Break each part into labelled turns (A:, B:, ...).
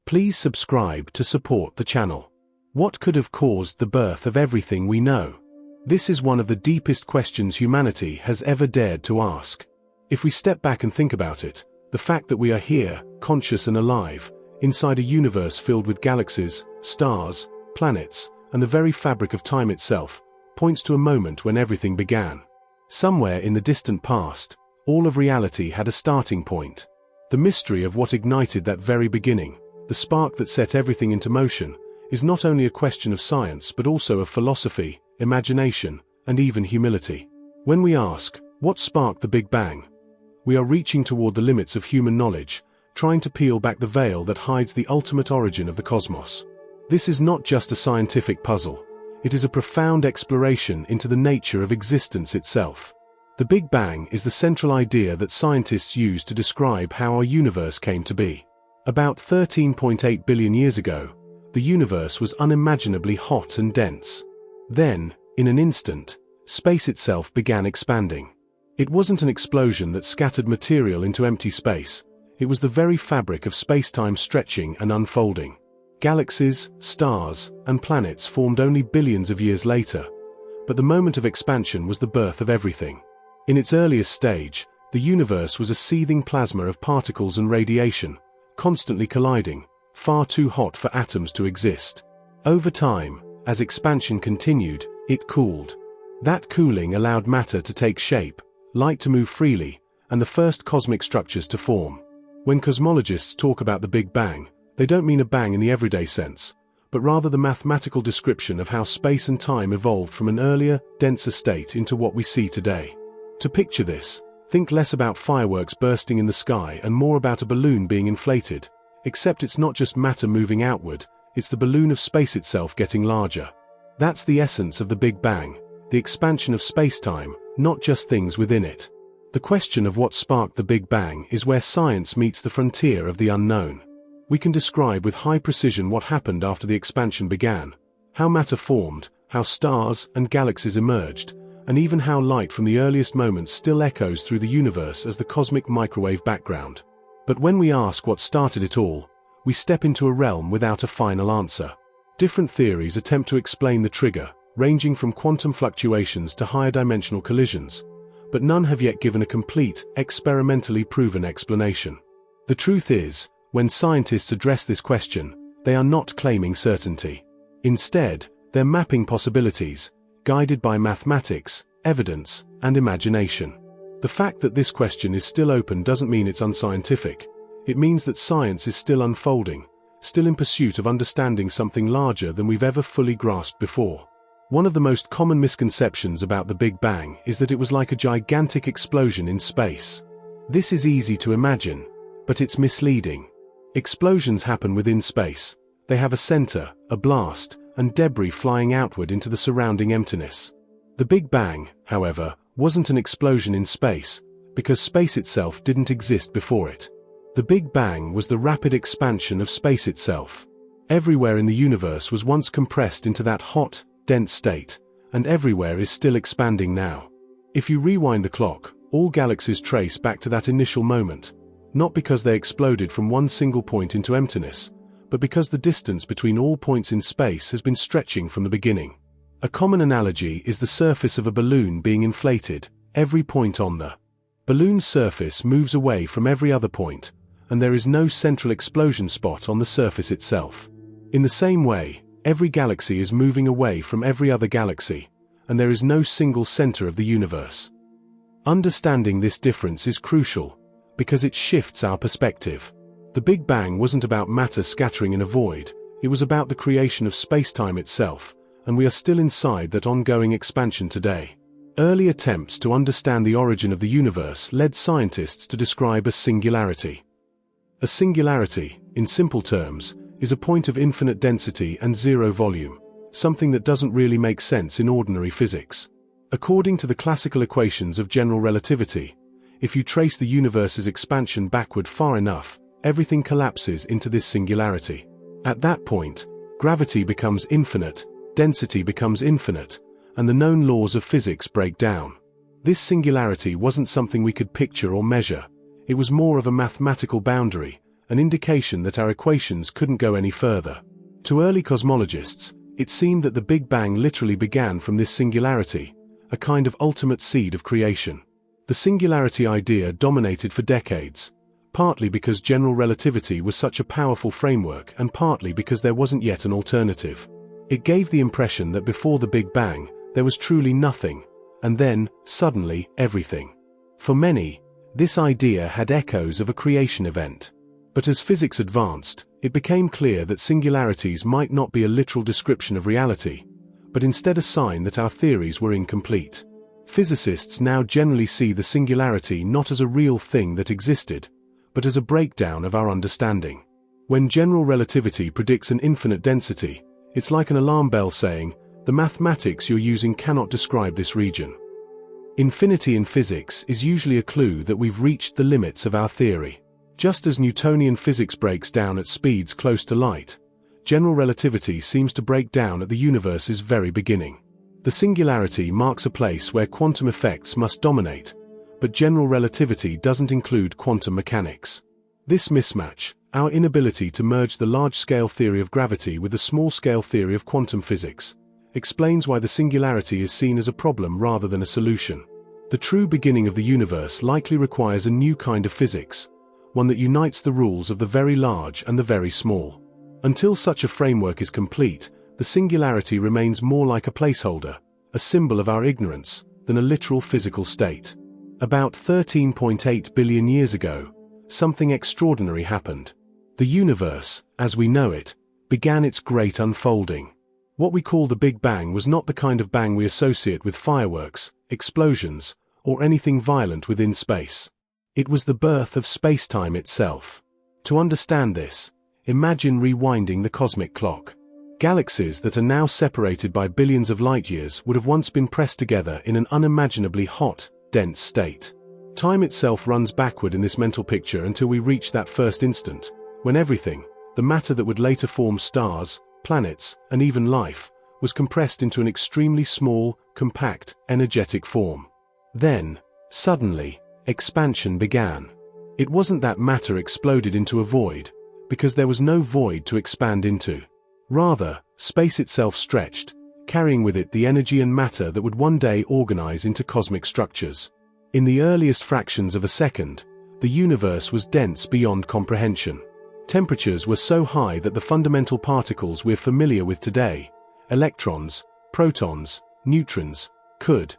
A: Please subscribe to support the channel. What could have caused the birth of everything we know? This is one of the deepest questions humanity has ever dared to ask. If we step back and think about it, the fact that we are here, conscious and alive, inside a universe filled with galaxies, stars, planets, and the very fabric of time itself, points to a moment when everything began. Somewhere in the distant past, all of reality had a starting point. The mystery of what ignited that very beginning, the spark that set everything into motion, is not only a question of science but also of philosophy, imagination, and even humility. When we ask, what sparked the Big Bang? We are reaching toward the limits of human knowledge, trying to peel back the veil that hides the ultimate origin of the cosmos. This is not just a scientific puzzle. It is a profound exploration into the nature of existence itself. The Big Bang is the central idea that scientists use to describe how our universe came to be. About 13.8 billion years ago, the universe was unimaginably hot and dense. Then, in an instant, space itself began expanding. It wasn't an explosion that scattered material into empty space. It was the very fabric of space-time stretching and unfolding. Galaxies, stars, and planets formed only billions of years later, but the moment of expansion was the birth of everything. In its earliest stage, the universe was a seething plasma of particles and radiation, constantly colliding, far too hot for atoms to exist. Over time, as expansion continued, it cooled. That cooling allowed matter to take shape, light to move freely, and the first cosmic structures to form. When cosmologists talk about the Big Bang, they don't mean a bang in the everyday sense, but rather the mathematical description of how space and time evolved from an earlier, denser state into what we see today. To picture this, think less about fireworks bursting in the sky and more about a balloon being inflated, except it's not just matter moving outward, it's the balloon of space itself getting larger. That's the essence of the Big Bang, the expansion of space-time, not just things within it. The question of what sparked the Big Bang is where science meets the frontier of the unknown. We can describe with high precision what happened after the expansion began, how matter formed, how stars and galaxies emerged, and even how light from the earliest moments still echoes through the universe as the cosmic microwave background. But when we ask what started it all, we step into a realm without a final answer. Different theories attempt to explain the trigger, ranging from quantum fluctuations to higher dimensional collisions, but none have yet given a complete, experimentally proven explanation. The truth is, when scientists address this question, they are not claiming certainty. Instead, they're mapping possibilities, guided by mathematics, evidence, and imagination. The fact that this question is still open doesn't mean it's unscientific. It means that science is still unfolding, still in pursuit of understanding something larger than we've ever fully grasped before. One of the most common misconceptions about the Big Bang is that it was like a gigantic explosion in space. This is easy to imagine, but it's misleading. Explosions happen within space. They have a center, a blast, and debris flying outward into the surrounding emptiness. The Big Bang, however, wasn't an explosion in space, because space itself didn't exist before it. The Big Bang was the rapid expansion of space itself. Everywhere in the universe was once compressed into that hot, dense state, and everywhere is still expanding now. If you rewind the clock, all galaxies trace back to that initial moment, not because they exploded from one single point into emptiness, but because the distance between all points in space has been stretching from the beginning. A common analogy is the surface of a balloon being inflated. Every point on the balloon's surface moves away from every other point, and there is no central explosion spot on the surface itself. In the same way, every galaxy is moving away from every other galaxy, and there is no single center of the universe. Understanding this difference is crucial, because it shifts our perspective. The Big Bang wasn't about matter scattering in a void, it was about the creation of space-time itself, and we are still inside that ongoing expansion today. Early attempts to understand the origin of the universe led scientists to describe a singularity. A singularity, in simple terms, is a point of infinite density and zero volume, something that doesn't really make sense in ordinary physics. According to the classical equations of general relativity, if you trace the universe's expansion backward far enough, everything collapses into this singularity. At that point, gravity becomes infinite, density becomes infinite, and the known laws of physics break down. This singularity wasn't something we could picture or measure. It was more of a mathematical boundary, an indication that our equations couldn't go any further. To early cosmologists, it seemed that the Big Bang literally began from this singularity, a kind of ultimate seed of creation. The singularity idea dominated for decades, partly because general relativity was such a powerful framework and partly because there wasn't yet an alternative. It gave the impression that before the Big Bang, there was truly nothing, and then, suddenly, everything. For many, this idea had echoes of a creation event. But as physics advanced, it became clear that singularities might not be a literal description of reality, but instead a sign that our theories were incomplete. Physicists now generally see the singularity not as a real thing that existed, but as a breakdown of our understanding. When general relativity predicts an infinite density, it's like an alarm bell saying, the mathematics you're using cannot describe this region. Infinity in physics is usually a clue that we've reached the limits of our theory. Just as Newtonian physics breaks down at speeds close to light, general relativity seems to break down at the universe's very beginning. The singularity marks a place where quantum effects must dominate, but general relativity doesn't include quantum mechanics. This mismatch, our inability to merge the large-scale theory of gravity with the small-scale theory of quantum physics, explains why the singularity is seen as a problem rather than a solution. The true beginning of the universe likely requires a new kind of physics, one that unites the rules of the very large and the very small. Until such a framework is complete, the singularity remains more like a placeholder, a symbol of our ignorance, than a literal physical state. About 13.8 billion years ago, something extraordinary happened. The universe, as we know it, began its great unfolding. What we call the Big Bang was not the kind of bang we associate with fireworks, explosions, or anything violent within space. It was the birth of space-time itself. To understand this, imagine rewinding the cosmic clock. Galaxies that are now separated by billions of light-years would have once been pressed together in an unimaginably hot, dense state. Time itself runs backward in this mental picture until we reach that first instant, when everything, the matter that would later form stars, planets, and even life, was compressed into an extremely small, compact, energetic form. Then, suddenly, expansion began. It wasn't that matter exploded into a void, because there was no void to expand into. Rather, space itself stretched, carrying with it the energy and matter that would one day organize into cosmic structures. In the earliest fractions of a second, the universe was dense beyond comprehension. Temperatures were so high that the fundamental particles we're familiar with today, electrons, protons, neutrons, could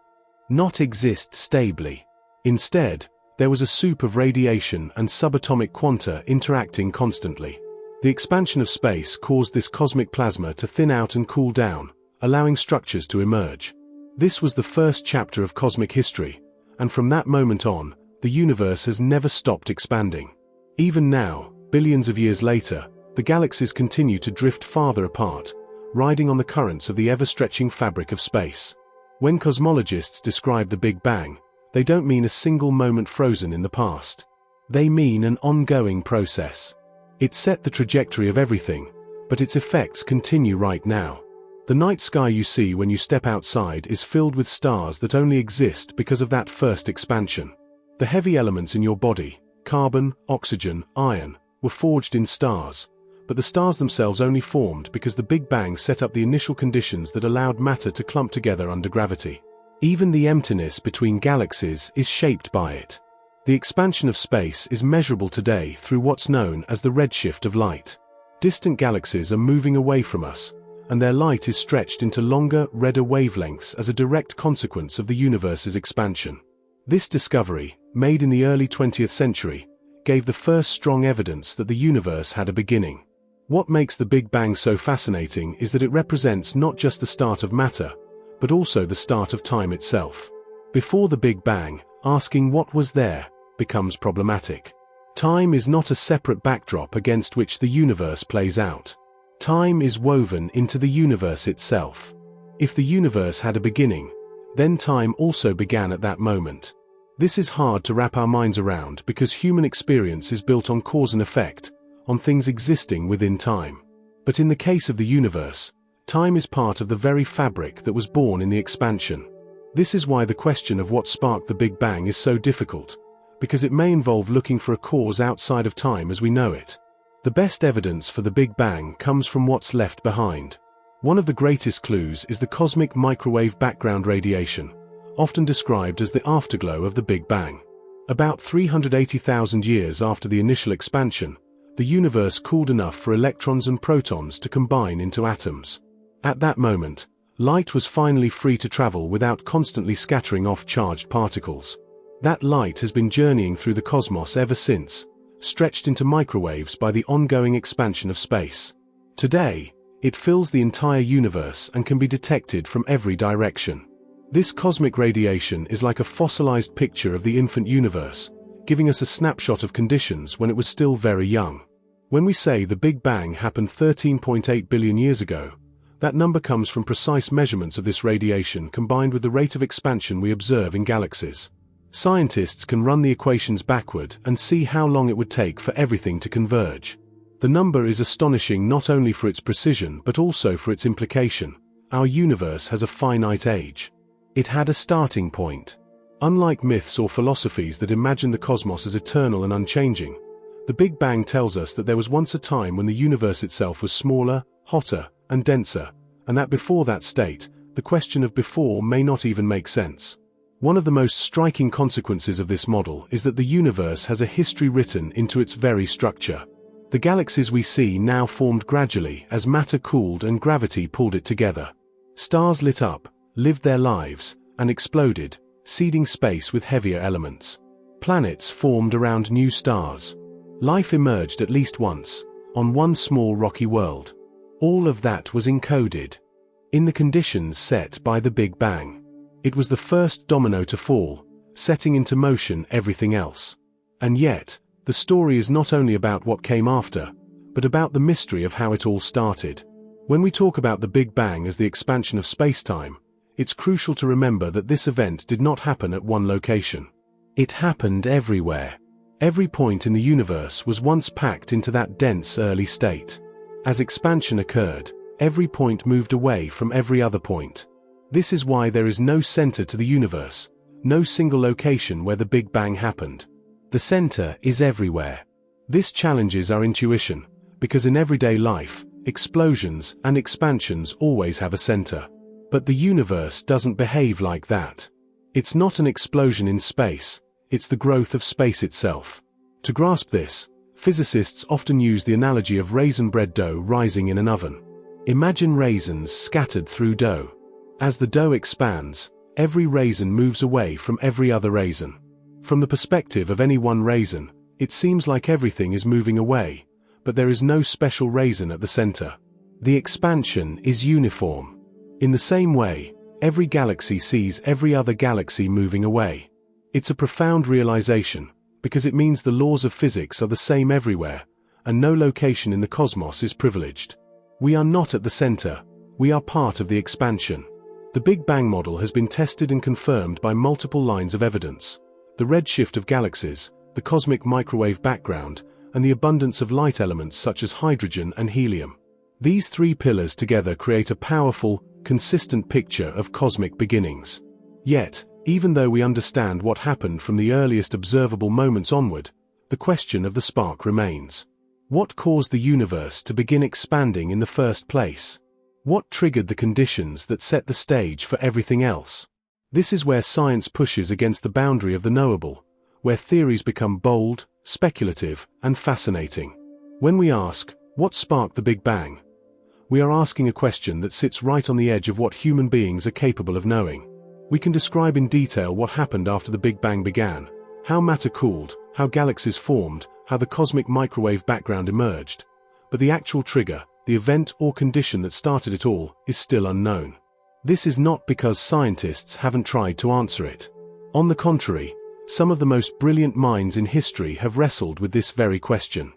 A: not exist stably. Instead, there was a soup of radiation and subatomic quanta interacting constantly. The expansion of space caused this cosmic plasma to thin out and cool down, allowing structures to emerge. This was the first chapter of cosmic history, and from that moment on, the universe has never stopped expanding. Even now, billions of years later, the galaxies continue to drift farther apart, riding on the currents of the ever-stretching fabric of space. When cosmologists describe the Big Bang, they don't mean a single moment frozen in the past. They mean an ongoing process. It set the trajectory of everything, but its effects continue right now. The night sky you see when you step outside is filled with stars that only exist because of that first expansion. The heavy elements in your body, carbon, oxygen, iron, were forged in stars, but the stars themselves only formed because the Big Bang set up the initial conditions that allowed matter to clump together under gravity. Even the emptiness between galaxies is shaped by it. The expansion of space is measurable today through what's known as the redshift of light. Distant galaxies are moving away from us, and their light is stretched into longer, redder wavelengths as a direct consequence of the universe's expansion. This discovery, made in the early 20th century, gave the first strong evidence that the universe had a beginning. What makes the Big Bang so fascinating is that it represents not just the start of matter, but also the start of time itself. Before the Big Bang, asking what was there becomes problematic. Time is not a separate backdrop against which the universe plays out. Time is woven into the universe itself. If the universe had a beginning, then time also began at that moment. This is hard to wrap our minds around because human experience is built on cause and effect, on things existing within time. But in the case of the universe, time is part of the very fabric that was born in the expansion. This is why the question of what sparked the Big Bang is so difficult, because it may involve looking for a cause outside of time as we know it. The best evidence for the Big Bang comes from what's left behind. One of the greatest clues is the cosmic microwave background radiation, often described as the afterglow of the Big Bang. About 380,000 years after the initial expansion, the universe cooled enough for electrons and protons to combine into atoms. At that moment, light was finally free to travel without constantly scattering off charged particles. That light has been journeying through the cosmos ever since, stretched into microwaves by the ongoing expansion of space. Today, it fills the entire universe and can be detected from every direction. This cosmic radiation is like a fossilized picture of the infant universe, giving us a snapshot of conditions when it was still very young. When we say the Big Bang happened 13.8 billion years ago, that number comes from precise measurements of this radiation combined with the rate of expansion we observe in galaxies. Scientists can run the equations backward and see how long it would take for everything to converge. The number is astonishing not only for its precision but also for its implication. Our universe has a finite age. It had a starting point. Unlike myths or philosophies that imagine the cosmos as eternal and unchanging, the Big Bang tells us that there was once a time when the universe itself was smaller, hotter, and denser, and that before that state, the question of before may not even make sense. One of the most striking consequences of this model is that the universe has a history written into its very structure. The galaxies we see now formed gradually as matter cooled and gravity pulled it together. Stars lit up, lived their lives, and exploded, seeding space with heavier elements. Planets formed around new stars. Life emerged at least once, on one small rocky world. All of that was encoded in the conditions set by the Big Bang. It was the first domino to fall, setting into motion everything else. And yet, the story is not only about what came after, but about the mystery of how it all started. When we talk about the Big Bang as the expansion of space-time, it's crucial to remember that this event did not happen at one location. It happened everywhere. Every point in the universe was once packed into that dense early state. As expansion occurred, every point moved away from every other point. This is why there is no center to the universe, no single location where the Big Bang happened. The center is everywhere. This challenges our intuition, because in everyday life, explosions and expansions always have a center. But the universe doesn't behave like that. It's not an explosion in space, it's the growth of space itself. To grasp this, physicists often use the analogy of raisin bread dough rising in an oven. Imagine raisins scattered through dough. As the dough expands, every raisin moves away from every other raisin. From the perspective of any one raisin, it seems like everything is moving away, but there is no special raisin at the center. The expansion is uniform. In the same way, every galaxy sees every other galaxy moving away. It's a profound realization, because it means the laws of physics are the same everywhere, and no location in the cosmos is privileged. We are not at the center, we are part of the expansion. The Big Bang model has been tested and confirmed by multiple lines of evidence. The redshift of galaxies, the cosmic microwave background, and the abundance of light elements such as hydrogen and helium. These three pillars together create a powerful, consistent picture of cosmic beginnings. Yet, even though we understand what happened from the earliest observable moments onward, the question of the spark remains. What caused the universe to begin expanding in the first place? What triggered the conditions that set the stage for everything else? This is where science pushes against the boundary of the knowable, where theories become bold, speculative, and fascinating. When we ask, what sparked the Big Bang? We are asking a question that sits right on the edge of what human beings are capable of knowing. We can describe in detail what happened after the Big Bang began, how matter cooled, how galaxies formed, how the cosmic microwave background emerged. But the actual trigger, the event or condition that started it all, is still unknown. This is not because scientists haven't tried to answer it. On the contrary, some of the most brilliant minds in history have wrestled with this very question.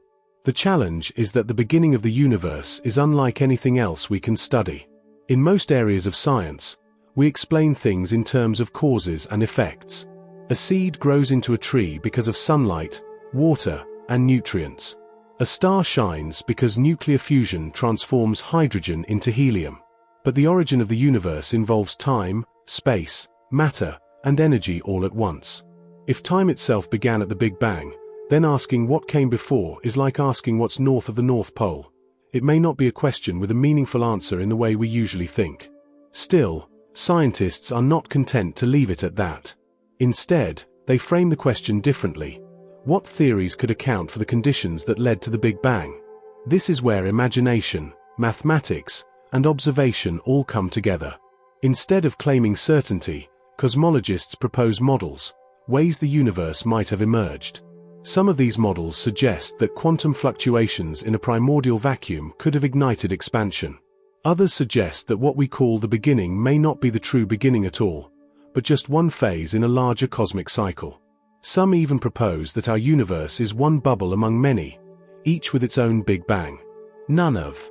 A: The challenge is that the beginning of the universe is unlike anything else we can study. In most areas of science, we explain things in terms of causes and effects. A seed grows into a tree because of sunlight, water, and nutrients. A star shines because nuclear fusion transforms hydrogen into helium. But the origin of the universe involves time, space, matter, and energy all at once. If time itself began at the Big Bang, then asking what came before is like asking what's north of the North Pole. It may not be a question with a meaningful answer in the way we usually think. Still, scientists are not content to leave it at that. Instead, they frame the question differently. What theories could account for the conditions that led to the Big Bang? This is where imagination, mathematics, and observation all come together. Instead of claiming certainty, cosmologists propose models, ways the universe might have emerged. Some of these models suggest that quantum fluctuations in a primordial vacuum could have ignited expansion. Others suggest that what we call the beginning may not be the true beginning at all, but just one phase in a larger cosmic cycle. Some even propose that our universe is one bubble among many, each with its own Big Bang. None of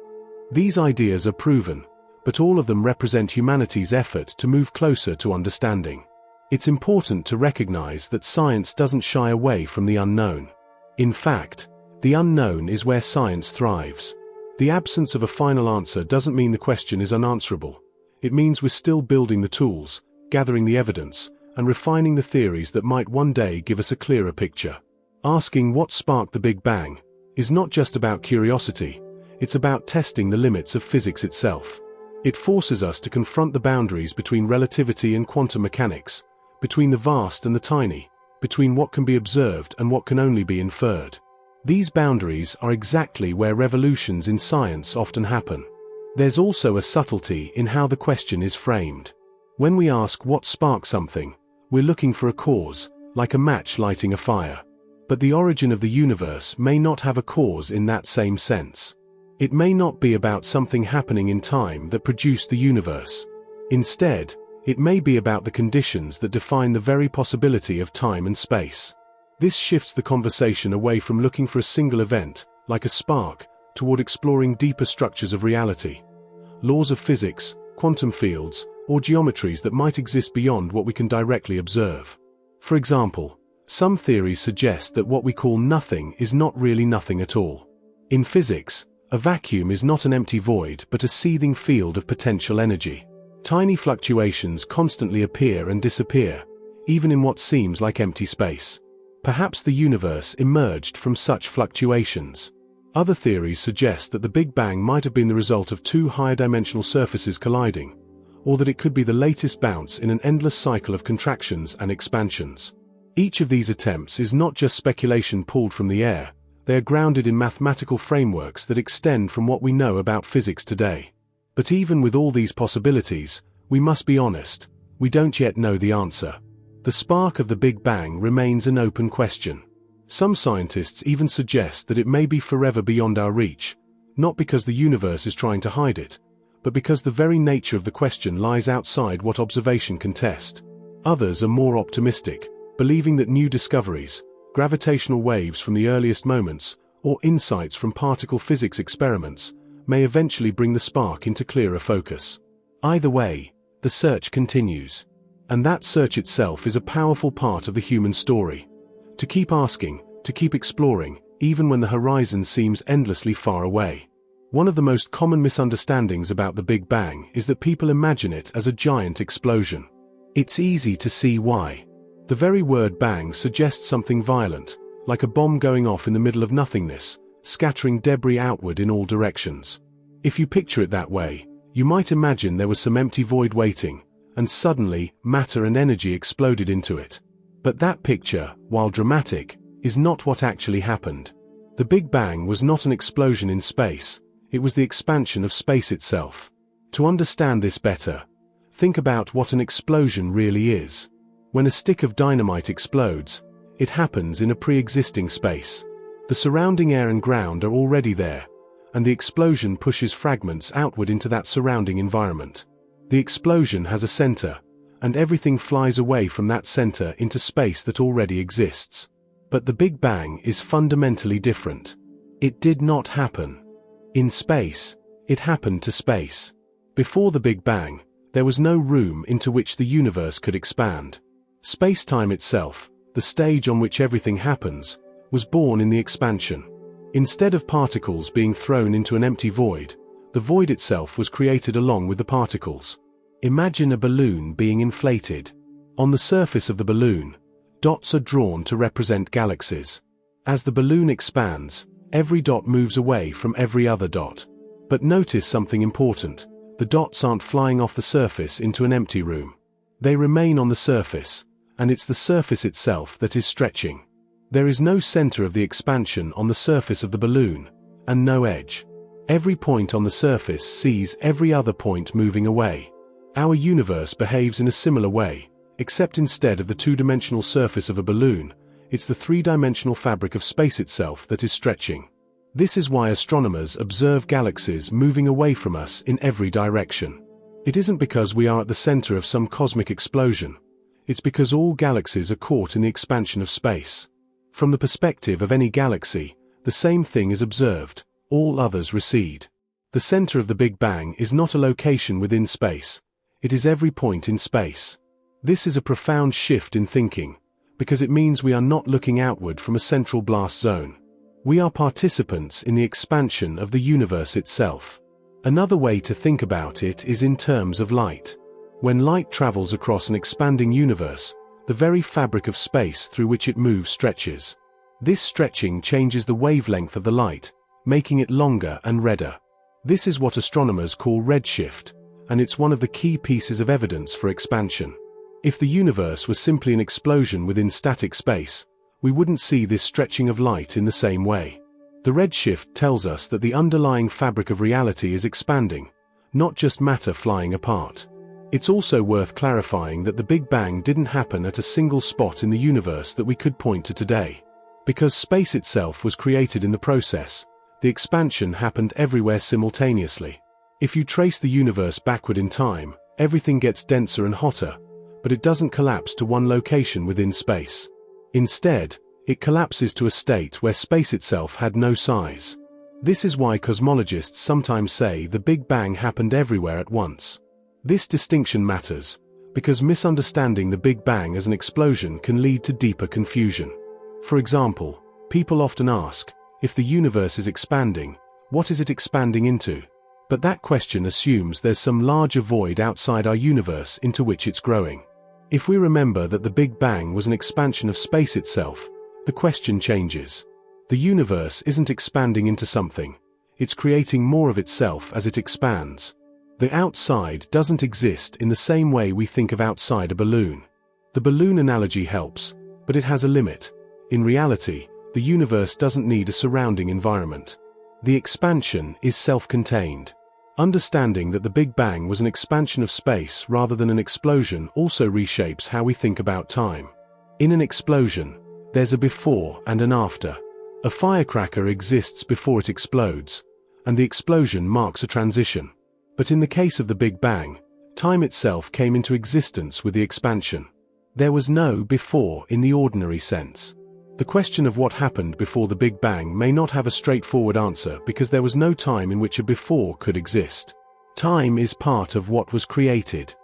A: these ideas are proven, but all of them represent humanity's effort to move closer to understanding. It's important to recognize that science doesn't shy away from the unknown. In fact, the unknown is where science thrives. The absence of a final answer doesn't mean the question is unanswerable. It means we're still building the tools, gathering the evidence, and refining the theories that might one day give us a clearer picture. Asking what sparked the Big Bang is not just about curiosity, it's about testing the limits of physics itself. It forces us to confront the boundaries between relativity and quantum mechanics, between the vast and the tiny, between what can be observed and what can only be inferred. These boundaries are exactly where revolutions in science often happen. There's also a subtlety in how the question is framed. When we ask what sparked something, we're looking for a cause, like a match lighting a fire. But the origin of the universe may not have a cause in that same sense. It may not be about something happening in time that produced the universe. Instead, it may be about the conditions that define the very possibility of time and space. This shifts the conversation away from looking for a single event, like a spark, toward exploring deeper structures of reality. Laws of physics, quantum fields, or geometries that might exist beyond what we can directly observe. For example, some theories suggest that what we call nothing is not really nothing at all. In physics, a vacuum is not an empty void but a seething field of potential energy. Tiny fluctuations constantly appear and disappear, even in what seems like empty space. Perhaps the universe emerged from such fluctuations. Other theories suggest that the Big Bang might have been the result of two higher-dimensional surfaces colliding, or that it could be the latest bounce in an endless cycle of contractions and expansions. Each of these attempts is not just speculation pulled from the air, they are grounded in mathematical frameworks that extend from what we know about physics today. But even with all these possibilities, we must be honest, we don't yet know the answer. The spark of the Big Bang remains an open question. Some scientists even suggest that it may be forever beyond our reach, not because the universe is trying to hide it, but because the very nature of the question lies outside what observation can test. Others are more optimistic, believing that new discoveries, gravitational waves from the earliest moments, or insights from particle physics experiments, may eventually bring the spark into clearer focus. Either way, the search continues. And that search itself is a powerful part of the human story. To keep asking, to keep exploring, even when the horizon seems endlessly far away. One of the most common misunderstandings about the Big Bang is that people imagine it as a giant explosion. It's easy to see why. The very word bang suggests something violent, like a bomb going off in the middle of nothingness, scattering debris outward in all directions. If you picture it that way, you might imagine there was some empty void waiting, and suddenly, matter and energy exploded into it. But that picture, while dramatic, is not what actually happened. The Big Bang was not an explosion in space, it was the expansion of space itself. To understand this better, think about what an explosion really is. When a stick of dynamite explodes, it happens in a pre-existing space. The surrounding air and ground are already there, and the explosion pushes fragments outward into that surrounding environment. The explosion has a center, and everything flies away from that center into space that already exists. But the Big Bang is fundamentally different. It did not happen in space, it happened to space. Before the Big Bang, there was no room into which the universe could expand. Space-time itself, the stage on which everything happens, was born in the expansion. Instead of particles being thrown into an empty void, the void itself was created along with the particles. Imagine a balloon being inflated. On the surface of the balloon, Dots are drawn to represent galaxies. As the balloon expands, every dot moves away from every other dot. But notice something important. The dots aren't flying off the surface into an empty room. They remain on the surface, and it's the surface itself that is stretching. There is no center of the expansion on the surface of the balloon, and no edge. Every point on the surface sees every other point moving away. Our universe behaves in a similar way, except instead of the two-dimensional surface of a balloon, it's the three-dimensional fabric of space itself that is stretching. This is why astronomers observe galaxies moving away from us in every direction. It isn't because we are at the center of some cosmic explosion. It's because all galaxies are caught in the expansion of space. From the perspective of any galaxy, the same thing is observed. All others recede. The center of the Big Bang is not a location within space. It is every point in space. This is a profound shift in thinking, because it means we are not looking outward from a central blast zone. We are participants in the expansion of the universe itself. Another way to think about it is in terms of light. When light travels across an expanding universe, the very fabric of space through which it moves stretches. This stretching changes the wavelength of the light, making it longer and redder. This is what astronomers call redshift, and it's one of the key pieces of evidence for expansion. If the universe was simply an explosion within static space, we wouldn't see this stretching of light in the same way. The redshift tells us that the underlying fabric of reality is expanding, not just matter flying apart. It's also worth clarifying that the Big Bang didn't happen at a single spot in the universe that we could point to today. Because space itself was created in the process, the expansion happened everywhere simultaneously. If you trace the universe backward in time, everything gets denser and hotter, but it doesn't collapse to one location within space. Instead, it collapses to a state where space itself had no size. This is why cosmologists sometimes say the Big Bang happened everywhere at once. This distinction matters, because misunderstanding the Big Bang as an explosion can lead to deeper confusion. For example, people often ask, if the universe is expanding, what is it expanding into? But that question assumes there's some larger void outside our universe into which it's growing. If we remember that the Big Bang was an expansion of space itself, the question changes. The universe isn't expanding into something, it's creating more of itself as it expands. The outside doesn't exist in the same way we think of outside a balloon. The balloon analogy helps, but it has a limit. In reality, the universe doesn't need a surrounding environment. The expansion is self-contained. Understanding that the Big Bang was an expansion of space rather than an explosion also reshapes how we think about time. In an explosion, there's a before and an after. A firecracker exists before it explodes, and the explosion marks a transition. But in the case of the Big Bang, time itself came into existence with the expansion. There was no before in the ordinary sense. The question of what happened before the Big Bang may not have a straightforward answer because there was no time in which a before could exist. Time is part of what was created.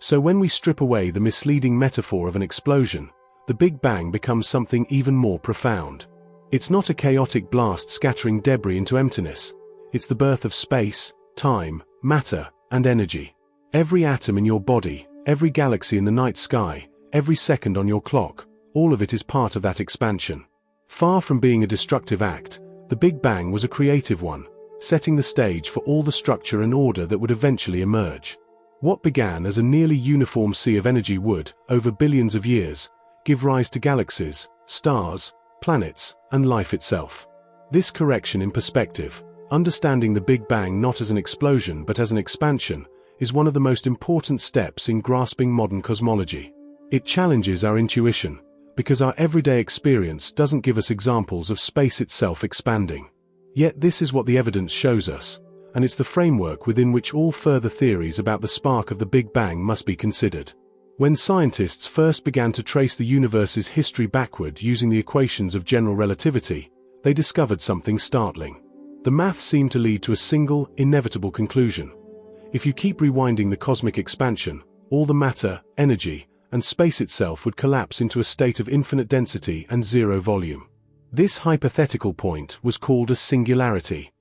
A: So when we strip away the misleading metaphor of an explosion, the Big Bang becomes something even more profound. It's not a chaotic blast scattering debris into emptiness. It's the birth of space, time, matter, and energy. Every atom in your body, every galaxy in the night sky, every second on your clock, all of it is part of that expansion. Far from being a destructive act, the Big Bang was a creative one, setting the stage for all the structure and order that would eventually emerge. What began as a nearly uniform sea of energy would, over billions of years, give rise to galaxies, stars, planets, and life itself. This correction in perspective, understanding the Big Bang not as an explosion but as an expansion, is one of the most important steps in grasping modern cosmology. It challenges our intuition, because our everyday experience doesn't give us examples of space itself expanding. Yet this is what the evidence shows us, and it's the framework within which all further theories about the spark of the Big Bang must be considered. When scientists first began to trace the universe's history backward using the equations of general relativity, they discovered something startling. The math seemed to lead to a single, inevitable conclusion. If you keep rewinding the cosmic expansion, all the matter, energy, and space itself would collapse into a state of infinite density and zero volume. This hypothetical point was called a singularity.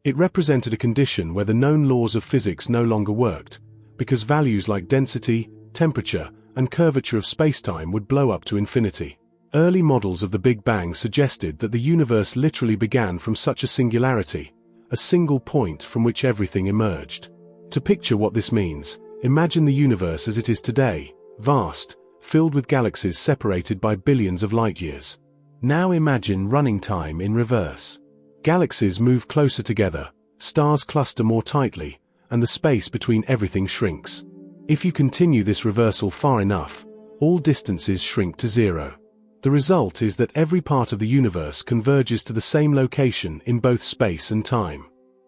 A: It represented a condition where the known laws of physics no longer worked, because values like density, temperature, and curvature of spacetime would blow up to infinity. Early models of the Big Bang suggested that the universe literally began from such a singularity, a single point from which everything emerged. To picture what this means, imagine the universe as it is today, vast, filled with galaxies separated by billions of light-years. Now imagine running time in reverse. Galaxies move closer together, stars cluster more tightly, and the space between everything shrinks. If you continue this reversal far enough, all distances shrink to zero. The result is that every part of the universe converges to the same location in both space and time.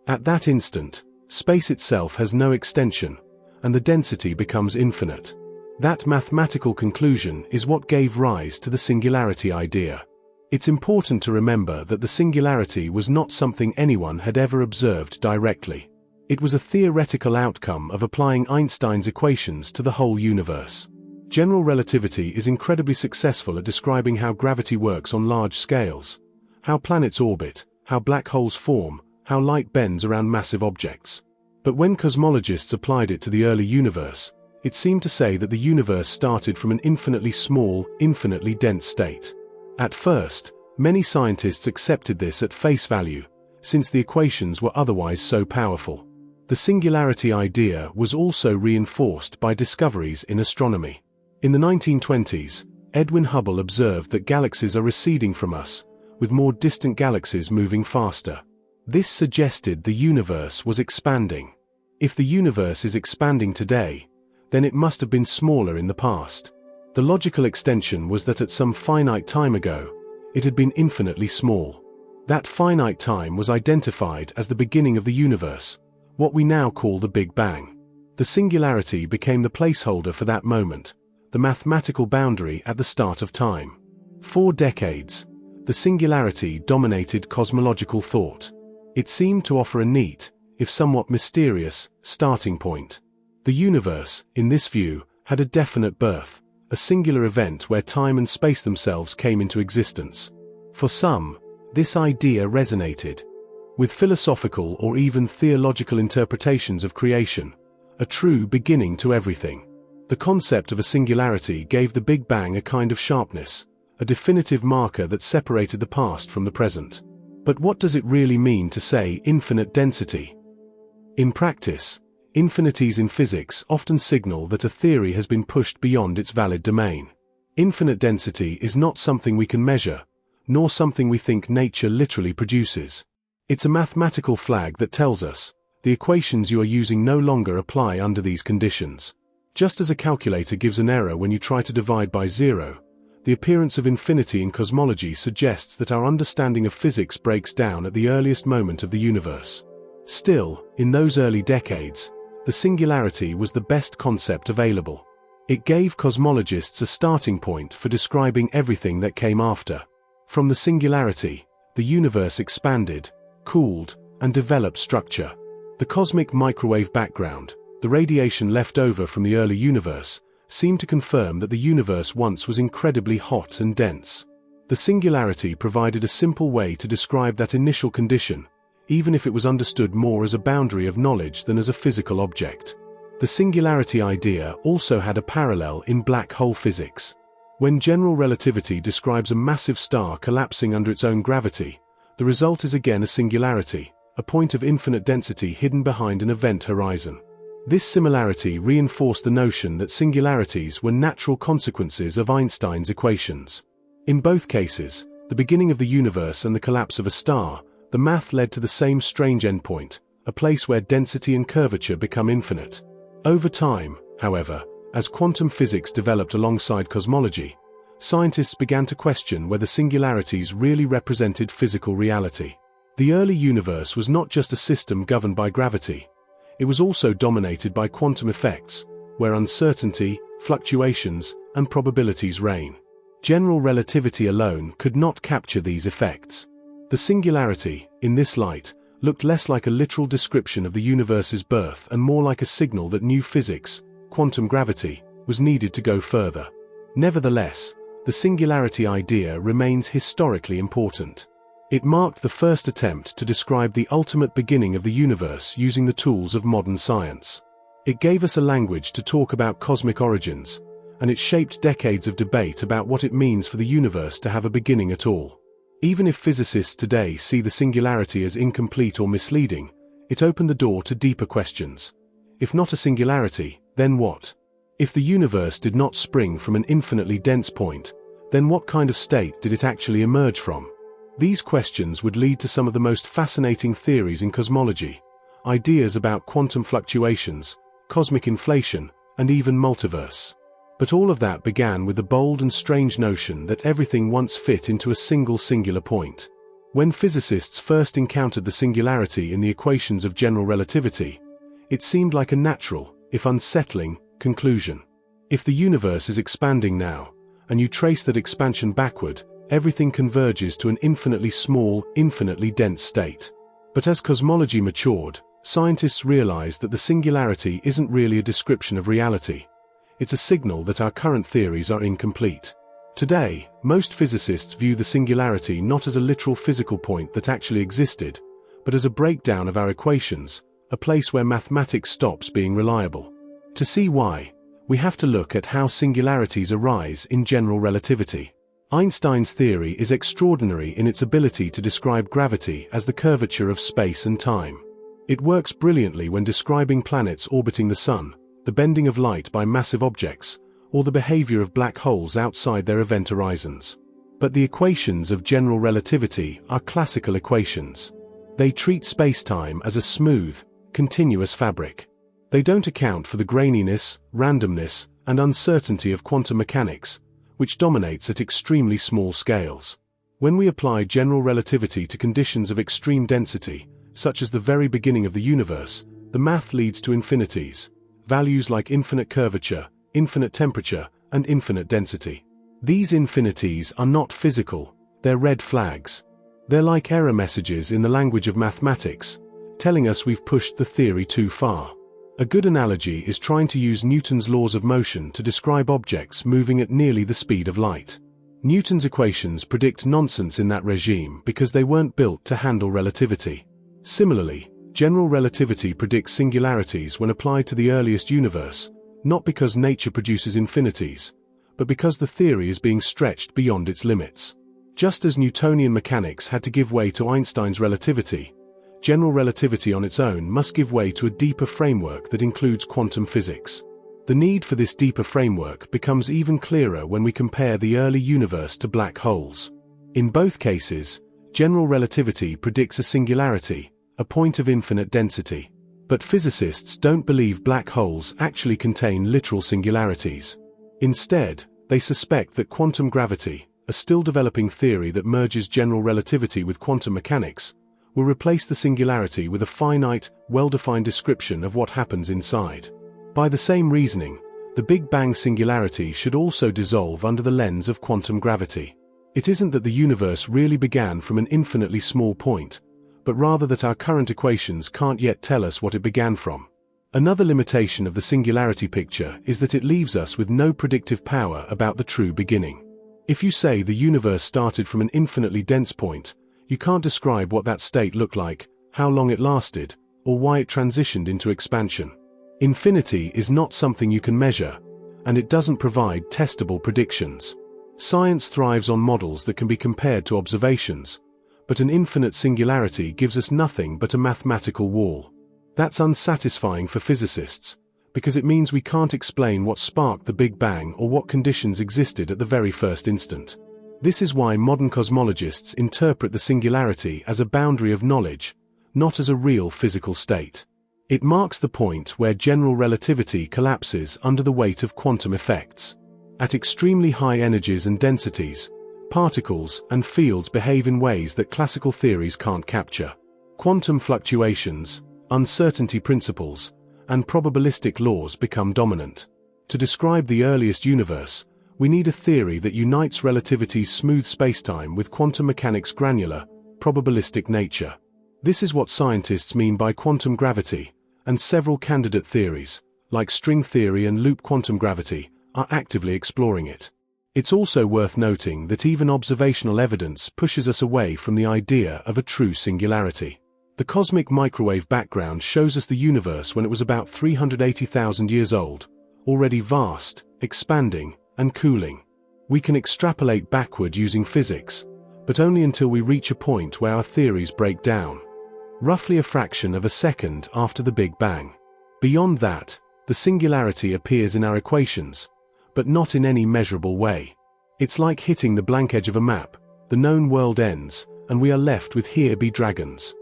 A: At that instant, space itself has no extension, and the density becomes infinite. That mathematical conclusion is what gave rise to the singularity idea. It's important to remember that the singularity was not something anyone had ever observed directly. It was a theoretical outcome of applying Einstein's equations to the whole universe. General relativity is incredibly successful at describing how gravity works on large scales, how planets orbit, how black holes form, how light bends around massive objects. But when cosmologists applied it to the early universe, it seemed to say that the universe started from an infinitely small, infinitely dense state. At first, many scientists accepted this at face value, since the equations were otherwise so powerful. The singularity idea was also reinforced by discoveries in astronomy. In the 1920s, Edwin Hubble observed that galaxies are receding from us, with more distant galaxies moving faster. This suggested the universe was expanding. If the universe is expanding today, then it must have been smaller in the past. The logical extension was that at some finite time ago, it had been infinitely small. That finite time was identified as the beginning of the universe, what we now call the Big Bang. The singularity became the placeholder for that moment, the mathematical boundary at the start of time. For decades, the singularity dominated cosmological thought. It seemed to offer a neat, if somewhat mysterious, starting point. The universe, in this view, had a definite birth, a singular event where time and space themselves came into existence. For some, this idea resonated. With philosophical or even theological interpretations of creation, a true beginning to everything. The concept of a singularity gave the Big Bang a kind of sharpness, a definitive marker that separated the past from the present. But what does it really mean to say infinite density? In practice, infinities in physics often signal that a theory has been pushed beyond its valid domain. Infinite density is not something we can measure, nor something we think nature literally produces. It's a mathematical flag that tells us, the equations you are using no longer apply under these conditions. Just as a calculator gives an error when you try to divide by zero, the appearance of infinity in cosmology suggests that our understanding of physics breaks down at the earliest moment of the universe. Still, in those early decades, the singularity was the best concept available. It gave cosmologists a starting point for describing everything that came after. From the singularity, the universe expanded, cooled, and developed structure. The cosmic microwave background, the radiation left over from the early universe, seemed to confirm that the universe once was incredibly hot and dense. The singularity provided a simple way to describe that initial condition, even if it was understood more as a boundary of knowledge than as a physical object. The singularity idea also had a parallel in black hole physics. When general relativity describes a massive star collapsing under its own gravity, the result is again a singularity, a point of infinite density hidden behind an event horizon. This similarity reinforced the notion that singularities were natural consequences of Einstein's equations. In both cases, the beginning of the universe and the collapse of a star, the math led to the same strange endpoint, a place where density and curvature become infinite. Over time, however, as quantum physics developed alongside cosmology, scientists began to question whether singularities really represented physical reality. The early universe was not just a system governed by gravity. It was also dominated by quantum effects, where uncertainty, fluctuations, and probabilities reign. General relativity alone could not capture these effects. The singularity, in this light, looked less like a literal description of the universe's birth and more like a signal that new physics, quantum gravity, was needed to go further. Nevertheless, the singularity idea remains historically important. It marked the first attempt to describe the ultimate beginning of the universe using the tools of modern science. It gave us a language to talk about cosmic origins, and it shaped decades of debate about what it means for the universe to have a beginning at all. Even if physicists today see the singularity as incomplete or misleading, it opened the door to deeper questions. If not a singularity, then what? If the universe did not spring from an infinitely dense point, then what kind of state did it actually emerge from? These questions would lead to some of the most fascinating theories in cosmology, ideas about quantum fluctuations, cosmic inflation, and even multiverse. But all of that began with the bold and strange notion that everything once fit into a single singular point. When physicists first encountered the singularity in the equations of general relativity, it seemed like a natural, if unsettling, conclusion. If the universe is expanding now, and you trace that expansion backward, everything converges to an infinitely small, infinitely dense state. But as cosmology matured, scientists realized that the singularity isn't really a description of reality. It's a signal that our current theories are incomplete. Today, most physicists view the singularity not as a literal physical point that actually existed, but as a breakdown of our equations, a place where mathematics stops being reliable. To see why, we have to look at how singularities arise in general relativity. Einstein's theory is extraordinary in its ability to describe gravity as the curvature of space and time. It works brilliantly when describing planets orbiting the Sun, the bending of light by massive objects, or the behavior of black holes outside their event horizons. But the equations of general relativity are classical equations. They treat space-time as a smooth, continuous fabric. They don't account for the graininess, randomness, and uncertainty of quantum mechanics, which dominates at extremely small scales. When we apply general relativity to conditions of extreme density, such as the very beginning of the universe, the math leads to infinities. Values like infinite curvature, infinite temperature, and infinite density. These infinities are not physical, they're red flags. They're like error messages in the language of mathematics, telling us we've pushed the theory too far. A good analogy is trying to use Newton's laws of motion to describe objects moving at nearly the speed of light. Newton's equations predict nonsense in that regime because they weren't built to handle relativity. Similarly, general relativity predicts singularities when applied to the earliest universe, not because nature produces infinities, but because the theory is being stretched beyond its limits. Just as Newtonian mechanics had to give way to Einstein's relativity, general relativity on its own must give way to a deeper framework that includes quantum physics. The need for this deeper framework becomes even clearer when we compare the early universe to black holes. In both cases, general relativity predicts a singularity, a point of infinite density. But physicists don't believe black holes actually contain literal singularities. Instead, they suspect that quantum gravity, a still developing theory that merges general relativity with quantum mechanics, will replace the singularity with a finite, well-defined description of what happens inside. By the same reasoning, the Big Bang singularity should also dissolve under the lens of quantum gravity. It isn't that the universe really began from an infinitely small point, but rather that our current equations can't yet tell us what it began from. Another limitation of the singularity picture is that it leaves us with no predictive power about the true beginning. If you say the universe started from an infinitely dense point, you can't describe what that state looked like, how long it lasted, or why it transitioned into expansion. Infinity is not something you can measure, and it doesn't provide testable predictions. Science thrives on models that can be compared to observations, but an infinite singularity gives us nothing but a mathematical wall. That's unsatisfying for physicists, because it means we can't explain what sparked the Big Bang or what conditions existed at the very first instant. This is why modern cosmologists interpret the singularity as a boundary of knowledge, not as a real physical state. It marks the point where general relativity collapses under the weight of quantum effects. At extremely high energies and densities, particles and fields behave in ways that classical theories can't capture. Quantum fluctuations, uncertainty principles, and probabilistic laws become dominant. To describe the earliest universe, we need a theory that unites relativity's smooth spacetime with quantum mechanics' granular, probabilistic nature. This is what scientists mean by quantum gravity, and several candidate theories, like string theory and loop quantum gravity, are actively exploring it. It's also worth noting that even observational evidence pushes us away from the idea of a true singularity. The cosmic microwave background shows us the universe when it was about 380,000 years old, already vast, expanding, and cooling. We can extrapolate backward using physics, but only until we reach a point where our theories break down. Roughly a fraction of a second after the Big Bang. Beyond that, the singularity appears in our equations, but not in any measurable way. It's like hitting the blank edge of a map, the known world ends, and we are left with "here be dragons."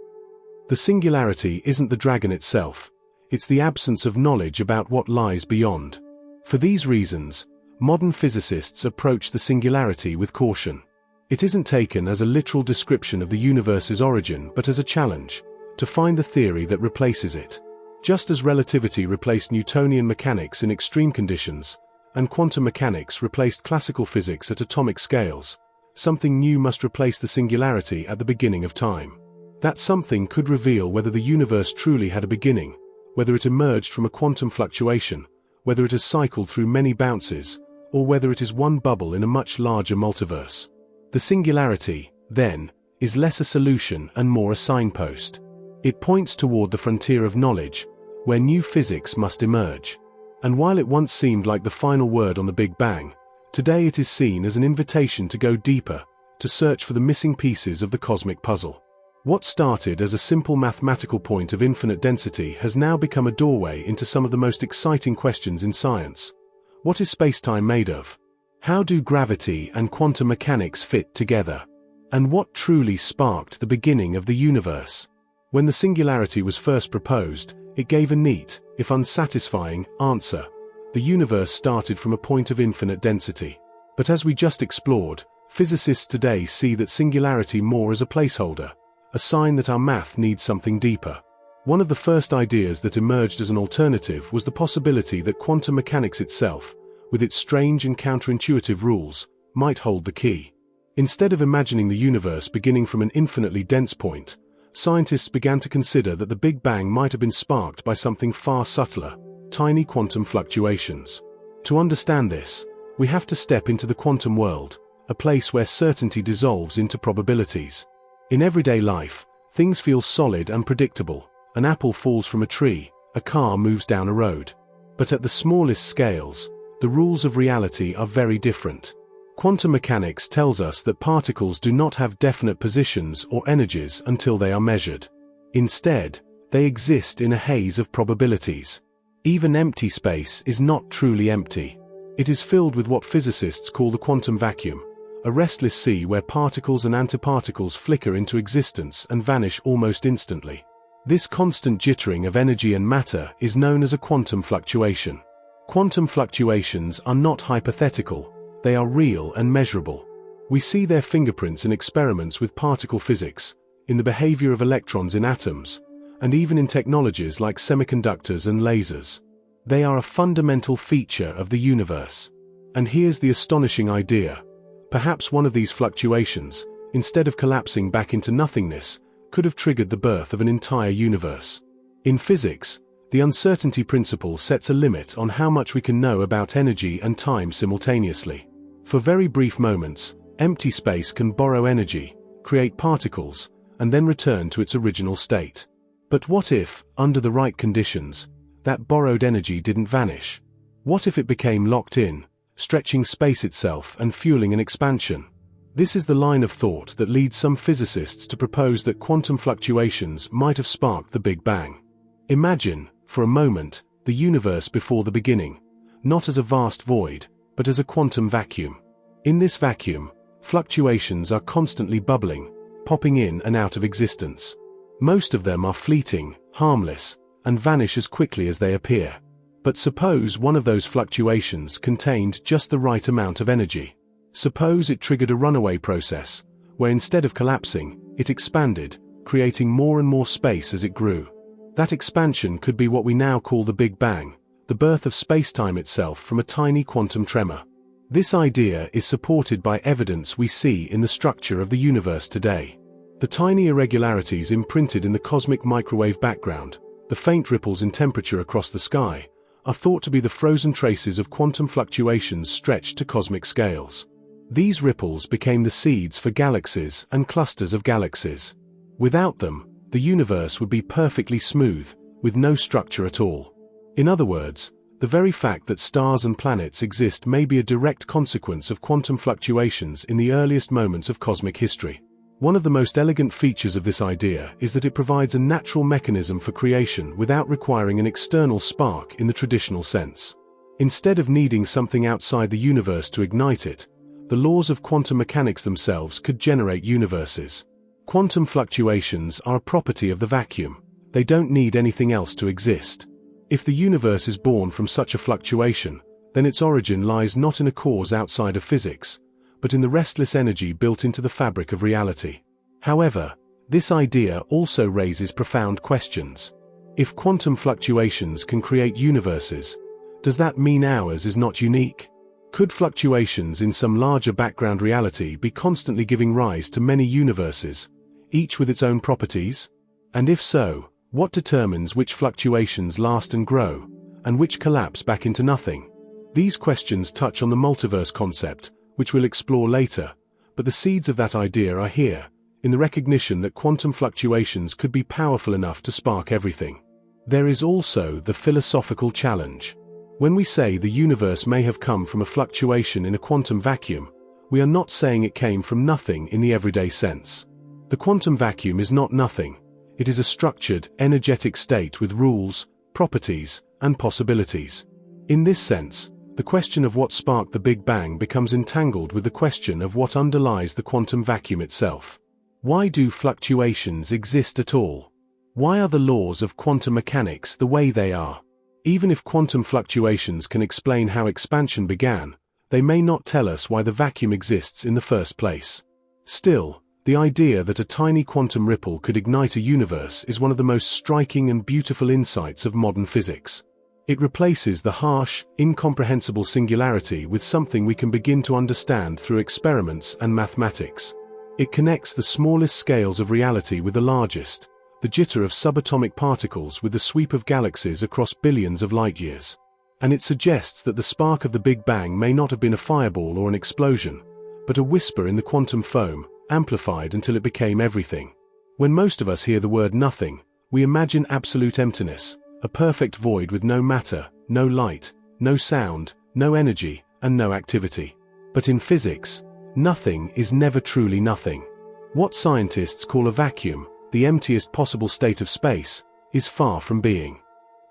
A: The singularity isn't the dragon itself, it's the absence of knowledge about what lies beyond. For these reasons, modern physicists approach the singularity with caution. It isn't taken as a literal description of the universe's origin but as a challenge to find the theory that replaces it. Just as relativity replaced Newtonian mechanics in extreme conditions, and quantum mechanics replaced classical physics at atomic scales, something new must replace the singularity at the beginning of time. That something could reveal whether the universe truly had a beginning, whether it emerged from a quantum fluctuation, whether it has cycled through many bounces, or whether it is one bubble in a much larger multiverse. The singularity, then, is less a solution and more a signpost. It points toward the frontier of knowledge, where new physics must emerge. And while it once seemed like the final word on the Big Bang, today it is seen as an invitation to go deeper, to search for the missing pieces of the cosmic puzzle. What started as a simple mathematical point of infinite density has now become a doorway into some of the most exciting questions in science. What is space-time made of? How do gravity and quantum mechanics fit together? And what truly sparked the beginning of the universe? When the singularity was first proposed, it gave a neat, if unsatisfying, answer. The universe started from a point of infinite density. But as we just explored, physicists today see that singularity more as a placeholder, a sign that our math needs something deeper. One of the first ideas that emerged as an alternative was the possibility that quantum mechanics itself, with its strange and counterintuitive rules, might hold the key. Instead of imagining the universe beginning from an infinitely dense point, scientists began to consider that the Big Bang might have been sparked by something far subtler, tiny quantum fluctuations. To understand this, we have to step into the quantum world, a place where certainty dissolves into probabilities. In everyday life, things feel solid and predictable. An apple falls from a tree, a car moves down a road. But at the smallest scales, the rules of reality are very different. Quantum mechanics tells us that particles do not have definite positions or energies until they are measured. Instead, they exist in a haze of probabilities. Even empty space is not truly empty. It is filled with what physicists call the quantum vacuum, a restless sea where particles and antiparticles flicker into existence and vanish almost instantly. This constant jittering of energy and matter is known as a quantum fluctuation. Quantum fluctuations are not hypothetical, they are real and measurable. We see their fingerprints in experiments with particle physics, in the behavior of electrons in atoms, and even in technologies like semiconductors and lasers. They are a fundamental feature of the universe. And here's the astonishing idea. Perhaps one of these fluctuations, instead of collapsing back into nothingness, could have triggered the birth of an entire universe. In physics, the uncertainty principle sets a limit on how much we can know about energy and time simultaneously. For very brief moments, empty space can borrow energy, create particles, and then return to its original state. But what if, under the right conditions, that borrowed energy didn't vanish? What if it became locked in, stretching space itself and fueling an expansion? This is the line of thought that leads some physicists to propose that quantum fluctuations might have sparked the Big Bang. Imagine, for a moment, the universe before the beginning, not as a vast void, but as a quantum vacuum. In this vacuum, fluctuations are constantly bubbling, popping in and out of existence. Most of them are fleeting, harmless, and vanish as quickly as they appear. But suppose one of those fluctuations contained just the right amount of energy. Suppose it triggered a runaway process, where instead of collapsing, it expanded, creating more and more space as it grew. That expansion could be what we now call the Big Bang, the birth of space-time itself from a tiny quantum tremor. This idea is supported by evidence we see in the structure of the universe today. The tiny irregularities imprinted in the cosmic microwave background, the faint ripples in temperature across the sky, are thought to be the frozen traces of quantum fluctuations stretched to cosmic scales. These ripples became the seeds for galaxies and clusters of galaxies. Without them, the universe would be perfectly smooth, with no structure at all. In other words, The very fact that stars and planets exist may be a direct consequence of quantum fluctuations in the earliest moments of cosmic history. One of the most elegant features of this idea is that it provides a natural mechanism for creation without requiring an external spark in the traditional sense. Instead of needing something outside the universe to ignite it, the laws of quantum mechanics themselves could generate universes. Quantum fluctuations are a property of the vacuum. They don't need anything else to exist. If the universe is born from such a fluctuation, then its origin lies not in a cause outside of physics, but in the restless energy built into the fabric of reality. However, this idea also raises profound questions. If quantum fluctuations can create universes, does that mean ours is not unique? Could fluctuations in some larger background reality be constantly giving rise to many universes, each with its own properties? And if so, what determines which fluctuations last and grow, and which collapse back into nothing? These questions touch on the multiverse concept, which we'll explore later, but the seeds of that idea are here, in the recognition that quantum fluctuations could be powerful enough to spark everything. There is also the philosophical challenge. When we say the universe may have come from a fluctuation in a quantum vacuum, we are not saying it came from nothing in the everyday sense. The quantum vacuum is not nothing. It is a structured, energetic state with rules, properties, and possibilities. In this sense, the question of what sparked the Big Bang becomes entangled with the question of what underlies the quantum vacuum itself. Why do fluctuations exist at all? Why are the laws of quantum mechanics the way they are? Even if quantum fluctuations can explain how expansion began, they may not tell us why the vacuum exists in the first place. Still, the idea that a tiny quantum ripple could ignite a universe is one of the most striking and beautiful insights of modern physics. It replaces the harsh, incomprehensible singularity with something we can begin to understand through experiments and mathematics. It connects the smallest scales of reality with the largest, the jitter of subatomic particles with the sweep of galaxies across billions of light-years. And it suggests that the spark of the Big Bang may not have been a fireball or an explosion, but a whisper in the quantum foam, amplified until it became everything. When most of us hear the word nothing, we imagine absolute emptiness, a perfect void with no matter, no light, no sound, no energy, and no activity. But in physics, nothing is never truly nothing. What scientists call a vacuum, the emptiest possible state of space, is far from being.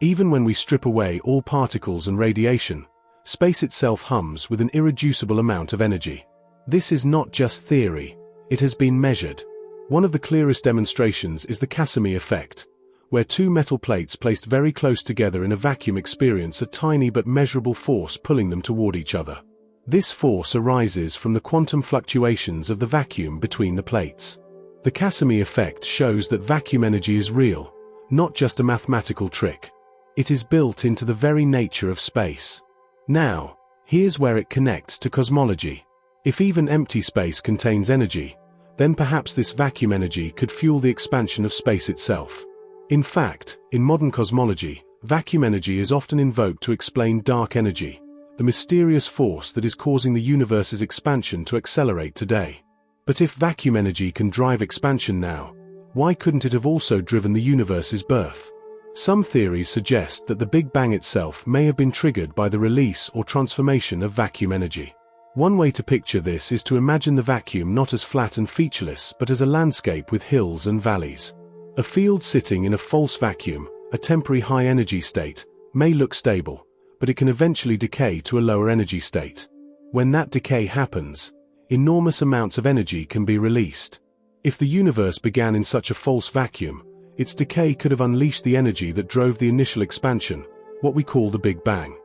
A: Even when we strip away all particles and radiation, space itself hums with an irreducible amount of energy. This is not just theory, it has been measured. One of the clearest demonstrations is the Casimir effect, where two metal plates placed very close together in a vacuum experience a tiny but measurable force pulling them toward each other. This force arises from the quantum fluctuations of the vacuum between the plates. The Casimir effect shows that vacuum energy is real, not just a mathematical trick. It is built into the very nature of space. Now, here's where it connects to cosmology. If even empty space contains energy, then perhaps this vacuum energy could fuel the expansion of space itself. In fact, in modern cosmology, vacuum energy is often invoked to explain dark energy, the mysterious force that is causing the universe's expansion to accelerate today. But if vacuum energy can drive expansion now, why couldn't it have also driven the universe's birth? Some theories suggest that the Big Bang itself may have been triggered by the release or transformation of vacuum energy. One way to picture this is to imagine the vacuum not as flat and featureless but as a landscape with hills and valleys. A field sitting in a false vacuum, a temporary high-energy state, may look stable, but it can eventually decay to a lower energy state. When that decay happens, enormous amounts of energy can be released. If the universe began in such a false vacuum, its decay could have unleashed the energy that drove the initial expansion, what we call the Big Bang.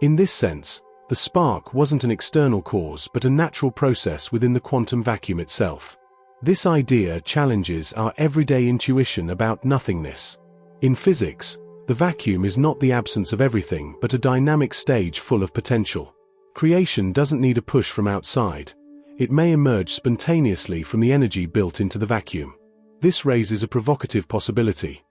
A: In this sense, the spark wasn't an external cause but a natural process within the quantum vacuum itself. This idea challenges our everyday intuition about nothingness. In physics, the vacuum is not the absence of everything but a dynamic stage full of potential. Creation doesn't need a push from outside. It may emerge spontaneously from the energy built into the vacuum. This raises a provocative possibility.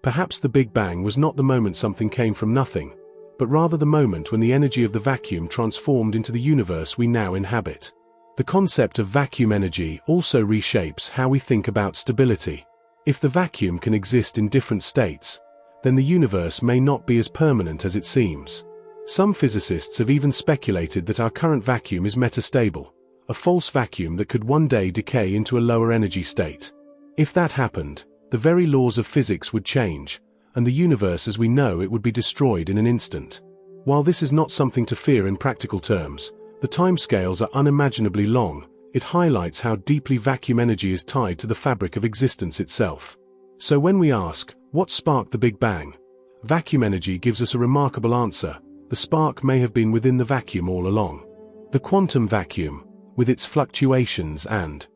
A: Perhaps the Big Bang was not the moment something came from nothing, but rather the moment when the energy of the vacuum transformed into the universe we now inhabit. The concept of vacuum energy also reshapes how we think about stability. If the vacuum can exist in different states, then the universe may not be as permanent as it seems. Some physicists have even speculated that our current vacuum is metastable, a false vacuum that could one day decay into a lower energy state. If that happened, the very laws of physics would change, and the universe as we know it would be destroyed in an instant. While this is not something to fear in practical terms, the timescales are unimaginably long. It highlights how deeply vacuum energy is tied to the fabric of existence itself. So when we ask, what sparked the Big Bang? Vacuum energy gives us a remarkable answer. The spark may have been within the vacuum all along. The quantum vacuum, with its fluctuations and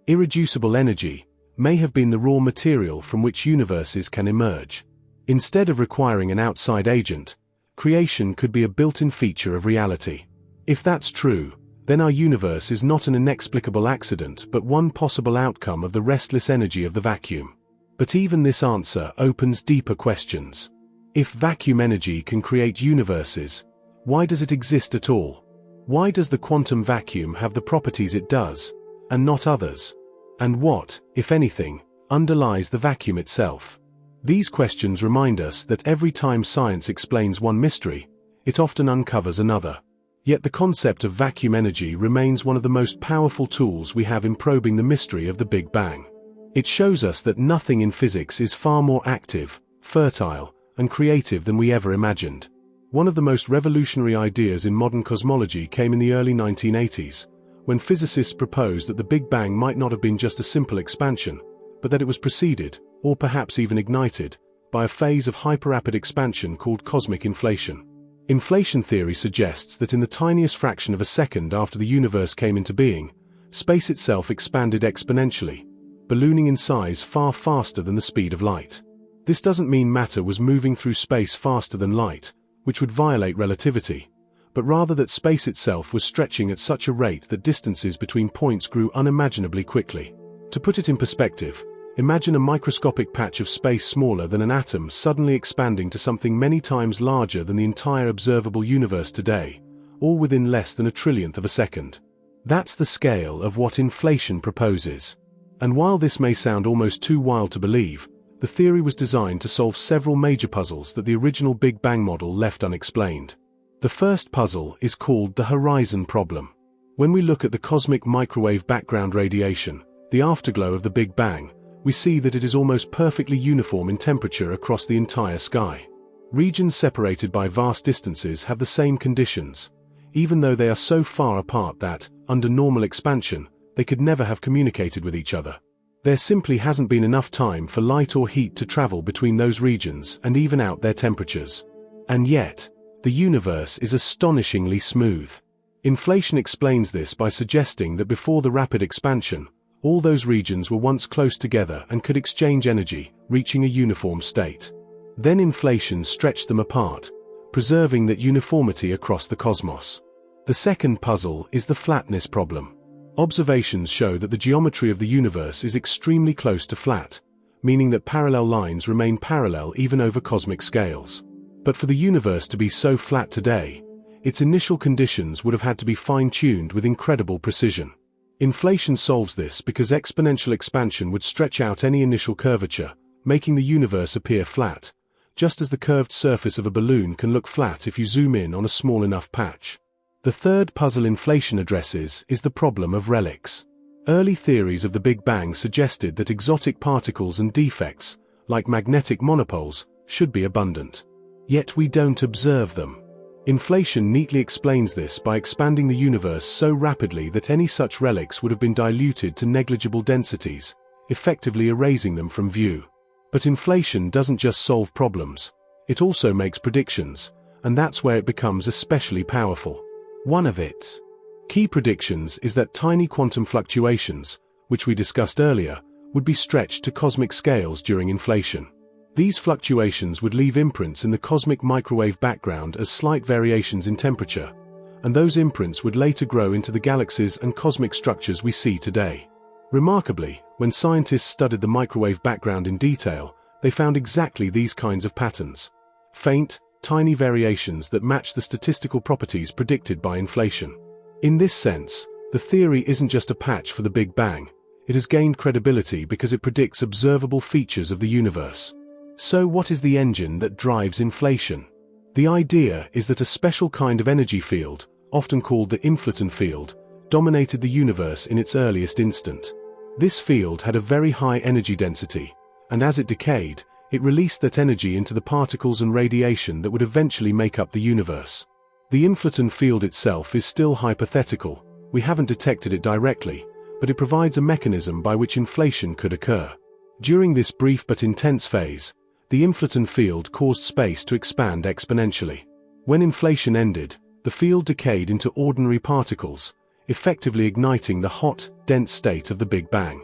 A: irreducible energy, may have been the raw material from which universes can emerge. Instead of requiring an outside agent, creation could be a built-in feature of reality. If that's true, then our universe is not an inexplicable accident but one possible outcome of the restless energy of the vacuum. But even this answer opens deeper questions. If vacuum energy can create universes, why does it exist at all? Why does the quantum vacuum have the properties it does, and not others? And what, if anything, underlies the vacuum itself? These questions remind us that every time science explains one mystery, it often uncovers another. Yet the concept of vacuum energy remains one of the most powerful tools we have in probing the mystery of the Big Bang. It shows us that nothing in physics is far more active, fertile, and creative than we ever imagined. One of the most revolutionary ideas in modern cosmology came in the early 1980s, when physicists proposed that the Big Bang might not have been just a simple expansion, but that it was preceded, or perhaps even ignited, by a phase of hyperrapid expansion called cosmic inflation. Inflation theory suggests that in the tiniest fraction of a second after the universe came into being, space itself expanded exponentially, ballooning in size far faster than the speed of light. This doesn't mean matter was moving through space faster than light, which would violate relativity, but rather that space itself was stretching at such a rate that distances between points grew unimaginably quickly. To put it in perspective, imagine a microscopic patch of space smaller than an atom suddenly expanding to something many times larger than the entire observable universe today, all within less than a trillionth of a second. That's the scale of what inflation proposes. And while this may sound almost too wild to believe, the theory was designed to solve several major puzzles that the original Big Bang model left unexplained. The first puzzle is called the horizon problem. When we look at the cosmic microwave background radiation, the afterglow of the Big Bang, we see that it is almost perfectly uniform in temperature across the entire sky. Regions separated by vast distances have the same conditions, even though they are so far apart that, under normal expansion, they could never have communicated with each other. There simply hasn't been enough time for light or heat to travel between those regions and even out their temperatures. And yet, the universe is astonishingly smooth. Inflation explains this by suggesting that before the rapid expansion, all those regions were once close together and could exchange energy, reaching a uniform state. Then inflation stretched them apart, preserving that uniformity across the cosmos. The second puzzle is the flatness problem. Observations show that the geometry of the universe is extremely close to flat, meaning that parallel lines remain parallel even over cosmic scales. But for the universe to be so flat today, its initial conditions would have had to be fine-tuned with incredible precision. Inflation solves this because exponential expansion would stretch out any initial curvature, making the universe appear flat, just as the curved surface of a balloon can look flat if you zoom in on a small enough patch. The third puzzle inflation addresses is the problem of relics. Early theories of the Big Bang suggested that exotic particles and defects, like magnetic monopoles, should be abundant. Yet we don't observe them. Inflation neatly explains this by expanding the universe so rapidly that any such relics would have been diluted to negligible densities, effectively erasing them from view. But inflation doesn't just solve problems, it also makes predictions, and that's where it becomes especially powerful. One of its key predictions is that tiny quantum fluctuations, which we discussed earlier, would be stretched to cosmic scales during inflation. These fluctuations would leave imprints in the cosmic microwave background as slight variations in temperature, and those imprints would later grow into the galaxies and cosmic structures we see today. Remarkably, when scientists studied the microwave background in detail, they found exactly these kinds of patterns. Faint, tiny variations that match the statistical properties predicted by inflation. In this sense, the theory isn't just a patch for the Big Bang, it has gained credibility because it predicts observable features of the universe. So what is the engine that drives inflation? The idea is that a special kind of energy field, often called the inflaton field, dominated the universe in its earliest instant. This field had a very high energy density, and as it decayed, it released that energy into the particles and radiation that would eventually make up the universe. The inflaton field itself is still hypothetical. We haven't detected it directly, but it provides a mechanism by which inflation could occur. During this brief but intense phase, the inflaton field caused space to expand exponentially. When inflation ended, the field decayed into ordinary particles, effectively igniting the hot, dense state of the Big Bang.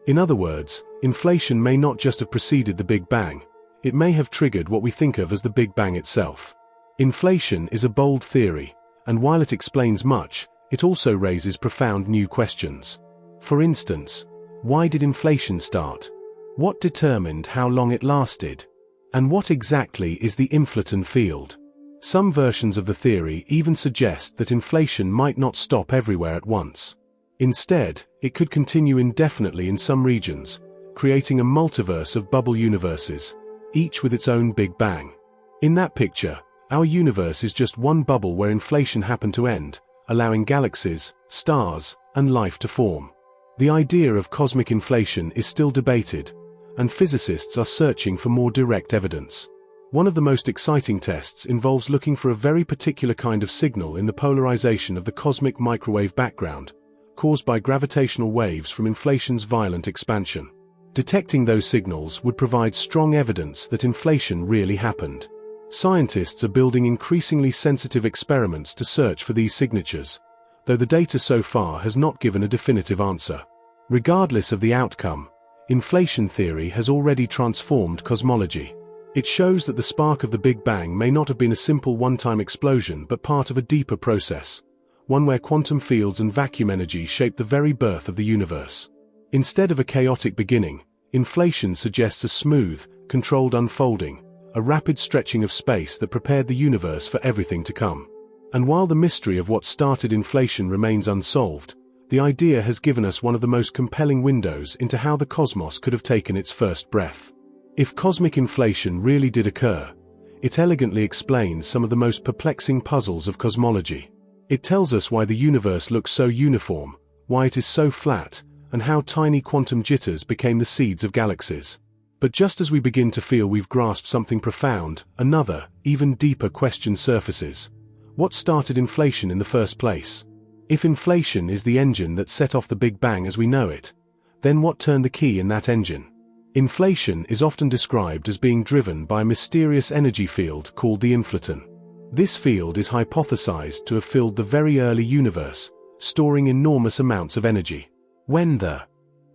A: In other words, inflation may not just have preceded the Big Bang, it may have triggered what we think of as the Big Bang itself. Inflation is a bold theory, and while it explains much, it also raises profound new questions. For instance, why did inflation start? What determined how long it lasted? And what exactly is the inflaton field? Some versions of the theory even suggest that inflation might not stop everywhere at once. Instead, it could continue indefinitely in some regions, creating a multiverse of bubble universes, each with its own Big Bang. In that picture, our universe is just one bubble where inflation happened to end, allowing galaxies, stars, and life to form. The idea of cosmic inflation is still debated, and physicists are searching for more direct evidence. One of the most exciting tests involves looking for a very particular kind of signal in the polarization of the cosmic microwave background, caused by gravitational waves from inflation's violent expansion. Detecting those signals would provide strong evidence that inflation really happened. Scientists are building increasingly sensitive experiments to search for these signatures, though the data so far has not given a definitive answer. Regardless of the outcome, inflation theory has already transformed cosmology. It shows that the spark of the Big Bang may not have been a simple one-time explosion but part of a deeper process, one where quantum fields and vacuum energy shaped the very birth of the universe. Instead of a chaotic beginning, inflation suggests a smooth, controlled unfolding, a rapid stretching of space that prepared the universe for everything to come. And while the mystery of what started inflation remains unsolved, the idea has given us one of the most compelling windows into how the cosmos could have taken its first breath. If cosmic inflation really did occur, it elegantly explains some of the most perplexing puzzles of cosmology. It tells us why the universe looks so uniform, why it is so flat, and how tiny quantum jitters became the seeds of galaxies. But just as we begin to feel we've grasped something profound, another, even deeper question surfaces. What started inflation in the first place? If inflation is the engine that set off the Big Bang as we know it, then what turned the key in that engine? Inflation is often described as being driven by a mysterious energy field called the inflaton. This field is hypothesized to have filled the very early universe, storing enormous amounts of energy. When the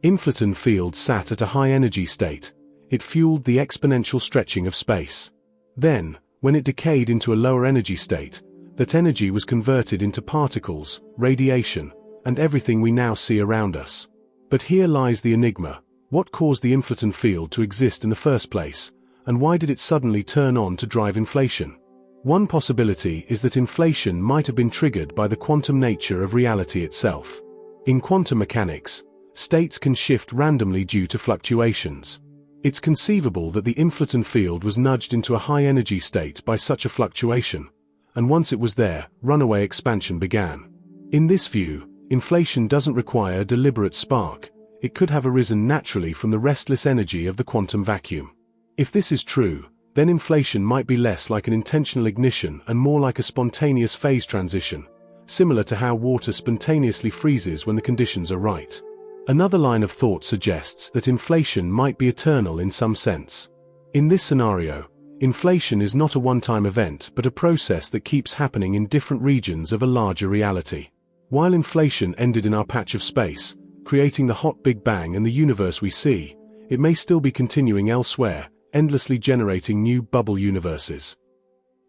A: inflaton field sat at a high energy state, it fueled the exponential stretching of space. Then, when it decayed into a lower energy state, that energy was converted into particles, radiation, and everything we now see around us. But here lies the enigma. What caused the inflaton field to exist in the first place, and why did it suddenly turn on to drive inflation? One possibility is that inflation might have been triggered by the quantum nature of reality itself. In quantum mechanics, states can shift randomly due to fluctuations. It's conceivable that the inflaton field was nudged into a high-energy state by such a fluctuation, and once it was there, runaway expansion began. In this view, inflation doesn't require a deliberate spark. It could have arisen naturally from the restless energy of the quantum vacuum. If this is true, then inflation might be less like an intentional ignition and more like a spontaneous phase transition, similar to how water spontaneously freezes when the conditions are right. Another line of thought suggests that inflation might be eternal in some sense. In this scenario, inflation is not a one-time event but a process that keeps happening in different regions of a larger reality. While inflation ended in our patch of space, creating the hot Big Bang and the universe we see, it may still be continuing elsewhere, endlessly generating new bubble universes.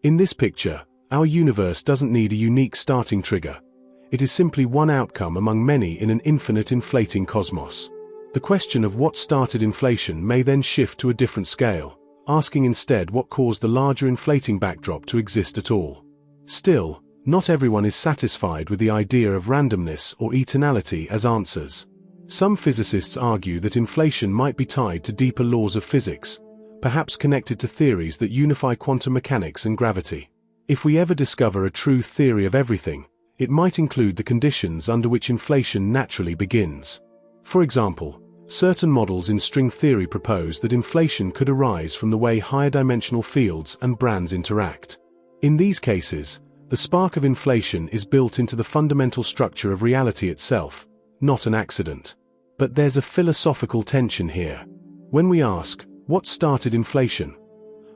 A: In this picture, our universe doesn't need a unique starting trigger. It is simply one outcome among many in an infinite inflating cosmos. The question of what started inflation may then shift to a different scale, asking instead what caused the larger inflating backdrop to exist at all. Still, not everyone is satisfied with the idea of randomness or eternality as answers. Some physicists argue that inflation might be tied to deeper laws of physics, perhaps connected to theories that unify quantum mechanics and gravity. If we ever discover a true theory of everything, it might include the conditions under which inflation naturally begins. For example, certain models in string theory propose that inflation could arise from the way higher dimensional fields and bands interact. In these cases, the spark of inflation is built into the fundamental structure of reality itself, not an accident. But there's a philosophical tension here. When we ask, what started inflation?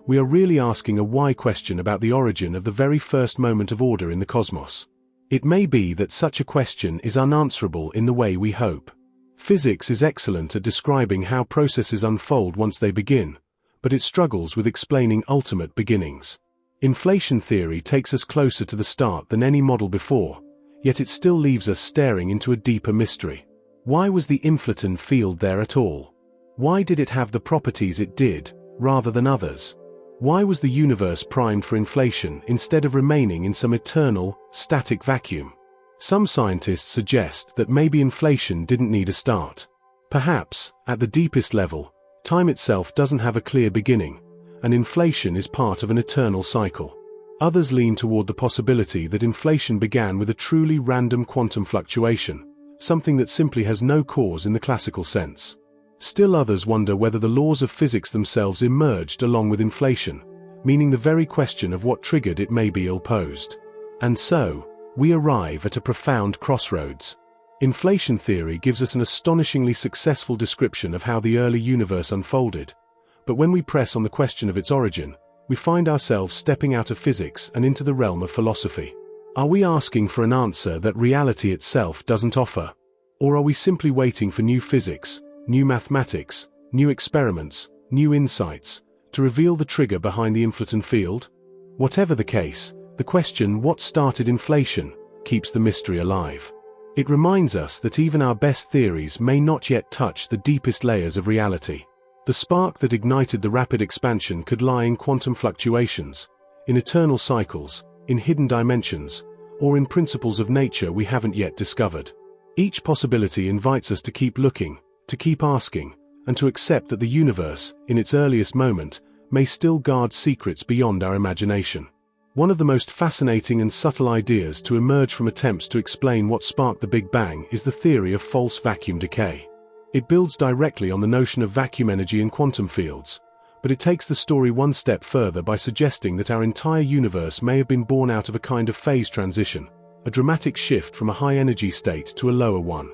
A: We are really asking a why question about the origin of the very first moment of order in the cosmos. It may be that such a question is unanswerable in the way we hope. Physics is excellent at describing how processes unfold once they begin, but it struggles with explaining ultimate beginnings. Inflation theory takes us closer to the start than any model before, yet it still leaves us staring into a deeper mystery. Why was the inflaton field there at all? Why did it have the properties it did, rather than others? Why was the universe primed for inflation instead of remaining in some eternal, static vacuum? Some scientists suggest that maybe inflation didn't need a start. Perhaps, at the deepest level, time itself doesn't have a clear beginning, and inflation is part of an eternal cycle. Others lean toward the possibility that inflation began with a truly random quantum fluctuation, something that simply has no cause in the classical sense. Still others wonder whether the laws of physics themselves emerged along with inflation, meaning the very question of what triggered it may be ill-posed. And so, we arrive at a profound crossroads. Inflation theory gives us an astonishingly successful description of how the early universe unfolded, but when we press on the question of its origin, we find ourselves stepping out of physics and into the realm of philosophy. Are we asking for an answer that reality itself doesn't offer? Or are we simply waiting for new physics, new mathematics, new experiments, new insights, to reveal the trigger behind the inflaton field? Whatever the case, the question "what started inflation?" keeps the mystery alive. It reminds us that even our best theories may not yet touch the deepest layers of reality. The spark that ignited the rapid expansion could lie in quantum fluctuations, in eternal cycles, in hidden dimensions, or in principles of nature we haven't yet discovered. Each possibility invites us to keep looking, to keep asking, and to accept that the universe, in its earliest moment, may still guard secrets beyond our imagination. One of the most fascinating and subtle ideas to emerge from attempts to explain what sparked the Big Bang is the theory of false vacuum decay. It builds directly on the notion of vacuum energy in quantum fields, but it takes the story one step further by suggesting that our entire universe may have been born out of a kind of phase transition, a dramatic shift from a high-energy state to a lower one.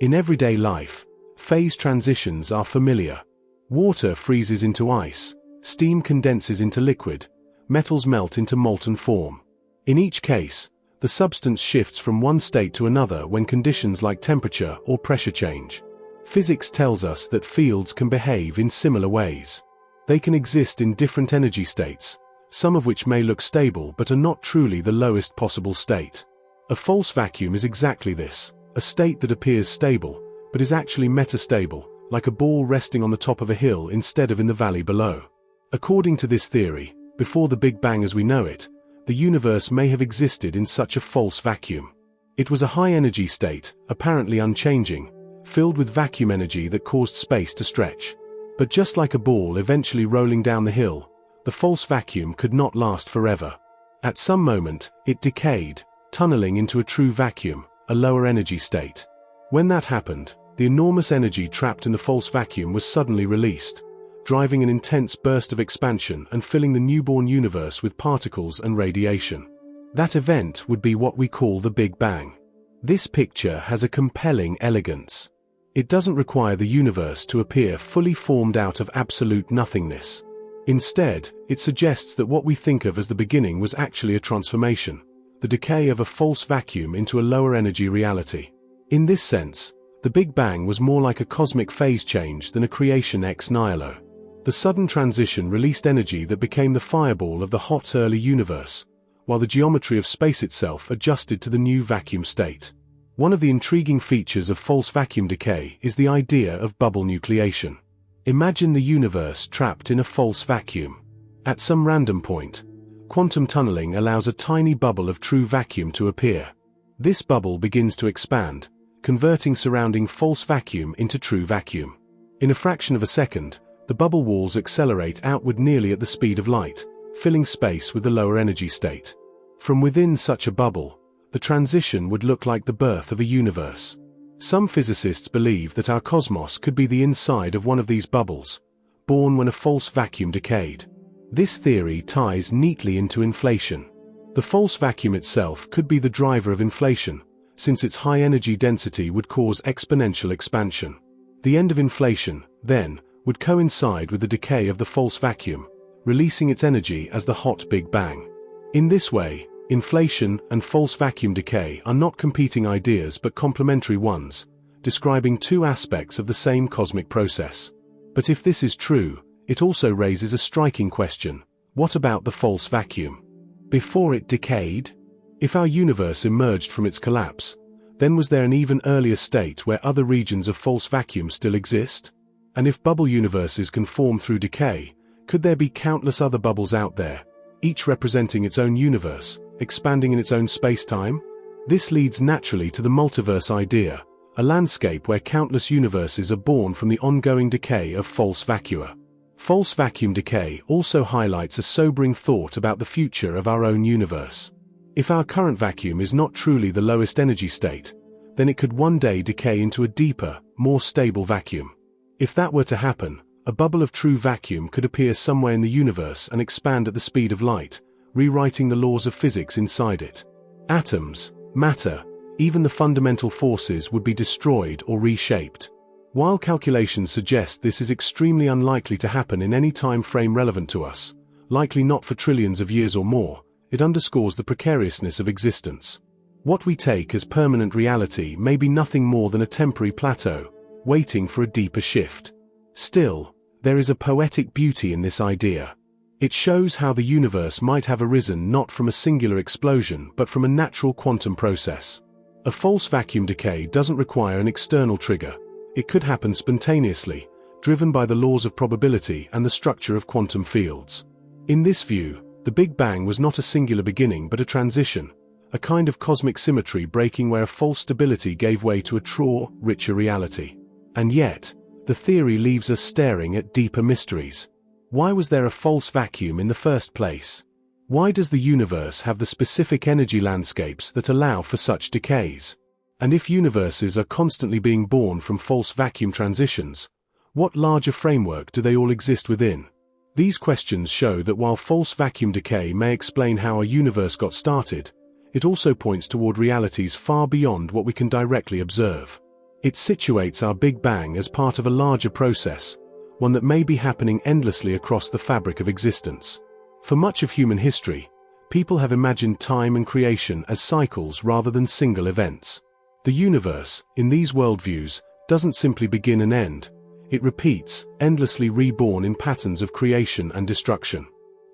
A: In everyday life, phase transitions are familiar. Water freezes into ice, steam condenses into liquid, metals melt into molten form. In each case, the substance shifts from one state to another when conditions like temperature or pressure change. Physics tells us that fields can behave in similar ways. They can exist in different energy states, some of which may look stable but are not truly the lowest possible state. A false vacuum is exactly this, a state that appears stable, but is actually metastable, like a ball resting on the top of a hill instead of in the valley below. According to this theory, before the Big Bang as we know it, the universe may have existed in such a false vacuum. It was a high-energy state, apparently unchanging, filled with vacuum energy that caused space to stretch. But just like a ball eventually rolling down the hill, the false vacuum could not last forever. At some moment, it decayed, tunneling into a true vacuum, a lower energy state. When that happened, the enormous energy trapped in the false vacuum was suddenly released, driving an intense burst of expansion and filling the newborn universe with particles and radiation. That event would be what we call the Big Bang. This picture has a compelling elegance. It doesn't require the universe to appear fully formed out of absolute nothingness. Instead, it suggests that what we think of as the beginning was actually a transformation, the decay of a false vacuum into a lower energy reality. In this sense, the Big Bang was more like a cosmic phase change than a creation ex nihilo. The sudden transition released energy that became the fireball of the hot early universe, while the geometry of space itself adjusted to the new vacuum state. One of the intriguing features of false vacuum decay is the idea of bubble nucleation. Imagine the universe trapped in a false vacuum. At some random point, quantum tunneling allows a tiny bubble of true vacuum to appear. This bubble begins to expand, converting surrounding false vacuum into true vacuum. In a fraction of a second, the bubble walls accelerate outward nearly at the speed of light, filling space with the lower energy state. From within such a bubble, the transition would look like the birth of a universe. Some physicists believe that our cosmos could be the inside of one of these bubbles, born when a false vacuum decayed. This theory ties neatly into inflation. The false vacuum itself could be the driver of inflation, since its high energy density would cause exponential expansion. The end of inflation, then, would coincide with the decay of the false vacuum, releasing its energy as the hot Big Bang. In this way, inflation and false vacuum decay are not competing ideas but complementary ones, describing two aspects of the same cosmic process. But if this is true, it also raises a striking question: what about the false vacuum? Before it decayed? If our universe emerged from its collapse, then was there an even earlier state where other regions of false vacuum still exist? And if bubble universes can form through decay, could there be countless other bubbles out there, each representing its own universe, expanding in its own space-time? This leads naturally to the multiverse idea, a landscape where countless universes are born from the ongoing decay of false vacua. False vacuum decay also highlights a sobering thought about the future of our own universe. If our current vacuum is not truly the lowest energy state, then it could one day decay into a deeper, more stable vacuum. If that were to happen, a bubble of true vacuum could appear somewhere in the universe and expand at the speed of light, rewriting the laws of physics inside it. Atoms, matter, even the fundamental forces would be destroyed or reshaped. While calculations suggest this is extremely unlikely to happen in any time frame relevant to us, likely not for trillions of years or more, it underscores the precariousness of existence. What we take as permanent reality may be nothing more than a temporary plateau, waiting for a deeper shift. Still, there is a poetic beauty in this idea. It shows how the universe might have arisen not from a singular explosion but from a natural quantum process. A false vacuum decay doesn't require an external trigger. It could happen spontaneously, driven by the laws of probability and the structure of quantum fields. In this view, the Big Bang was not a singular beginning but a transition, a kind of cosmic symmetry breaking where a false stability gave way to a truer, richer reality. And yet, the theory leaves us staring at deeper mysteries. Why was there a false vacuum in the first place? Why does the universe have the specific energy landscapes that allow for such decays? And if universes are constantly being born from false vacuum transitions, what larger framework do they all exist within? These questions show that while false vacuum decay may explain how our universe got started, it also points toward realities far beyond what we can directly observe. It situates our Big Bang as part of a larger process, one that may be happening endlessly across the fabric of existence. For much of human history, people have imagined time and creation as cycles rather than single events. The universe, in these worldviews, doesn't simply begin and end. It repeats, endlessly reborn in patterns of creation and destruction.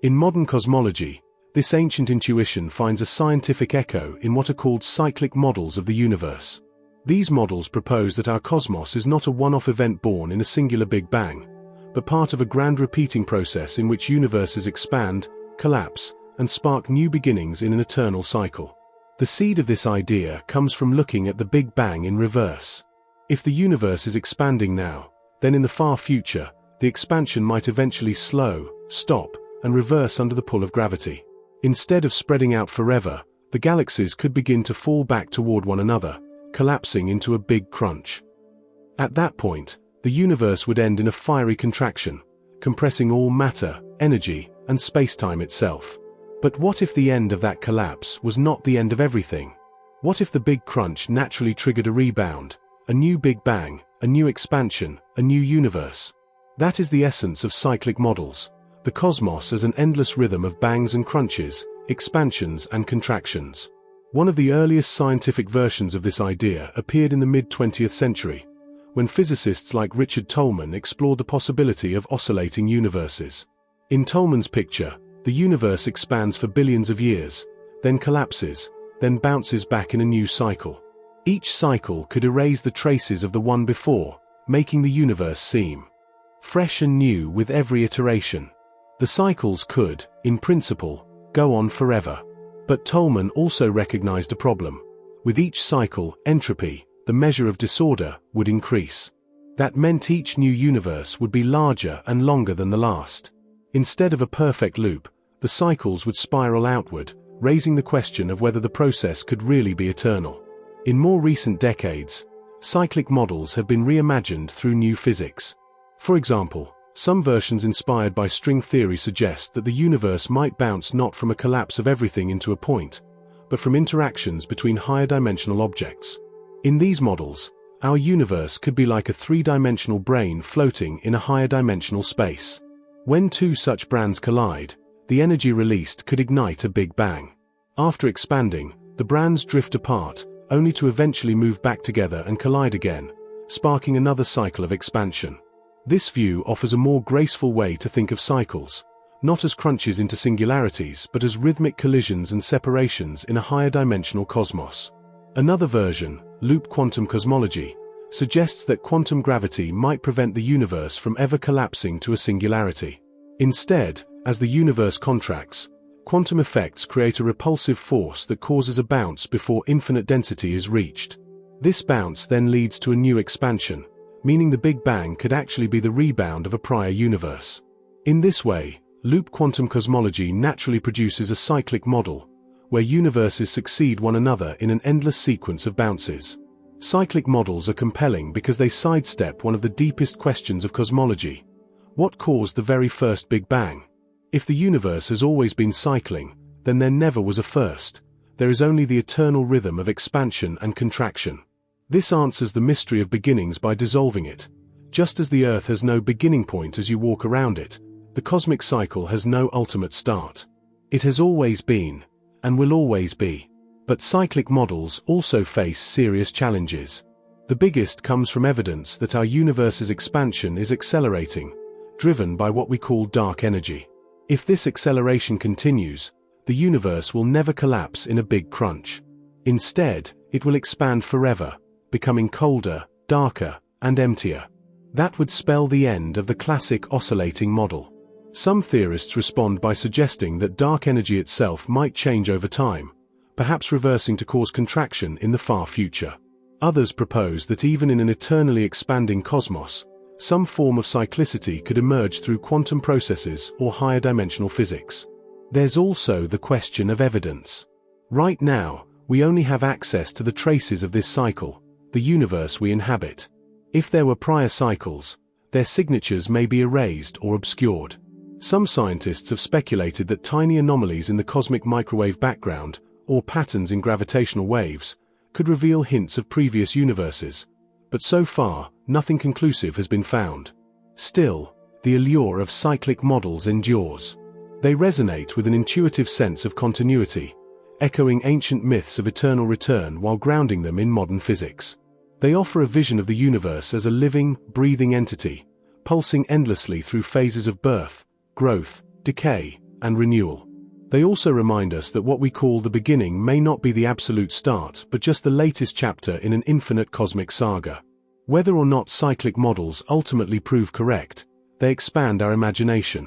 A: In modern cosmology, this ancient intuition finds a scientific echo in what are called cyclic models of the universe. These models propose that our cosmos is not a one-off event born in a singular Big Bang, but part of a grand repeating process in which universes expand, collapse, and spark new beginnings in an eternal cycle. The seed of this idea comes from looking at the Big Bang in reverse. If the universe is expanding now, then in the far future, the expansion might eventually slow, stop, and reverse under the pull of gravity. Instead of spreading out forever, the galaxies could begin to fall back toward one another, collapsing into a big crunch. At that point, the universe would end in a fiery contraction, compressing all matter, energy, and space-time itself. But what if the end of that collapse was not the end of everything? What if the big crunch naturally triggered a rebound, a new Big Bang, a new expansion, a new universe? That is the essence of cyclic models, the cosmos as an endless rhythm of bangs and crunches, expansions and contractions. One of the earliest scientific versions of this idea appeared in the mid-20th century, when physicists like Richard Tolman explored the possibility of oscillating universes. In Tolman's picture, the universe expands for billions of years, then collapses, then bounces back in a new cycle. Each cycle could erase the traces of the one before, making the universe seem fresh and new with every iteration. The cycles could, in principle, go on forever. But Tolman also recognized a problem. With each cycle, entropy, the measure of disorder, would increase. That meant each new universe would be larger and longer than the last. Instead of a perfect loop, the cycles would spiral outward, raising the question of whether the process could really be eternal. In more recent decades, cyclic models have been reimagined through new physics. For example, some versions inspired by string theory suggest that the universe might bounce not from a collapse of everything into a point, but from interactions between higher dimensional objects. In these models, our universe could be like a three-dimensional brain floating in a higher dimensional space. When two such brands collide, the energy released could ignite a Big Bang. After expanding, the brands drift apart, only to eventually move back together and collide again, sparking another cycle of expansion. This view offers a more graceful way to think of cycles, not as crunches into singularities but as rhythmic collisions and separations in a higher dimensional cosmos. Another version, loop quantum cosmology, suggests that quantum gravity might prevent the universe from ever collapsing to a singularity. Instead, as the universe contracts, quantum effects create a repulsive force that causes a bounce before infinite density is reached. This bounce then leads to a new expansion, meaning the Big Bang could actually be the rebound of a prior universe. In this way, loop quantum cosmology naturally produces a cyclic model, where universes succeed one another in an endless sequence of bounces. Cyclic models are compelling because they sidestep one of the deepest questions of cosmology: what caused the very first Big Bang? If the universe has always been cycling, then there never was a first. There is only the eternal rhythm of expansion and contraction. This answers the mystery of beginnings by dissolving it. Just as the Earth has no beginning point as you walk around it, the cosmic cycle has no ultimate start. It has always been, and will always be. But cyclic models also face serious challenges. The biggest comes from evidence that our universe's expansion is accelerating, driven by what we call dark energy. If this acceleration continues, the universe will never collapse in a big crunch. Instead, it will expand forever, becoming colder, darker, and emptier. That would spell the end of the classic oscillating model. Some theorists respond by suggesting that dark energy itself might change over time, perhaps reversing to cause contraction in the far future. Others propose that even in an eternally expanding cosmos, some form of cyclicity could emerge through quantum processes or higher dimensional physics. There's also the question of evidence. Right now, we only have access to the traces of this cycle, the universe we inhabit. If there were prior cycles, their signatures may be erased or obscured. Some scientists have speculated that tiny anomalies in the cosmic microwave background, or patterns in gravitational waves, could reveal hints of previous universes, but so far, nothing conclusive has been found. Still, the allure of cyclic models endures. They resonate with an intuitive sense of continuity, echoing ancient myths of eternal return while grounding them in modern physics. They offer a vision of the universe as a living, breathing entity, pulsing endlessly through phases of birth, growth, decay, and renewal. They also remind us that what we call the beginning may not be the absolute start but just the latest chapter in an infinite cosmic saga. Whether or not cyclic models ultimately prove correct, they expand our imagination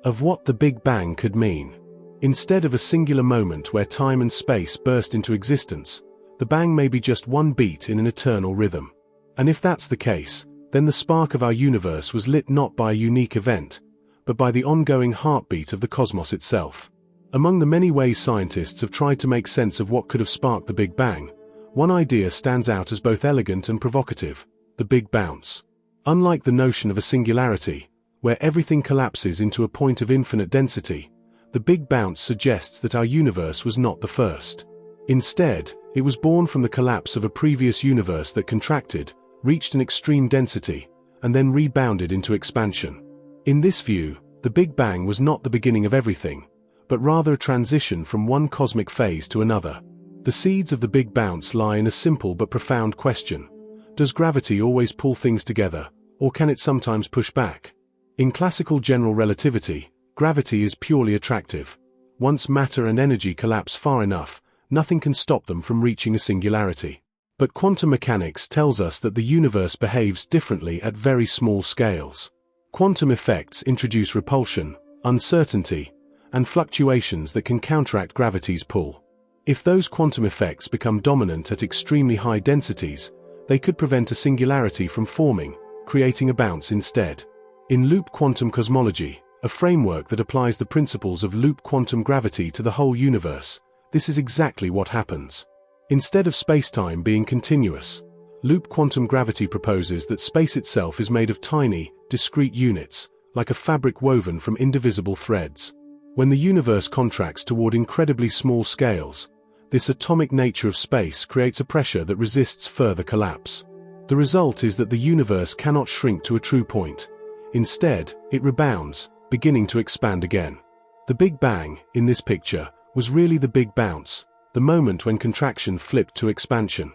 A: of what the Big Bang could mean. Instead of a singular moment where time and space burst into existence, the bang may be just one beat in an eternal rhythm. And if that's the case, then the spark of our universe was lit not by a unique event, but by the ongoing heartbeat of the cosmos itself. Among the many ways scientists have tried to make sense of what could have sparked the Big Bang, one idea stands out as both elegant and provocative: the Big Bounce. Unlike the notion of a singularity, where everything collapses into a point of infinite density, the Big Bounce suggests that our universe was not the first. Instead, it was born from the collapse of a previous universe that contracted, reached an extreme density, and then rebounded into expansion. In this view, the Big Bang was not the beginning of everything, but rather a transition from one cosmic phase to another. The seeds of the Big Bounce lie in a simple but profound question: does gravity always pull things together, or can it sometimes push back? In classical general relativity, gravity is purely attractive. Once matter and energy collapse far enough, nothing can stop them from reaching a singularity. But quantum mechanics tells us that the universe behaves differently at very small scales. Quantum effects introduce repulsion, uncertainty, and fluctuations that can counteract gravity's pull. If those quantum effects become dominant at extremely high densities, they could prevent a singularity from forming, creating a bounce instead. In loop quantum cosmology, a framework that applies the principles of loop quantum gravity to the whole universe, this is exactly what happens. Instead of spacetime being continuous, loop quantum gravity proposes that space itself is made of tiny, discrete units, like a fabric woven from indivisible threads. When the universe contracts toward incredibly small scales, this atomic nature of space creates a pressure that resists further collapse. The result is that the universe cannot shrink to a true point. Instead, it rebounds, beginning to expand again. The Big Bang, in this picture, was really the big bounce, the moment when contraction flipped to expansion.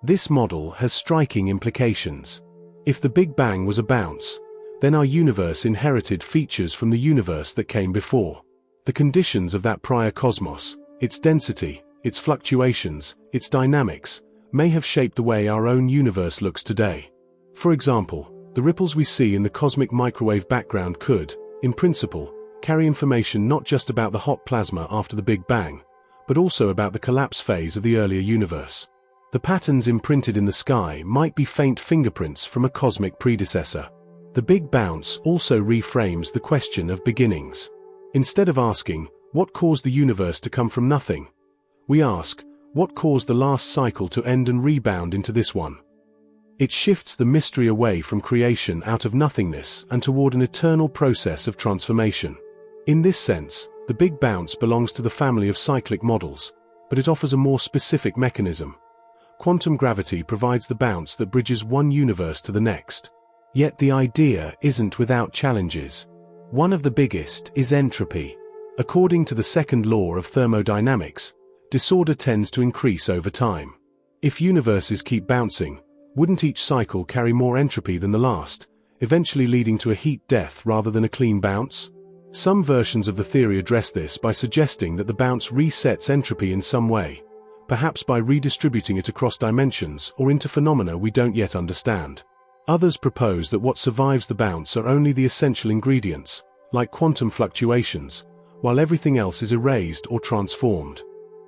A: This model has striking implications. If the Big Bang was a bounce, then our universe inherited features from the universe that came before. The conditions of that prior cosmos, its density, its fluctuations, its dynamics, may have shaped the way our own universe looks today. For example, the ripples we see in the cosmic microwave background could, in principle, carry information not just about the hot plasma after the Big Bang, but also about the collapse phase of the earlier universe. The patterns imprinted in the sky might be faint fingerprints from a cosmic predecessor. The Big Bounce also reframes the question of beginnings. Instead of asking, what caused the universe to come from nothing, we ask, what caused the last cycle to end and rebound into this one? It shifts the mystery away from creation out of nothingness and toward an eternal process of transformation. In this sense, the Big Bounce belongs to the family of cyclic models, but it offers a more specific mechanism. Quantum gravity provides the bounce that bridges one universe to the next. Yet the idea isn't without challenges. One of the biggest is entropy. According to the second law of thermodynamics, disorder tends to increase over time. If universes keep bouncing, wouldn't each cycle carry more entropy than the last, eventually leading to a heat death rather than a clean bounce? Some versions of the theory address this by suggesting that the bounce resets entropy in some way, perhaps by redistributing it across dimensions or into phenomena we don't yet understand. Others propose that what survives the bounce are only the essential ingredients, like quantum fluctuations, while everything else is erased or transformed.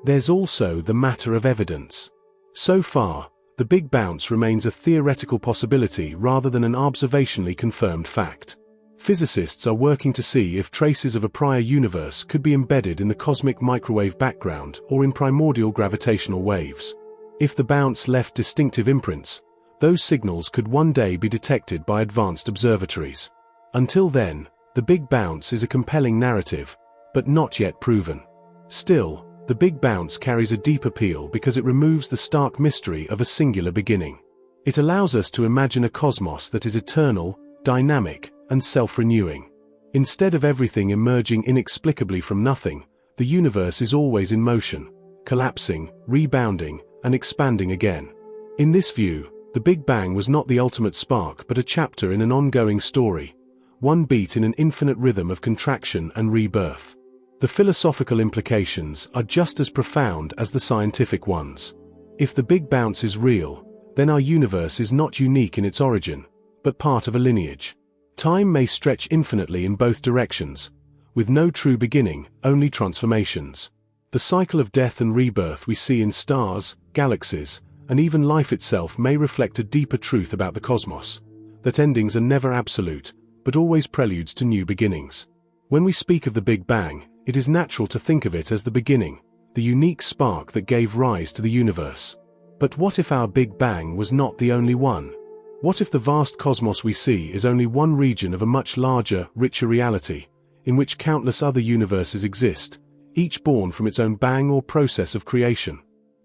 A: There's also the matter of evidence. So far, the Big Bounce remains a theoretical possibility rather than an observationally confirmed fact. Physicists are working to see if traces of a prior universe could be embedded in the cosmic microwave background or in primordial gravitational waves. If the bounce left distinctive imprints, those signals could one day be detected by advanced observatories. Until then, the Big Bounce is a compelling narrative, but not yet proven. Still, the Big Bounce carries a deep appeal because it removes the stark mystery of a singular beginning. It allows us to imagine a cosmos that is eternal, dynamic, and self-renewing. Instead of everything emerging inexplicably from nothing, the universe is always in motion, collapsing, rebounding, and expanding again. In this view, the Big Bang was not the ultimate spark but a chapter in an ongoing story, one beat in an infinite rhythm of contraction and rebirth. The philosophical implications are just as profound as the scientific ones. If the Big Bounce is real, then our universe is not unique in its origin, but part of a lineage. Time may stretch infinitely in both directions, with no true beginning, only transformations. The cycle of death and rebirth we see in stars, galaxies, and even life itself may reflect a deeper truth about the cosmos, that endings are never absolute, but always preludes to new beginnings. When we speak of the Big Bang, it is natural to think of it as the beginning, the unique spark that gave rise to the universe. But what if our Big Bang was not the only one? What if the vast cosmos we see is only one region of a much larger, richer reality, in which countless other universes exist, each born from its own bang or process of creation?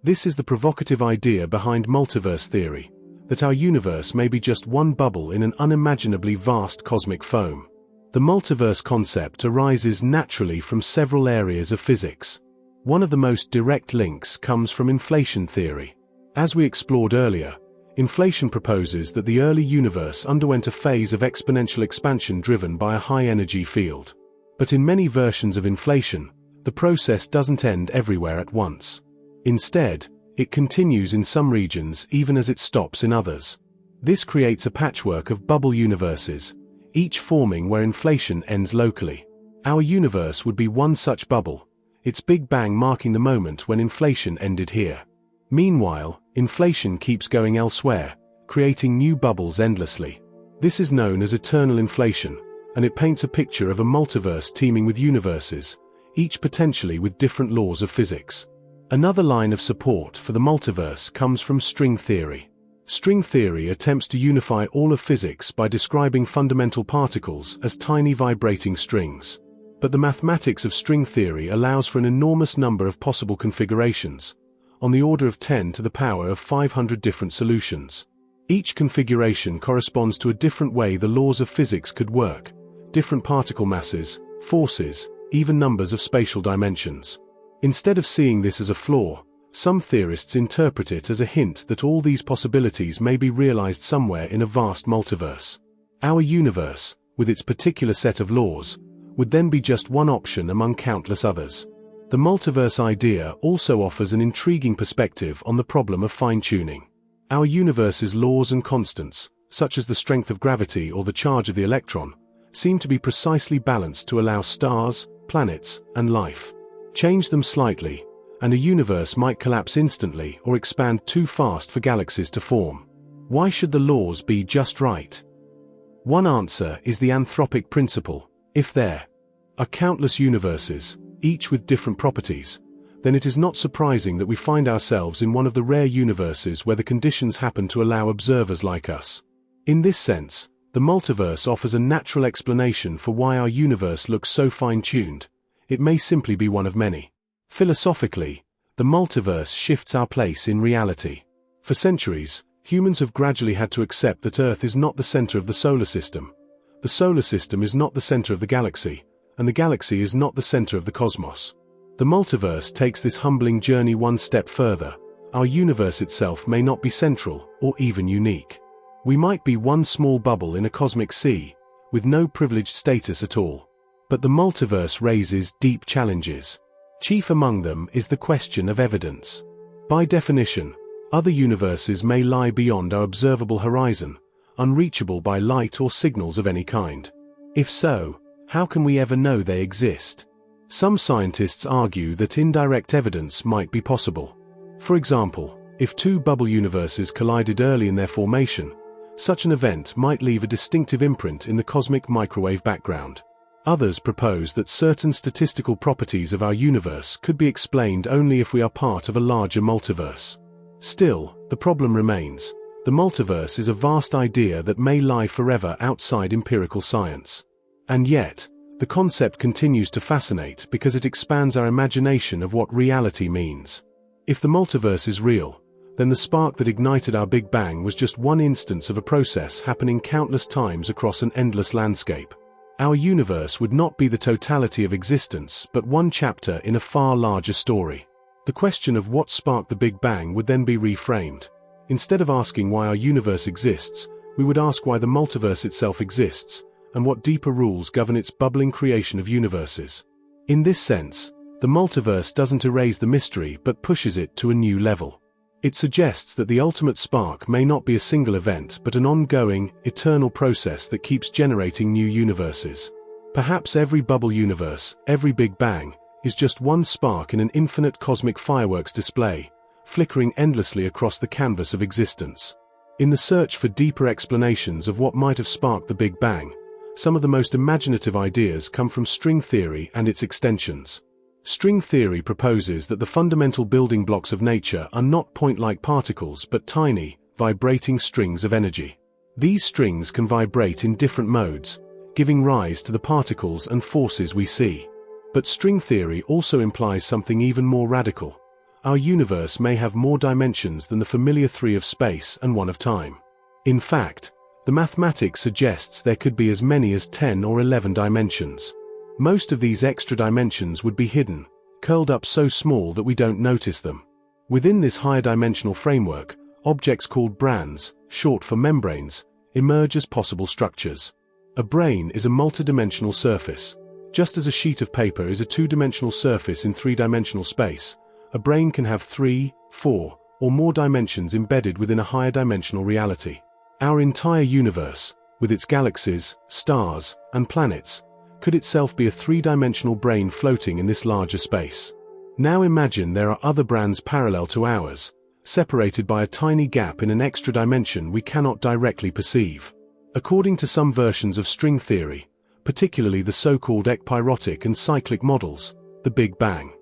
A: This is the provocative idea behind multiverse theory, that our universe may be just one bubble in an unimaginably vast cosmic foam. The multiverse concept arises naturally from several areas of physics. One of the most direct links comes from inflation theory. As we explored earlier, inflation proposes that the early universe underwent a phase of exponential expansion driven by a high-energy field. But in many versions of inflation, the process doesn't end everywhere at once. Instead, it continues in some regions even as it stops in others. This creates a patchwork of bubble universes, each forming where inflation ends locally. Our universe would be one such bubble, its Big Bang marking the moment when inflation ended here. Meanwhile, inflation keeps going elsewhere, creating new bubbles endlessly. This is known as eternal inflation, and it paints a picture of a multiverse teeming with universes, each potentially with different laws of physics. Another line of support for the multiverse comes from string theory. String theory attempts to unify all of physics by describing fundamental particles as tiny vibrating strings. But the mathematics of string theory allows for an enormous number of possible configurations, on the order of 10 to the power of 500 different solutions. Each configuration corresponds to a different way the laws of physics could work, different particle masses, forces, even numbers of spatial dimensions. Instead of seeing this as a flaw, some theorists interpret it as a hint that all these possibilities may be realized somewhere in a vast multiverse. Our universe, with its particular set of laws, would then be just one option among countless others. The multiverse idea also offers an intriguing perspective on the problem of fine-tuning. Our universe's laws and constants, such as the strength of gravity or the charge of the electron, seem to be precisely balanced to allow stars, planets, and life. Change them slightly, and a universe might collapse instantly or expand too fast for galaxies to form. Why should the laws be just right? One answer is the anthropic principle. If there are countless universes, each with different properties, then it is not surprising that we find ourselves in one of the rare universes where the conditions happen to allow observers like us. In this sense, the multiverse offers a natural explanation for why our universe looks so fine-tuned. It may simply be one of many. Philosophically, the multiverse shifts our place in reality. For centuries, humans have gradually had to accept that Earth is not the center of the solar system is not the center of the galaxy, and the galaxy is not the center of the cosmos. The multiverse takes this humbling journey one step further. Our universe itself may not be central, or even unique. We might be one small bubble in a cosmic sea, with no privileged status at all. But the multiverse raises deep challenges. Chief among them is the question of evidence. By definition, other universes may lie beyond our observable horizon, unreachable by light or signals of any kind. If so, how can we ever know they exist? Some scientists argue that indirect evidence might be possible. For example, if two bubble universes collided early in their formation, such an event might leave a distinctive imprint in the cosmic microwave background. Others propose that certain statistical properties of our universe could be explained only if we are part of a larger multiverse. Still, the problem remains. The multiverse is a vast idea that may lie forever outside empirical science. And yet, the concept continues to fascinate because it expands our imagination of what reality means. If the multiverse is real, then the spark that ignited our Big Bang was just one instance of a process happening countless times across an endless landscape. Our universe would not be the totality of existence but one chapter in a far larger story. The question of what sparked the Big Bang would then be reframed. Instead of asking why our universe exists, we would ask why the multiverse itself exists, and what deeper rules govern its bubbling creation of universes. In this sense, the multiverse doesn't erase the mystery but pushes it to a new level. It suggests that the ultimate spark may not be a single event but an ongoing, eternal process that keeps generating new universes. Perhaps every bubble universe, every Big Bang, is just one spark in an infinite cosmic fireworks display, flickering endlessly across the canvas of existence. In the search for deeper explanations of what might have sparked the Big Bang, some of the most imaginative ideas come from string theory and its extensions. String theory proposes that the fundamental building blocks of nature are not point-like particles but tiny, vibrating strings of energy. These strings can vibrate in different modes, giving rise to the particles and forces we see. But string theory also implies something even more radical. Our universe may have more dimensions than the familiar three of space and one of time. In fact, the mathematics suggests there could be as many as 10 or 11 dimensions. Most of these extra dimensions would be hidden, curled up so small that we don't notice them. Within this higher dimensional framework, objects called brains, short for membranes, emerge as possible structures. A brane is a multidimensional surface. Just as a sheet of paper is a two-dimensional surface in three-dimensional space, a brane can have 3, 4, or more dimensions embedded within a higher dimensional reality. Our entire universe, with its galaxies, stars, and planets, could itself be a three-dimensional brane floating in this larger space. Now imagine there are other branes parallel to ours, separated by a tiny gap in an extra dimension we cannot directly perceive. According to some versions of string theory, particularly the so-called ekpyrotic and cyclic models, the Big Bang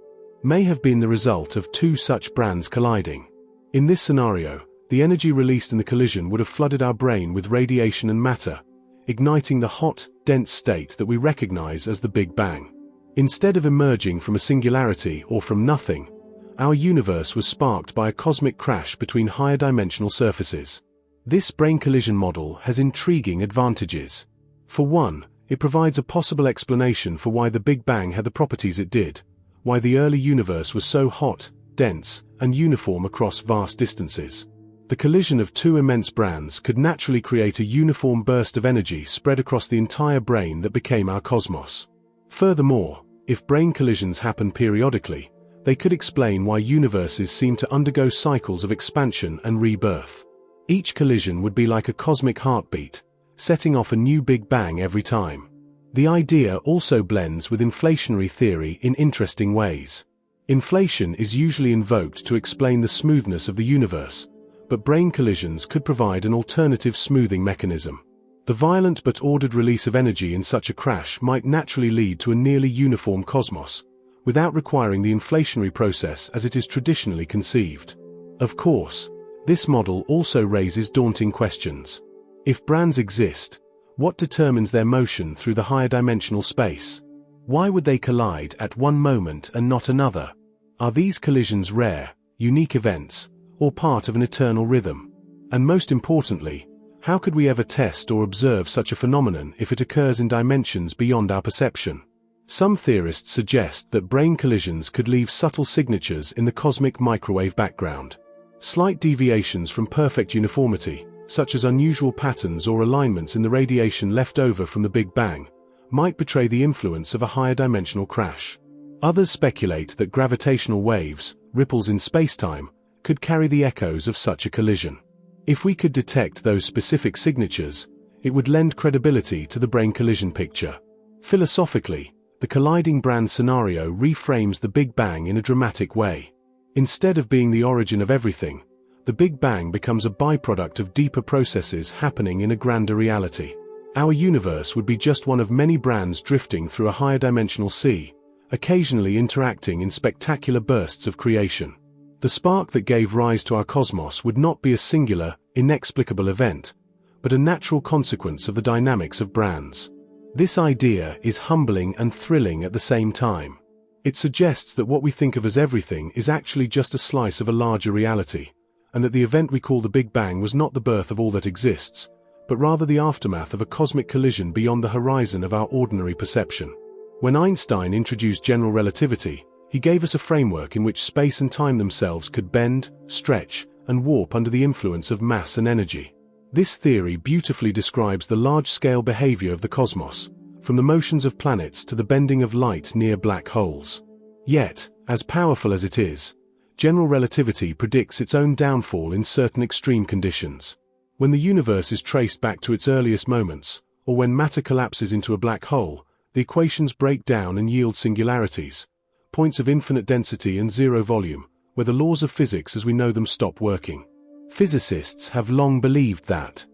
A: may have been the result of two such brands colliding. In this scenario, the energy released in the collision would have flooded our brain with radiation and matter, igniting the hot, dense state that we recognize as the Big Bang. Instead of emerging from a singularity or from nothing, our universe was sparked by a cosmic crash between higher dimensional surfaces. This brain collision model has intriguing advantages. For one, it provides a possible explanation for why the Big Bang had the properties it did, why the early universe was so hot, dense, and uniform across vast distances. The collision of two immense brands could naturally create a uniform burst of energy spread across the entire brain that became our cosmos. Furthermore, if brain collisions happen periodically, they could explain why universes seem to undergo cycles of expansion and rebirth. Each collision would be like a cosmic heartbeat, setting off a new Big Bang every time. The idea also blends with inflationary theory in interesting ways. Inflation is usually invoked to explain the smoothness of the universe, but brain collisions could provide an alternative smoothing mechanism. The violent but ordered release of energy in such a crash might naturally lead to a nearly uniform cosmos, without requiring the inflationary process as it is traditionally conceived. Of course, this model also raises daunting questions. If brands exist, what determines their motion through the higher dimensional space? Why would they collide at one moment and not another? Are these collisions rare, unique events, or part of an eternal rhythm? And most importantly, how could we ever test or observe such a phenomenon if it occurs in dimensions beyond our perception? Some theorists suggest that brain collisions could leave subtle signatures in the cosmic microwave background. Slight deviations from perfect uniformity, such as unusual patterns or alignments in the radiation left over from the Big Bang, might betray the influence of a higher dimensional crash. Others speculate that gravitational waves, ripples in spacetime, could carry the echoes of such a collision. If we could detect those specific signatures, it would lend credibility to the brain collision picture. Philosophically, the colliding brand scenario reframes the Big Bang in a dramatic way. Instead of being the origin of everything, the Big Bang becomes a byproduct of deeper processes happening in a grander reality. Our universe would be just one of many brands drifting through a higher dimensional sea, occasionally interacting in spectacular bursts of creation. The spark that gave rise to our cosmos would not be a singular, inexplicable event, but a natural consequence of the dynamics of brands. This idea is humbling and thrilling at the same time. It suggests that what we think of as everything is actually just a slice of a larger reality, and that the event we call the Big Bang was not the birth of all that exists, but rather the aftermath of a cosmic collision beyond the horizon of our ordinary perception. When Einstein introduced general relativity, he gave us a framework in which space and time themselves could bend, stretch, and warp under the influence of mass and energy. This theory beautifully describes the large-scale behavior of the cosmos, from the motions of planets to the bending of light near black holes. Yet, as powerful as it is, general relativity predicts its own downfall in certain extreme conditions. When the universe is traced back to its earliest moments, or when matter collapses into a black hole, the equations break down and yield singularities, points of infinite density and zero volume, where the laws of physics as we know them stop working. Physicists have long believed that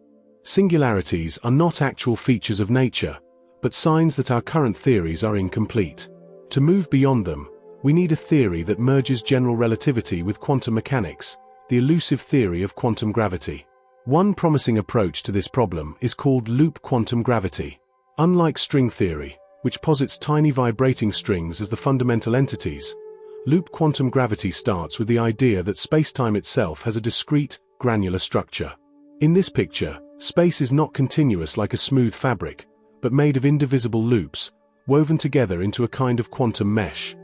A: singularities are not actual features of nature, but signs that our current theories are incomplete. To move beyond them, we need a theory that merges general relativity with quantum mechanics, the elusive theory of quantum gravity. One promising approach to this problem is called loop quantum gravity. Unlike string theory, which posits tiny vibrating strings as the fundamental entities, loop quantum gravity starts with the idea that spacetime itself has a discrete, granular structure. In this picture, space is not continuous like a smooth fabric, but made of indivisible loops, woven together into a kind of quantum mesh.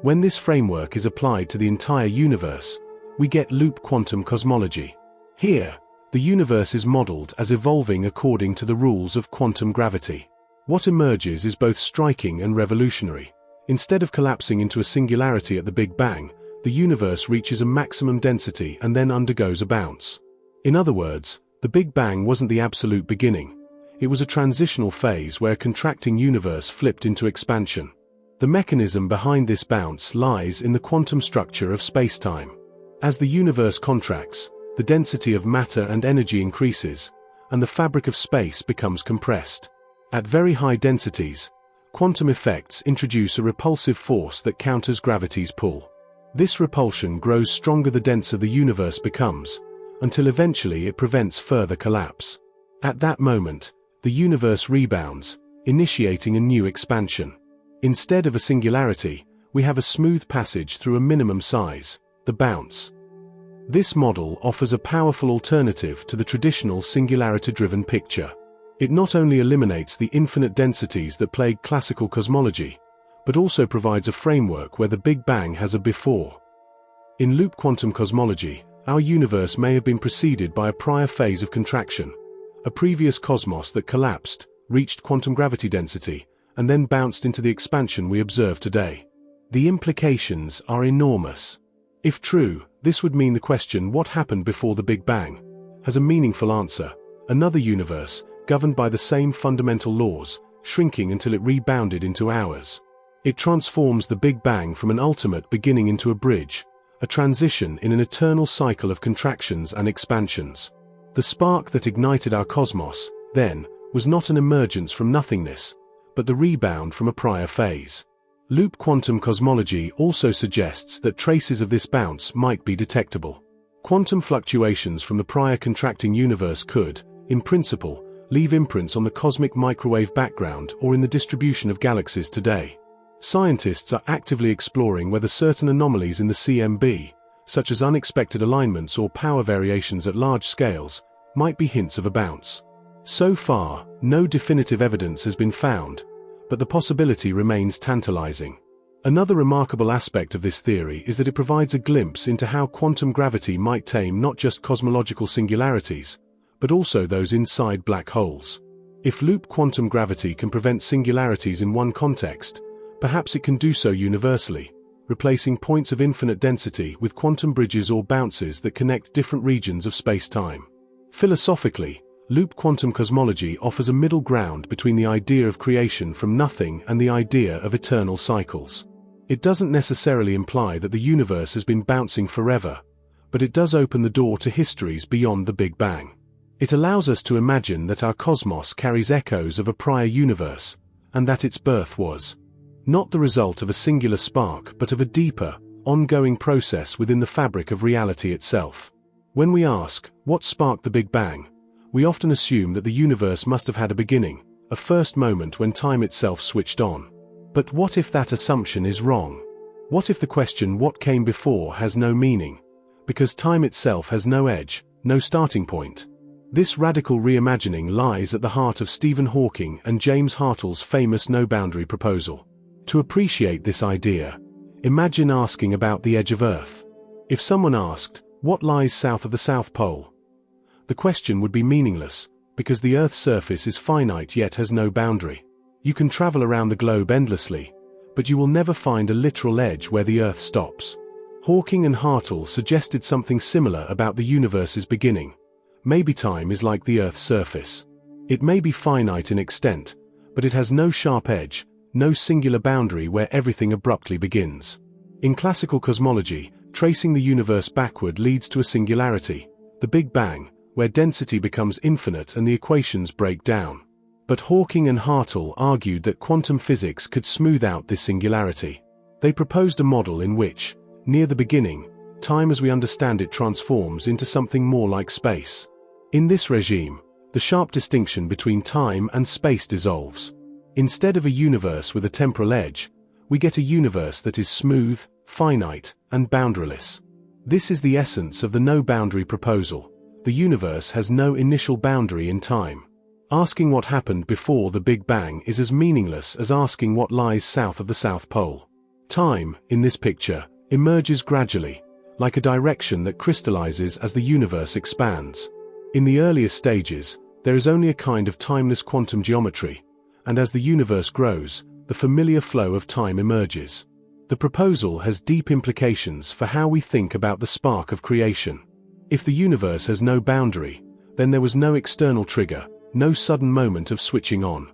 A: When this framework is applied to the entire universe, we get loop quantum cosmology. Here, the universe is modeled as evolving according to the rules of quantum gravity. What emerges is both striking and revolutionary. Instead of collapsing into a singularity at the Big Bang, the universe reaches a maximum density and then undergoes a bounce. In other words, the Big Bang wasn't the absolute beginning. It was a transitional phase where a contracting universe flipped into expansion. The mechanism behind this bounce lies in the quantum structure of spacetime. As the universe contracts, the density of matter and energy increases, and the fabric of space becomes compressed. At very high densities, quantum effects introduce a repulsive force that counters gravity's pull. This repulsion grows stronger the denser the universe becomes, until eventually it prevents further collapse. At that moment, the universe rebounds, initiating a new expansion. Instead of a singularity, we have a smooth passage through a minimum size, the bounce. This model offers a powerful alternative to the traditional singularity-driven picture. It not only eliminates the infinite densities that plague classical cosmology, but also provides a framework where the Big Bang has a before. In loop quantum cosmology, our universe may have been preceded by a prior phase of contraction, a previous cosmos that collapsed, reached quantum gravity density, and then bounced into the expansion we observe today. The implications are enormous. If true, this would mean the question "what happened before the Big Bang?" has a meaningful answer: another universe, governed by the same fundamental laws, shrinking until it rebounded into ours. It transforms the Big Bang from an ultimate beginning into a bridge, a transition in an eternal cycle of contractions and expansions. The spark that ignited our cosmos, then, was not an emergence from nothingness, but the rebound from a prior phase. Loop quantum cosmology also suggests that traces of this bounce might be detectable. Quantum fluctuations from the prior contracting universe could, in principle, leave imprints on the cosmic microwave background or in the distribution of galaxies today. Scientists are actively exploring whether certain anomalies in the CMB, such as unexpected alignments or power variations at large scales, might be hints of a bounce. So far, no definitive evidence has been found, but the possibility remains tantalizing. Another remarkable aspect of this theory is that it provides a glimpse into how quantum gravity might tame not just cosmological singularities, but also those inside black holes. If loop quantum gravity can prevent singularities in one context, perhaps it can do so universally, replacing points of infinite density with quantum bridges or bounces that connect different regions of space-time. Philosophically, loop quantum cosmology offers a middle ground between the idea of creation from nothing and the idea of eternal cycles. It doesn't necessarily imply that the universe has been bouncing forever, but it does open the door to histories beyond the Big Bang. It allows us to imagine that our cosmos carries echoes of a prior universe, and that its birth was not the result of a singular spark but of a deeper, ongoing process within the fabric of reality itself. When we ask, what sparked the Big Bang, we often assume that the universe must have had a beginning, a first moment when time itself switched on. But what if that assumption is wrong? What if the question "what came before" has no meaning, because time itself has no edge, no starting point? This radical reimagining lies at the heart of Stephen Hawking and James Hartle's famous no-boundary proposal. To appreciate this idea, imagine asking about the edge of Earth. If someone asked, "what lies south of the South Pole?" the question would be meaningless, because the Earth's surface is finite yet has no boundary. You can travel around the globe endlessly, but you will never find a literal edge where the Earth stops. Hawking and Hartle suggested something similar about the universe's beginning. Maybe time is like the Earth's surface. It may be finite in extent, but it has no sharp edge, no singular boundary where everything abruptly begins. In classical cosmology, tracing the universe backward leads to a singularity, the Big Bang, where density becomes infinite and the equations break down. But Hawking and Hartle argued that quantum physics could smooth out this singularity. They proposed a model in which, near the beginning, time as we understand it transforms into something more like space. In this regime, the sharp distinction between time and space dissolves. Instead of a universe with a temporal edge, we get a universe that is smooth, finite, and boundaryless. This is the essence of the no-boundary proposal. The universe has no initial boundary in time. Asking what happened before the Big Bang is as meaningless as asking what lies south of the South Pole. Time, in this picture, emerges gradually, like a direction that crystallizes as the universe expands. In the earliest stages, there is only a kind of timeless quantum geometry, and as the universe grows, the familiar flow of time emerges. The proposal has deep implications for how we think about the spark of creation. If the universe has no boundary, then there was no external trigger, no sudden moment of switching on.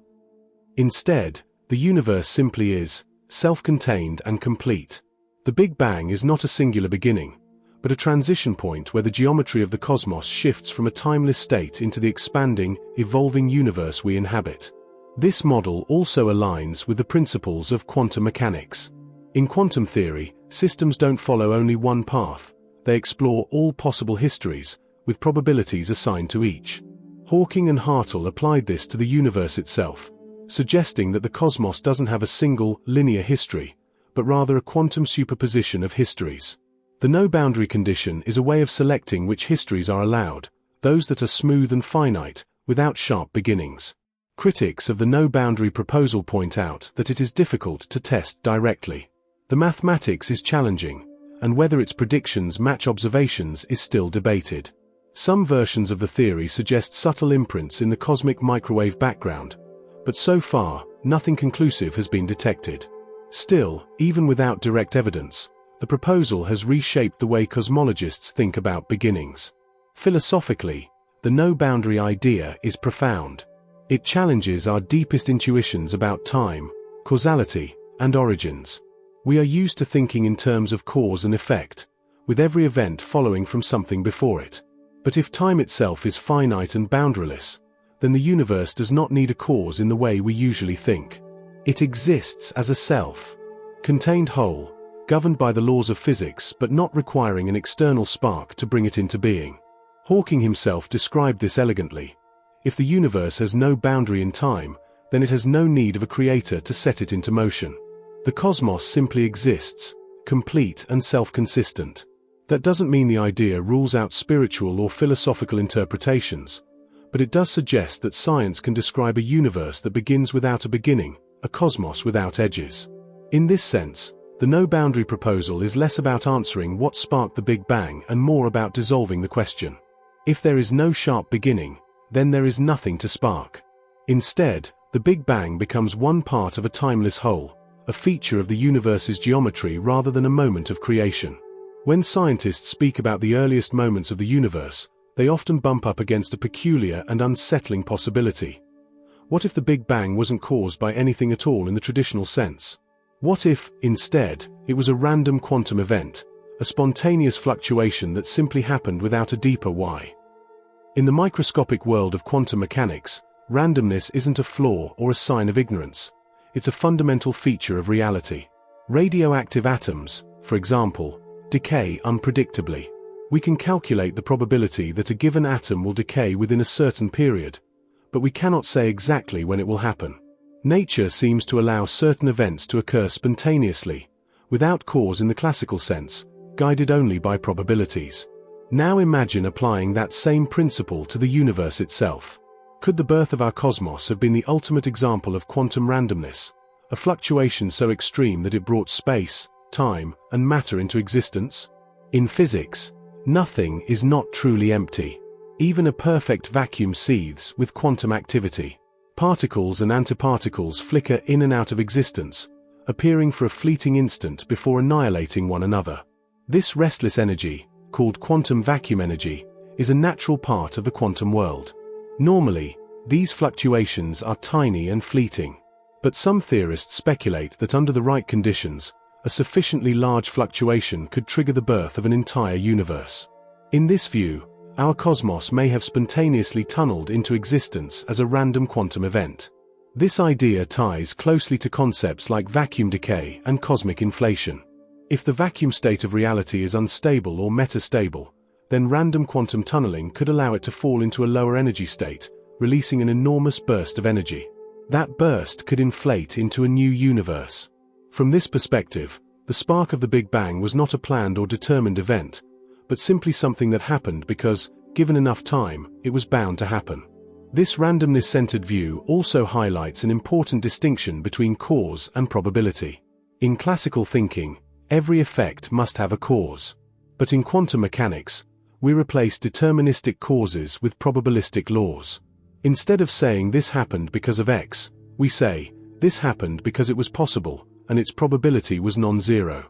A: Instead, the universe simply is, self-contained and complete. The Big Bang is not a singular beginning, but a transition point where the geometry of the cosmos shifts from a timeless state into the expanding, evolving universe we inhabit. This model also aligns with the principles of quantum mechanics. In quantum theory, systems don't follow only one path, they explore all possible histories, with probabilities assigned to each. Hawking and Hartle applied this to the universe itself, suggesting that the cosmos doesn't have a single, linear history, but rather a quantum superposition of histories. The no-boundary condition is a way of selecting which histories are allowed, those that are smooth and finite, without sharp beginnings. Critics of the no-boundary proposal point out that it is difficult to test directly. The mathematics is challenging, and whether its predictions match observations is still debated. Some versions of the theory suggest subtle imprints in the cosmic microwave background, but so far, nothing conclusive has been detected. Still, even without direct evidence, the proposal has reshaped the way cosmologists think about beginnings. Philosophically, the no-boundary idea is profound. It challenges our deepest intuitions about time, causality, and origins. We are used to thinking in terms of cause and effect, with every event following from something before it. But if time itself is finite and boundaryless, then the universe does not need a cause in the way we usually think. It exists as a self-contained whole, governed by the laws of physics but not requiring an external spark to bring it into being. Hawking himself described this elegantly. If the universe has no boundary in time, then it has no need of a creator to set it into motion. The cosmos simply exists, complete and self-consistent. That doesn't mean the idea rules out spiritual or philosophical interpretations, but it does suggest that science can describe a universe that begins without a beginning, a cosmos without edges. In this sense, the no-boundary proposal is less about answering what sparked the Big Bang and more about dissolving the question. If there is no sharp beginning, then there is nothing to spark. Instead, the Big Bang becomes one part of a timeless whole, a feature of the universe's geometry rather than a moment of creation. When scientists speak about the earliest moments of the universe, they often bump up against a peculiar and unsettling possibility. What if the Big Bang wasn't caused by anything at all in the traditional sense? What if, instead, it was a random quantum event, a spontaneous fluctuation that simply happened without a deeper why? In the microscopic world of quantum mechanics, randomness isn't a flaw or a sign of ignorance. It's a fundamental feature of reality. Radioactive atoms, for example, decay unpredictably. We can calculate the probability that a given atom will decay within a certain period, but we cannot say exactly when it will happen. Nature seems to allow certain events to occur spontaneously, without cause in the classical sense, guided only by probabilities. Now imagine applying that same principle to the universe itself. Could the birth of our cosmos have been the ultimate example of quantum randomness, a fluctuation so extreme that it brought space, time, and matter into existence? In physics, nothing is not truly empty. Even a perfect vacuum seethes with quantum activity. Particles and antiparticles flicker in and out of existence, appearing for a fleeting instant before annihilating one another. This restless energy, called quantum vacuum energy, is a natural part of the quantum world. Normally, these fluctuations are tiny and fleeting, but some theorists speculate that under the right conditions, a sufficiently large fluctuation could trigger the birth of an entire universe. In this view, our cosmos may have spontaneously tunneled into existence as a random quantum event. This idea ties closely to concepts like vacuum decay and cosmic inflation. If the vacuum state of reality is unstable or metastable, then random quantum tunneling could allow it to fall into a lower energy state, releasing an enormous burst of energy. That burst could inflate into a new universe. From this perspective, the spark of the Big Bang was not a planned or determined event, but simply something that happened because, given enough time, it was bound to happen. This randomness-centered view also highlights an important distinction between cause and probability. In classical thinking, every effect must have a cause. But in quantum mechanics, we replace deterministic causes with probabilistic laws. Instead of saying this happened because of X, we say, this happened because it was possible, and its probability was non-zero.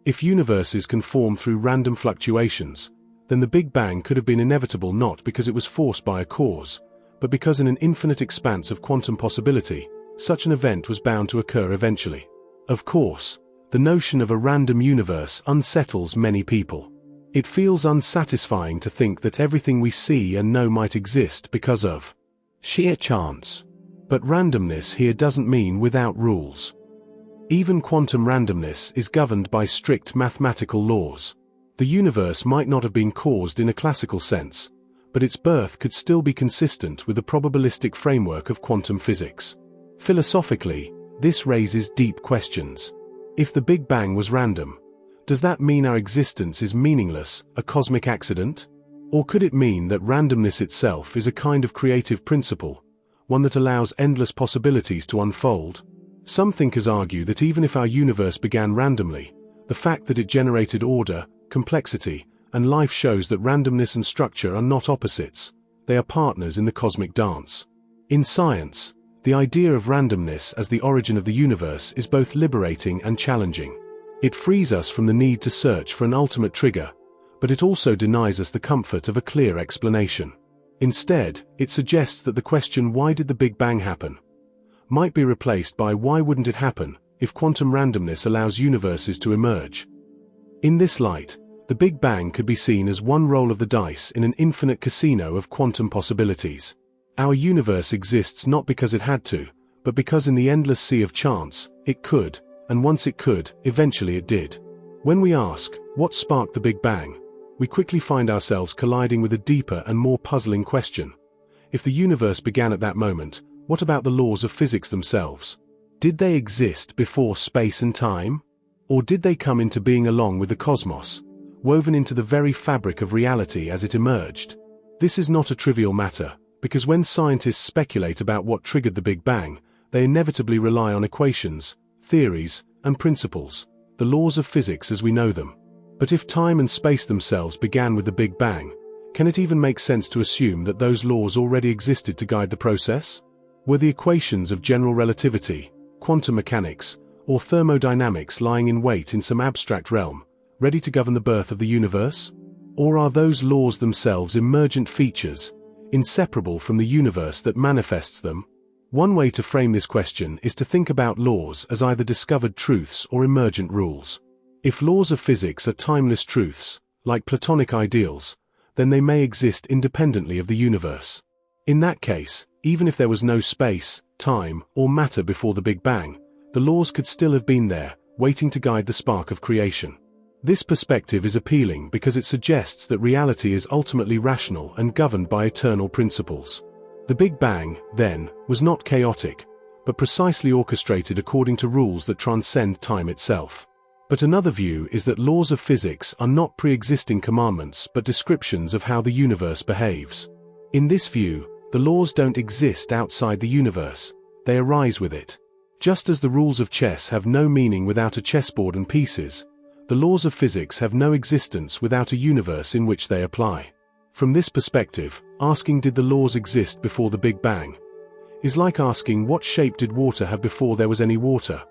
A: If universes can form through random fluctuations, then the Big Bang could have been inevitable not because it was forced by a cause, but because in an infinite expanse of quantum possibility, such an event was bound to occur eventually. Of course, the notion of a random universe unsettles many people. It feels unsatisfying to think that everything we see and know might exist because of sheer chance. But randomness here doesn't mean without rules. Even quantum randomness is governed by strict mathematical laws. The universe might not have been caused in a classical sense, but its birth could still be consistent with the probabilistic framework of quantum physics. Philosophically, this raises deep questions. If the Big Bang was random, does that mean our existence is meaningless, a cosmic accident? Or could it mean that randomness itself is a kind of creative principle, one that allows endless possibilities to unfold? Some thinkers argue that even if our universe began randomly, the fact that it generated order, complexity, and life shows that randomness and structure are not opposites, they are partners in the cosmic dance. In science, the idea of randomness as the origin of the universe is both liberating and challenging. It frees us from the need to search for an ultimate trigger, but it also denies us the comfort of a clear explanation. Instead, it suggests that the question "why did the Big Bang happen?" might be replaced by "why wouldn't it happen if quantum randomness allows universes to emerge?" In this light, the Big Bang could be seen as one roll of the dice in an infinite casino of quantum possibilities. Our universe exists not because it had to, but because in the endless sea of chance, it could, and once it could, eventually it did. When we ask, what sparked the Big Bang, we quickly find ourselves colliding with a deeper and more puzzling question. If the universe began at that moment, what about the laws of physics themselves? Did they exist before space and time? Or did they come into being along with the cosmos, woven into the very fabric of reality as it emerged? This is not a trivial matter, because when scientists speculate about what triggered the Big Bang, they inevitably rely on equations, theories, and principles, the laws of physics as we know them. But if time and space themselves began with the Big Bang, can it even make sense to assume that those laws already existed to guide the process? Were the equations of general relativity, quantum mechanics, or thermodynamics lying in wait in some abstract realm, ready to govern the birth of the universe? Or are those laws themselves emergent features, inseparable from the universe that manifests them? One way to frame this question is to think about laws as either discovered truths or emergent rules. If laws of physics are timeless truths, like Platonic ideals, then they may exist independently of the universe. In that case, even if there was no space, time, or matter before the Big Bang, the laws could still have been there, waiting to guide the spark of creation. This perspective is appealing because it suggests that reality is ultimately rational and governed by eternal principles. The Big Bang, then, was not chaotic, but precisely orchestrated according to rules that transcend time itself. But another view is that laws of physics are not pre-existing commandments but descriptions of how the universe behaves. In this view, the laws don't exist outside the universe, they arise with it. Just as the rules of chess have no meaning without a chessboard and pieces, the laws of physics have no existence without a universe in which they apply. From this perspective, asking "did the laws exist before the Big Bang?" is like asking what shape did water have before there was any water.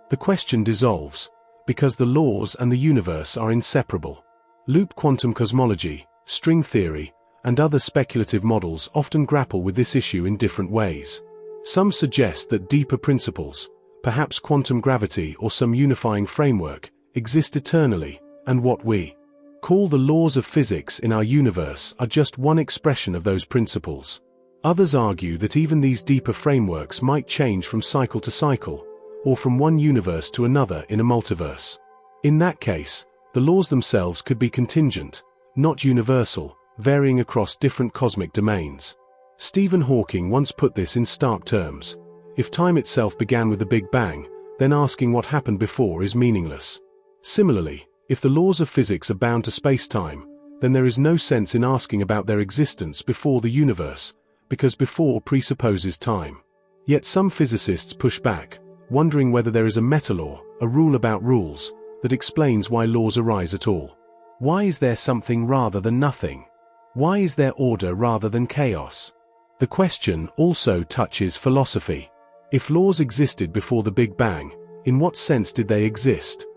A: The question dissolves, because the laws and the universe are inseparable. Loop quantum cosmology, string theory, and other speculative models often grapple with this issue in different ways. Some suggest that deeper principles, perhaps quantum gravity or some unifying framework, exist eternally, and what we call the laws of physics in our universe are just one expression of those principles. Others argue that even these deeper frameworks might change from cycle to cycle, or from one universe to another in a multiverse. In that case, the laws themselves could be contingent, not universal, varying across different cosmic domains. Stephen Hawking once put this in stark terms: if time itself began with the Big Bang, then asking what happened before is meaningless. Similarly, if the laws of physics are bound to space-time, then there is no sense in asking about their existence before the universe, because before presupposes time. Yet some physicists push back, wondering whether there is a meta-law, a rule about rules, that explains why laws arise at all. Why is there something rather than nothing? Why is there order rather than chaos? The question also touches philosophy. If laws existed before the Big Bang, in what sense did they exist?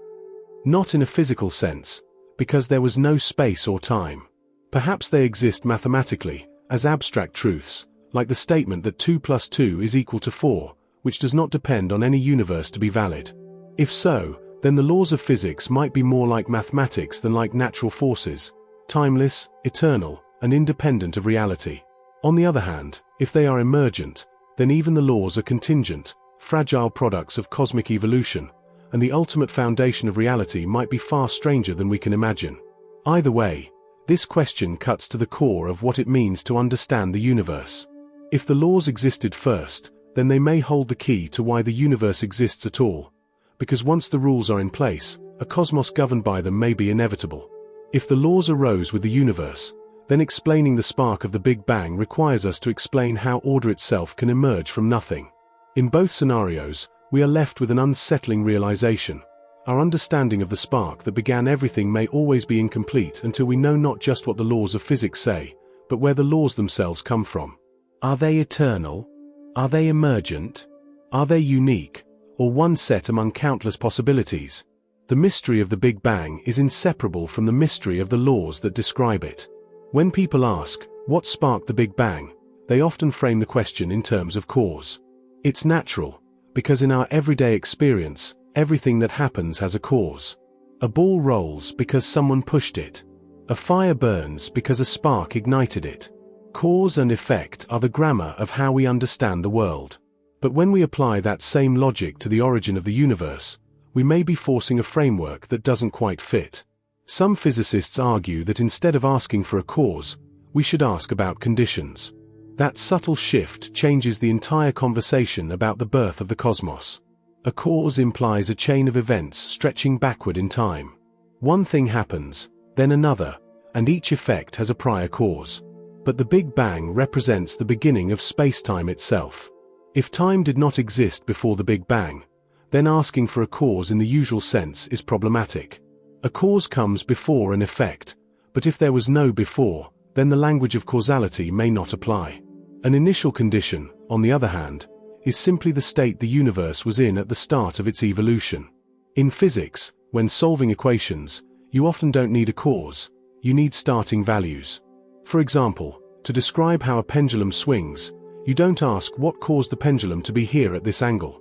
A: Not in a physical sense, because there was no space or time. Perhaps they exist mathematically, as abstract truths, like the statement that 2 + 2 is equal to 4, which does not depend on any universe to be valid. If so, then the laws of physics might be more like mathematics than like natural forces, timeless, eternal, and independent of reality. On the other hand, if they are emergent, then even the laws are contingent, fragile products of cosmic evolution, and the ultimate foundation of reality might be far stranger than we can imagine. Either way, this question cuts to the core of what it means to understand the universe. If the laws existed first, then they may hold the key to why the universe exists at all, because once the rules are in place, a cosmos governed by them may be inevitable. If the laws arose with the universe, then explaining the spark of the Big Bang requires us to explain how order itself can emerge from nothing. In both scenarios, we are left with an unsettling realization. Our understanding of the spark that began everything may always be incomplete until we know not just what the laws of physics say, but where the laws themselves come from. Are they eternal? Are they emergent? Are they unique, or one set among countless possibilities? The mystery of the Big Bang is inseparable from the mystery of the laws that describe it. When people ask, what sparked the Big Bang, they often frame the question in terms of cause. It's natural, because in our everyday experience, everything that happens has a cause. A ball rolls because someone pushed it. A fire burns because a spark ignited it. Cause and effect are the grammar of how we understand the world. But when we apply that same logic to the origin of the universe, we may be forcing a framework that doesn't quite fit. Some physicists argue that instead of asking for a cause, we should ask about conditions. That subtle shift changes the entire conversation about the birth of the cosmos. A cause implies a chain of events stretching backward in time. One thing happens, then another, and each effect has a prior cause. But the Big Bang represents the beginning of space-time itself. If time did not exist before the Big Bang, then asking for a cause in the usual sense is problematic. A cause comes before an effect, but if there was no before, then the language of causality may not apply. An initial condition, on the other hand, is simply the state the universe was in at the start of its evolution. In physics, when solving equations, you often don't need a cause, you need starting values. For example, to describe how a pendulum swings, you don't ask what caused the pendulum to be here at this angle.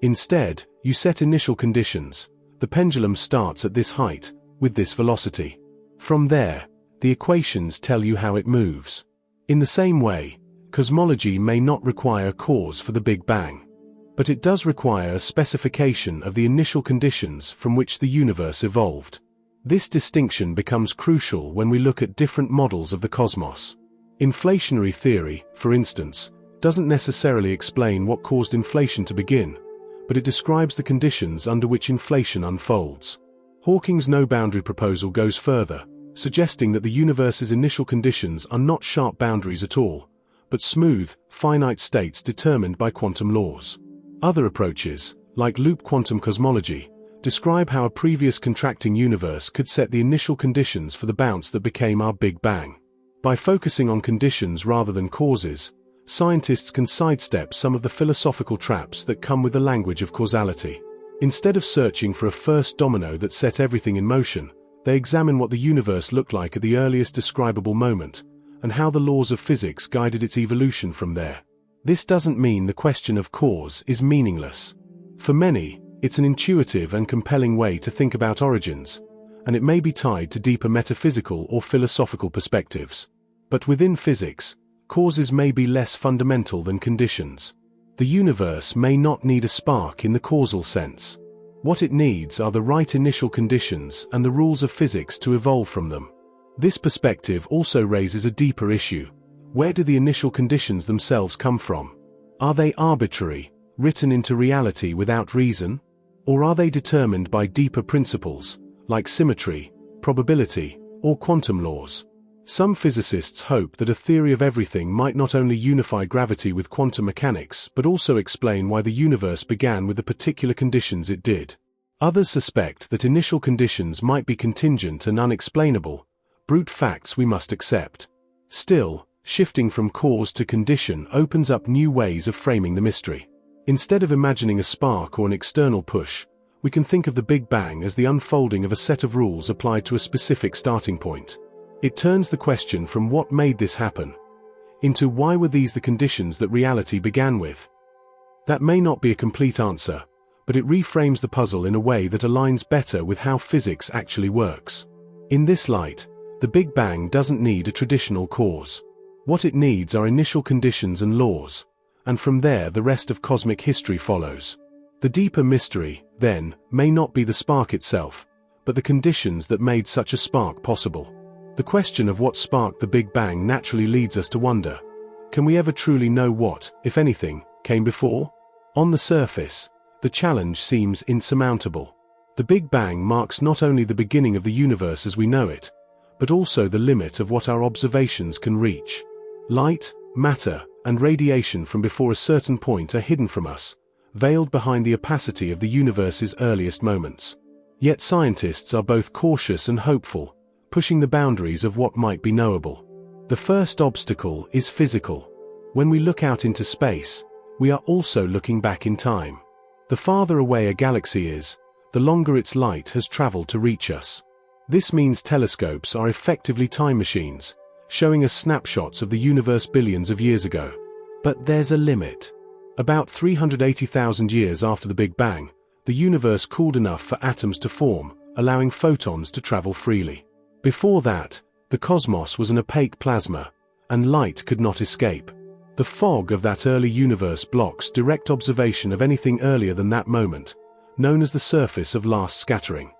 A: Instead, you set initial conditions. The pendulum starts at this height, with this velocity. From there, the equations tell you how it moves. In the same way, cosmology may not require a cause for the Big Bang, but it does require a specification of the initial conditions from which the universe evolved. This distinction becomes crucial when we look at different models of the cosmos. Inflationary theory, for instance, doesn't necessarily explain what caused inflation to begin, but it describes the conditions under which inflation unfolds. Hawking's no-boundary proposal goes further, suggesting that the universe's initial conditions are not sharp boundaries at all, but smooth, finite states determined by quantum laws. Other approaches, like loop quantum cosmology, describe how a previous contracting universe could set the initial conditions for the bounce that became our Big Bang. By focusing on conditions rather than causes, scientists can sidestep some of the philosophical traps that come with the language of causality. Instead of searching for a first domino that set everything in motion, they examine what the universe looked like at the earliest describable moment, and how the laws of physics guided its evolution from there. This doesn't mean the question of cause is meaningless. For many, it's an intuitive and compelling way to think about origins, and it may be tied to deeper metaphysical or philosophical perspectives. But within physics, causes may be less fundamental than conditions. The universe may not need a spark in the causal sense. What it needs are the right initial conditions and the rules of physics to evolve from them. This perspective also raises a deeper issue. Where do the initial conditions themselves come from? Are they arbitrary, written into reality without reason? Or are they determined by deeper principles, like symmetry, probability, or quantum laws? Some physicists hope that a theory of everything might not only unify gravity with quantum mechanics but also explain why the universe began with the particular conditions it did. Others suspect that initial conditions might be contingent and unexplainable, brute facts we must accept. Still, shifting from cause to condition opens up new ways of framing the mystery. Instead of imagining a spark or an external push, we can think of the Big Bang as the unfolding of a set of rules applied to a specific starting point. It turns the question from what made this happen into why were these the conditions that reality began with. That may not be a complete answer, but it reframes the puzzle in a way that aligns better with how physics actually works. In this light, the Big Bang doesn't need a traditional cause. What it needs are initial conditions and laws, and from there the rest of cosmic history follows. The deeper mystery, then, may not be the spark itself, but the conditions that made such a spark possible. The question of what sparked the Big Bang naturally leads us to wonder, can we ever truly know what, if anything, came before? On the surface, the challenge seems insurmountable. The Big Bang marks not only the beginning of the universe as we know it, but also the limit of what our observations can reach. Light, matter, and radiation from before a certain point are hidden from us, veiled behind the opacity of the universe's earliest moments. Yet scientists are both cautious and hopeful, pushing the boundaries of what might be knowable. The first obstacle is physical. When we look out into space, we are also looking back in time. The farther away a galaxy is, the longer its light has traveled to reach us. This means telescopes are effectively time machines, showing us snapshots of the universe billions of years ago. But there's a limit. About 380,000 years after the Big Bang, the universe cooled enough for atoms to form, allowing photons to travel freely. Before that, the cosmos was an opaque plasma, and light could not escape. The fog of that early universe blocks direct observation of anything earlier than that moment, known as the surface of last scattering.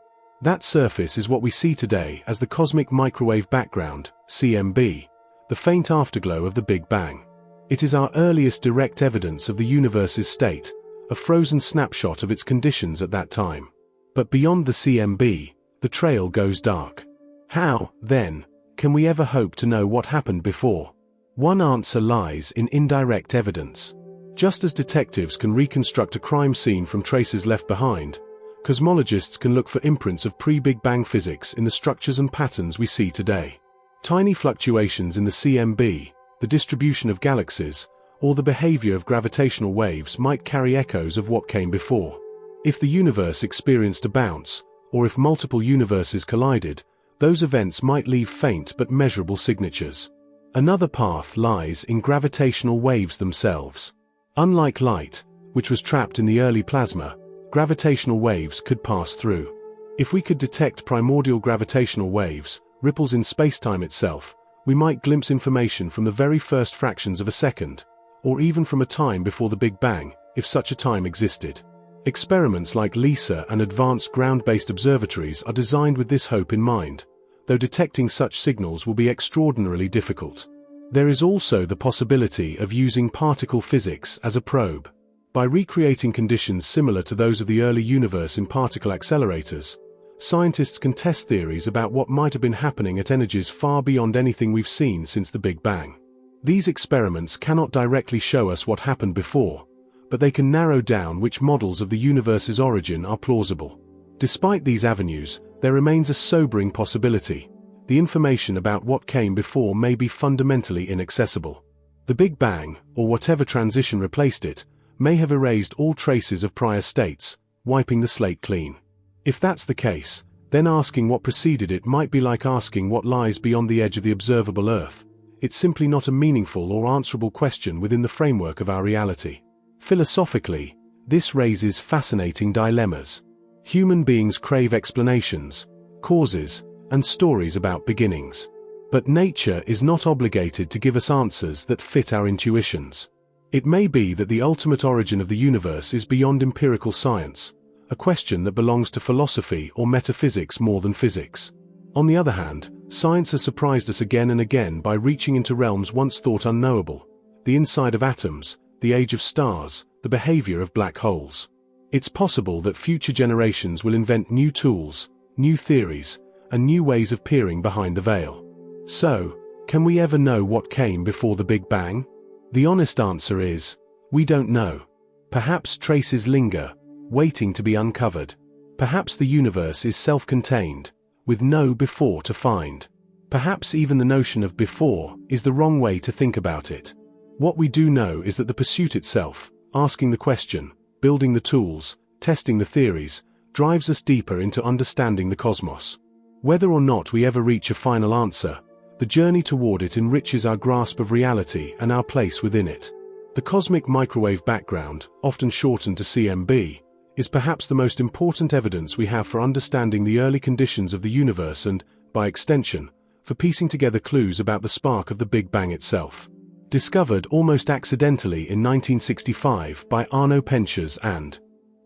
A: That surface is what we see today as the cosmic microwave background, CMB, the faint afterglow of the Big Bang. It is our earliest direct evidence of the universe's state, a frozen snapshot of its conditions at that time. But beyond the CMB, the trail goes dark. How, then, can we ever hope to know what happened before? One answer lies in indirect evidence. Just as detectives can reconstruct a crime scene from traces left behind, cosmologists can look for imprints of pre-Big Bang physics in the structures and patterns we see today. Tiny fluctuations in the CMB, the distribution of galaxies, or the behavior of gravitational waves might carry echoes of what came before. If the universe experienced a bounce, or if multiple universes collided, those events might leave faint but measurable signatures. Another path lies in gravitational waves themselves. Unlike light, which was trapped in the early plasma, gravitational waves could pass through. If we could detect primordial gravitational waves, ripples in spacetime itself, we might glimpse information from the very first fractions of a second, or even from a time before the Big Bang, if such a time existed. Experiments like LISA and advanced ground-based observatories are designed with this hope in mind, though detecting such signals will be extraordinarily difficult. There is also the possibility of using particle physics as a probe. By recreating conditions similar to those of the early universe in particle accelerators, scientists can test theories about what might have been happening at energies far beyond anything we've seen since the Big Bang. These experiments cannot directly show us what happened before, but they can narrow down which models of the universe's origin are plausible. Despite these avenues, there remains a sobering possibility. The information about what came before may be fundamentally inaccessible. The Big Bang, or whatever transition replaced it, may have erased all traces of prior states, wiping the slate clean. If that's the case, then asking what preceded it might be like asking what lies beyond the edge of the observable Earth. It's simply not a meaningful or answerable question within the framework of our reality. Philosophically, this raises fascinating dilemmas. Human beings crave explanations, causes, and stories about beginnings. But nature is not obligated to give us answers that fit our intuitions. It may be that the ultimate origin of the universe is beyond empirical science, a question that belongs to philosophy or metaphysics more than physics. On the other hand, science has surprised us again and again by reaching into realms once thought unknowable: the inside of atoms, the age of stars, the behavior of black holes. It's possible that future generations will invent new tools, new theories, and new ways of peering behind the veil. So, can we ever know what came before the Big Bang? The honest answer is, we don't know. Perhaps traces linger, waiting to be uncovered. Perhaps the universe is self-contained, with no before to find. Perhaps even the notion of before is the wrong way to think about it. What we do know is that the pursuit itself, asking the question, building the tools, testing the theories, drives us deeper into understanding the cosmos. Whether or not we ever reach a final answer, the journey toward it enriches our grasp of reality and our place within it. The cosmic microwave background, often shortened to CMB, is perhaps the most important evidence we have for understanding the early conditions of the universe and, by extension, for piecing together clues about the spark of the Big Bang itself. Discovered almost accidentally in 1965 by Arno Penzias and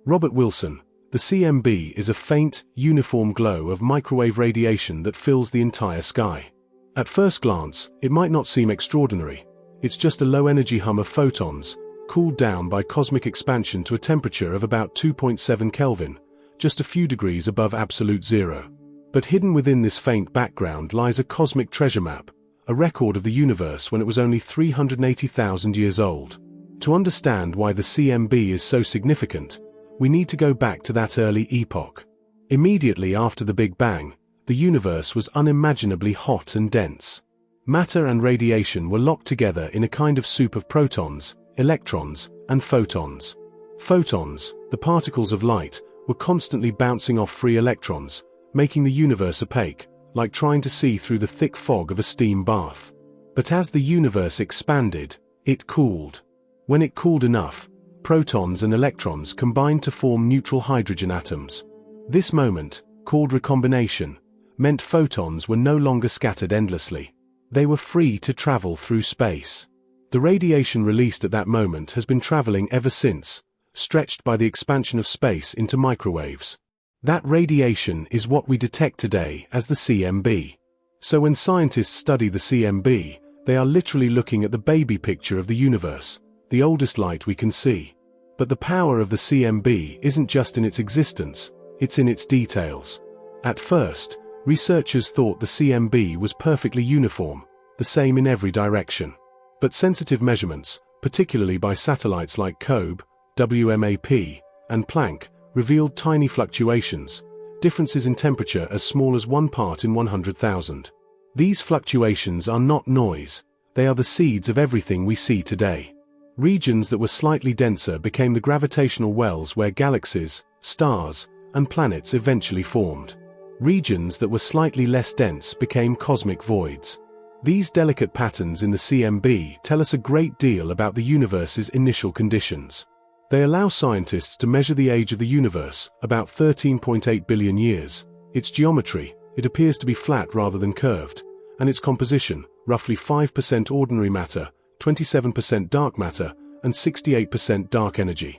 A: Robert Wilson, the CMB is a faint, uniform glow of microwave radiation that fills the entire sky. At first glance, it might not seem extraordinary. It's just a low-energy hum of photons, cooled down by cosmic expansion to a temperature of about 2.7 Kelvin, just a few degrees above absolute zero. But hidden within this faint background lies a cosmic treasure map, a record of the universe when it was only 380,000 years old. To understand why the CMB is so significant, we need to go back to that early epoch. Immediately after the Big Bang, the universe was unimaginably hot and dense. Matter and radiation were locked together in a kind of soup of protons, electrons, and photons. Photons, the particles of light, were constantly bouncing off free electrons, making the universe opaque, like trying to see through the thick fog of a steam bath. But as the universe expanded, it cooled. When it cooled enough, protons and electrons combined to form neutral hydrogen atoms. This moment, called recombination, meant photons were no longer scattered endlessly. They were free to travel through space. The radiation released at that moment has been traveling ever since, stretched by the expansion of space into microwaves. That radiation is what we detect today as the CMB. So when scientists study the CMB, they are literally looking at the baby picture of the universe, the oldest light we can see. But the power of the CMB isn't just in its existence, it's in its details. At first, researchers thought the CMB was perfectly uniform, the same in every direction. But sensitive measurements, particularly by satellites like COBE, WMAP, and Planck, revealed tiny fluctuations, differences in temperature as small as 1 part in 100,000. These fluctuations are not noise, they are the seeds of everything we see today. Regions that were slightly denser became the gravitational wells where galaxies, stars, and planets eventually formed. Regions that were slightly less dense became cosmic voids. These delicate patterns in the CMB tell us a great deal about the universe's initial conditions. They allow scientists to measure the age of the universe, about 13.8 billion years, its geometry, it appears to be flat rather than curved, and its composition, roughly 5% ordinary matter, 27% dark matter, and 68% dark energy.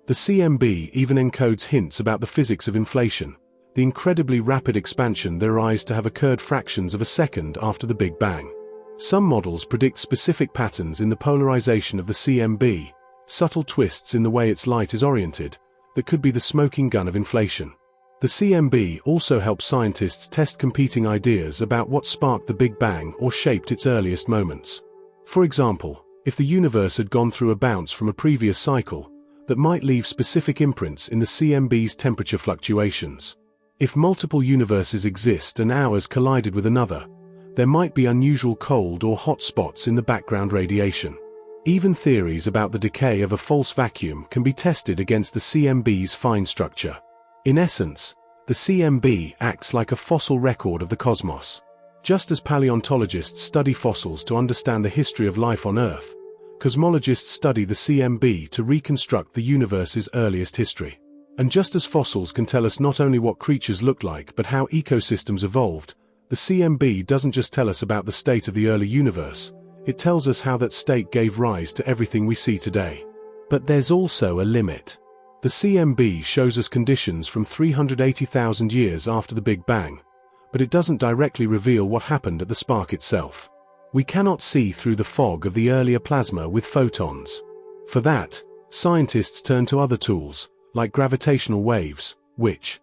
A: The CMB even encodes hints about the physics of inflation, the incredibly rapid expansion theorized to have occurred fractions of a second after the Big Bang. Some models predict specific patterns in the polarization of the CMB, subtle twists in the way its light is oriented, that could be the smoking gun of inflation. The CMB also helps scientists test competing ideas about what sparked the Big Bang or shaped its earliest moments. For example, if the universe had gone through a bounce from a previous cycle, that might leave specific imprints in the CMB's temperature fluctuations. If multiple universes exist and ours collided with another, there might be unusual cold or hot spots in the background radiation. Even theories about the decay of a false vacuum can be tested against the CMB's fine structure. In essence, the CMB acts like a fossil record of the cosmos. Just as paleontologists study fossils to understand the history of life on Earth, cosmologists study the CMB to reconstruct the universe's earliest history. And just as fossils can tell us not only what creatures looked like but how ecosystems evolved, the CMB doesn't just tell us about the state of the early universe, it tells us how that state gave rise to everything we see today. But there's also a limit. The CMB shows us conditions from 380,000 years after the Big Bang, but it doesn't directly reveal what happened at the spark itself. We cannot see through the fog of the earlier plasma with photons. For that, scientists turn to other tools, like gravitational waves, which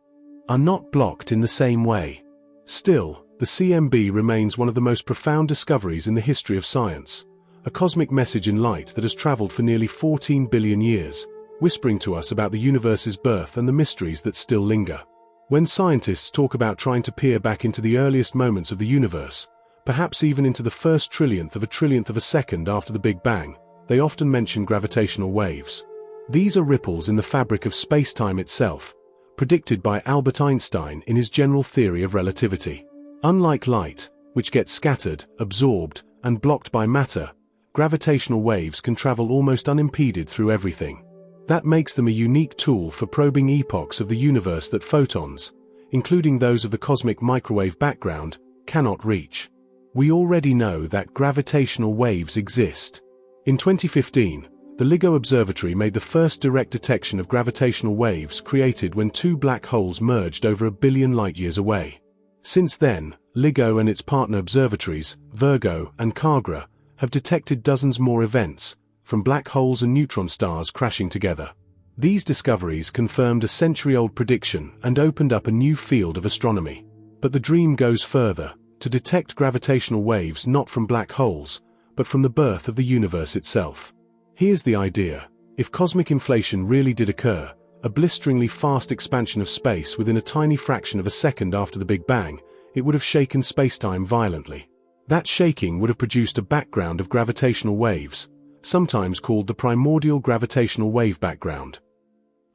A: are not blocked in the same way. Still, the CMB remains one of the most profound discoveries in the history of science, a cosmic message in light that has traveled for nearly 14 billion years, whispering to us about the universe's birth and the mysteries that still linger. When scientists talk about trying to peer back into the earliest moments of the universe, perhaps even into the first trillionth of a second after the Big Bang, they often mention gravitational waves. These are ripples in the fabric of space-time itself, predicted by Albert Einstein in his general theory of relativity. Unlike light, which gets scattered, absorbed, and blocked by matter, gravitational waves can travel almost unimpeded through everything. That makes them a unique tool for probing epochs of the universe that photons, including those of the cosmic microwave background, cannot reach. We already know that gravitational waves exist. In 2015, the LIGO Observatory made the first direct detection of gravitational waves created when two black holes merged over 1 billion light-years away. Since then, LIGO and its partner observatories, Virgo and Kagra, have detected dozens more events, from black holes and neutron stars crashing together. These discoveries confirmed a century-old prediction and opened up a new field of astronomy. But the dream goes further, to detect gravitational waves not from black holes, but from the birth of the universe itself. Here's the idea. If cosmic inflation really did occur, a blisteringly fast expansion of space within a tiny fraction of a second after the Big Bang, it would have shaken spacetime violently. That shaking would have produced a background of gravitational waves, sometimes called the primordial gravitational wave background.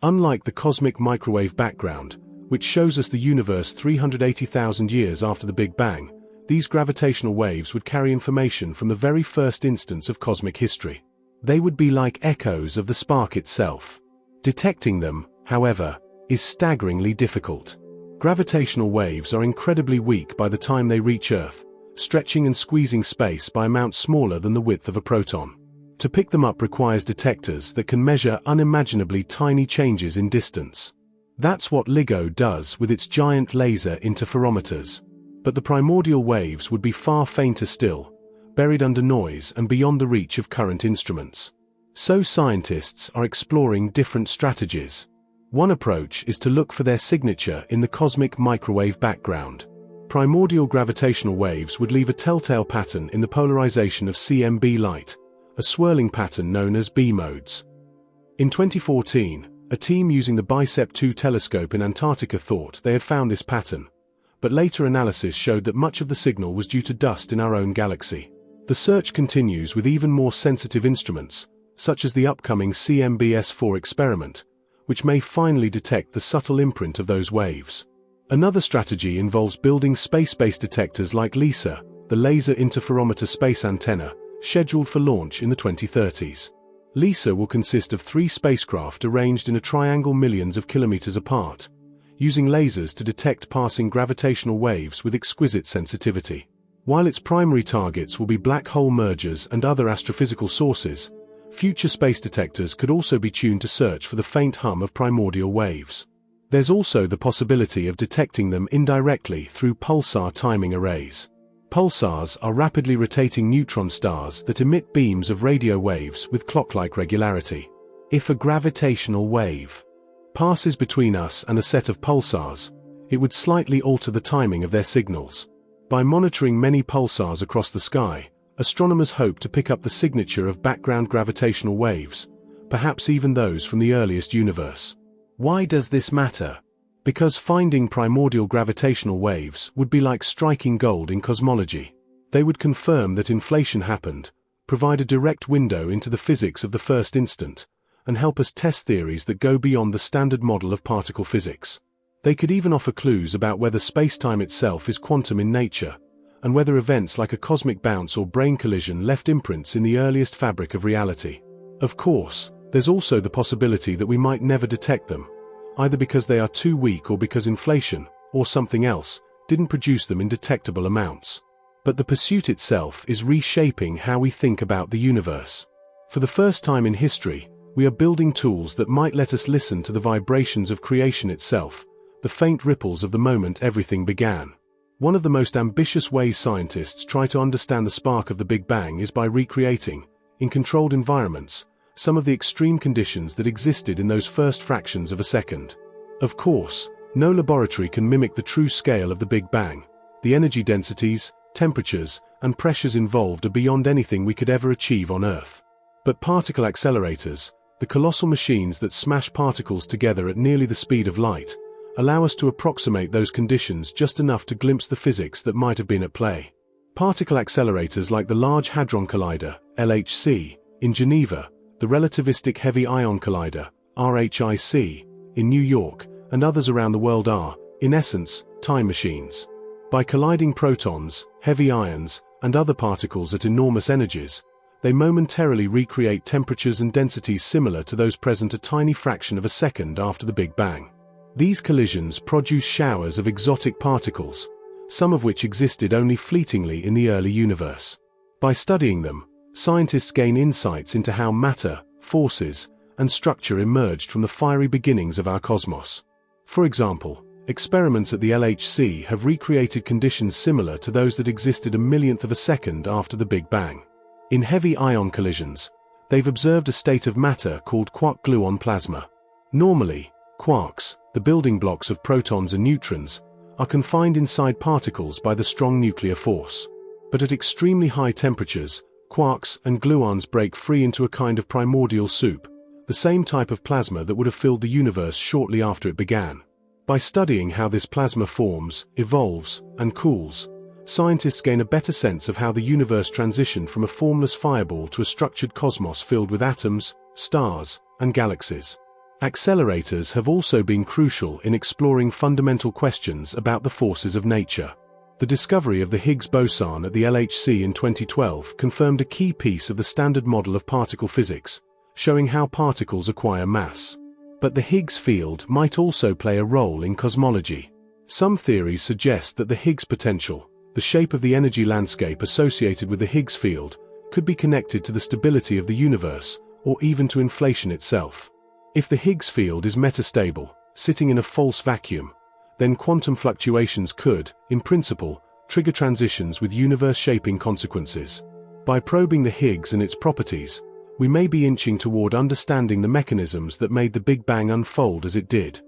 A: Unlike the cosmic microwave background, which shows us the universe 380,000 years after the Big Bang, these gravitational waves would carry information from the very first instance of cosmic history. They would be like echoes of the spark itself. Detecting them, however, is staggeringly difficult. Gravitational waves are incredibly weak by the time they reach Earth, stretching and squeezing space by amounts smaller than the width of a proton. To pick them up requires detectors that can measure unimaginably tiny changes in distance. That's what LIGO does with its giant laser interferometers. But the primordial waves would be far fainter still, buried under noise and beyond the reach of current instruments. So scientists are exploring different strategies. One approach is to look for their signature in the cosmic microwave background. Primordial gravitational waves would leave a telltale pattern in the polarization of CMB light, a swirling pattern known as B modes. In 2014, a team using the BICEP 2 telescope in Antarctica thought they had found this pattern, but later analysis showed that much of the signal was due to dust in our own galaxy. The search continues with even more sensitive instruments, such as the upcoming CMB-S4 experiment, which may finally detect the subtle imprint of those waves. Another strategy involves building space-based detectors like LISA, the Laser Interferometer Space Antenna, scheduled for launch in the 2030s. LISA will consist of 3 spacecraft arranged in a triangle millions of kilometers apart, using lasers to detect passing gravitational waves with exquisite sensitivity. While its primary targets will be black hole mergers and other astrophysical sources, future space detectors could also be tuned to search for the faint hum of primordial waves. There's also the possibility of detecting them indirectly through pulsar timing arrays. Pulsars are rapidly rotating neutron stars that emit beams of radio waves with clock-like regularity. If a gravitational wave passes between us and a set of pulsars, it would slightly alter the timing of their signals. By monitoring many pulsars across the sky, astronomers hope to pick up the signature of background gravitational waves, perhaps even those from the earliest universe. Why does this matter? Because finding primordial gravitational waves would be like striking gold in cosmology. They would confirm that inflation happened, provide a direct window into the physics of the first instant, and help us test theories that go beyond the standard model of particle physics. They could even offer clues about whether spacetime itself is quantum in nature, and whether events like a cosmic bounce or brain collision left imprints in the earliest fabric of reality. Of course, there's also the possibility that we might never detect them, either because they are too weak or because inflation, or something else, didn't produce them in detectable amounts. But the pursuit itself is reshaping how we think about the universe. For the first time in history, we are building tools that might let us listen to the vibrations of creation itself, the faint ripples of the moment everything began. One of the most ambitious ways scientists try to understand the spark of the Big Bang is by recreating, in controlled environments, some of the extreme conditions that existed in those first fractions of a second. Of course, no laboratory can mimic the true scale of the Big Bang. The energy densities, temperatures, and pressures involved are beyond anything we could ever achieve on Earth. But particle accelerators, the colossal machines that smash particles together at nearly the speed of light, allow us to approximate those conditions just enough to glimpse the physics that might have been at play. Particle accelerators like the Large Hadron Collider, LHC, in Geneva, the Relativistic Heavy Ion Collider, RHIC, in New York, and others around the world are, in essence, time machines. By colliding protons, heavy ions, and other particles at enormous energies, they momentarily recreate temperatures and densities similar to those present a tiny fraction of a second after the Big Bang. These collisions produce showers of exotic particles, some of which existed only fleetingly in the early universe. By studying them, scientists gain insights into how matter, forces, and structure emerged from the fiery beginnings of our cosmos. For example, experiments at the LHC have recreated conditions similar to those that existed a millionth of a second after the Big Bang. In heavy ion collisions, they've observed a state of matter called quark-gluon plasma. Normally, quarks, the building blocks of protons and neutrons, are confined inside particles by the strong nuclear force. But at extremely high temperatures, quarks and gluons break free into a kind of primordial soup, the same type of plasma that would have filled the universe shortly after it began. By studying how this plasma forms, evolves, and cools, scientists gain a better sense of how the universe transitioned from a formless fireball to a structured cosmos filled with atoms, stars, and galaxies. Accelerators have also been crucial in exploring fundamental questions about the forces of nature. The discovery of the Higgs boson at the LHC in 2012 confirmed a key piece of the standard model of particle physics, showing how particles acquire mass. But the Higgs field might also play a role in cosmology. Some theories suggest that the Higgs potential, the shape of the energy landscape associated with the Higgs field, could be connected to the stability of the universe, or even to inflation itself. If the Higgs field is metastable, sitting in a false vacuum, then quantum fluctuations could, in principle, trigger transitions with universe-shaping consequences. By probing the Higgs and its properties, we may be inching toward understanding the mechanisms that made the Big Bang unfold as it did.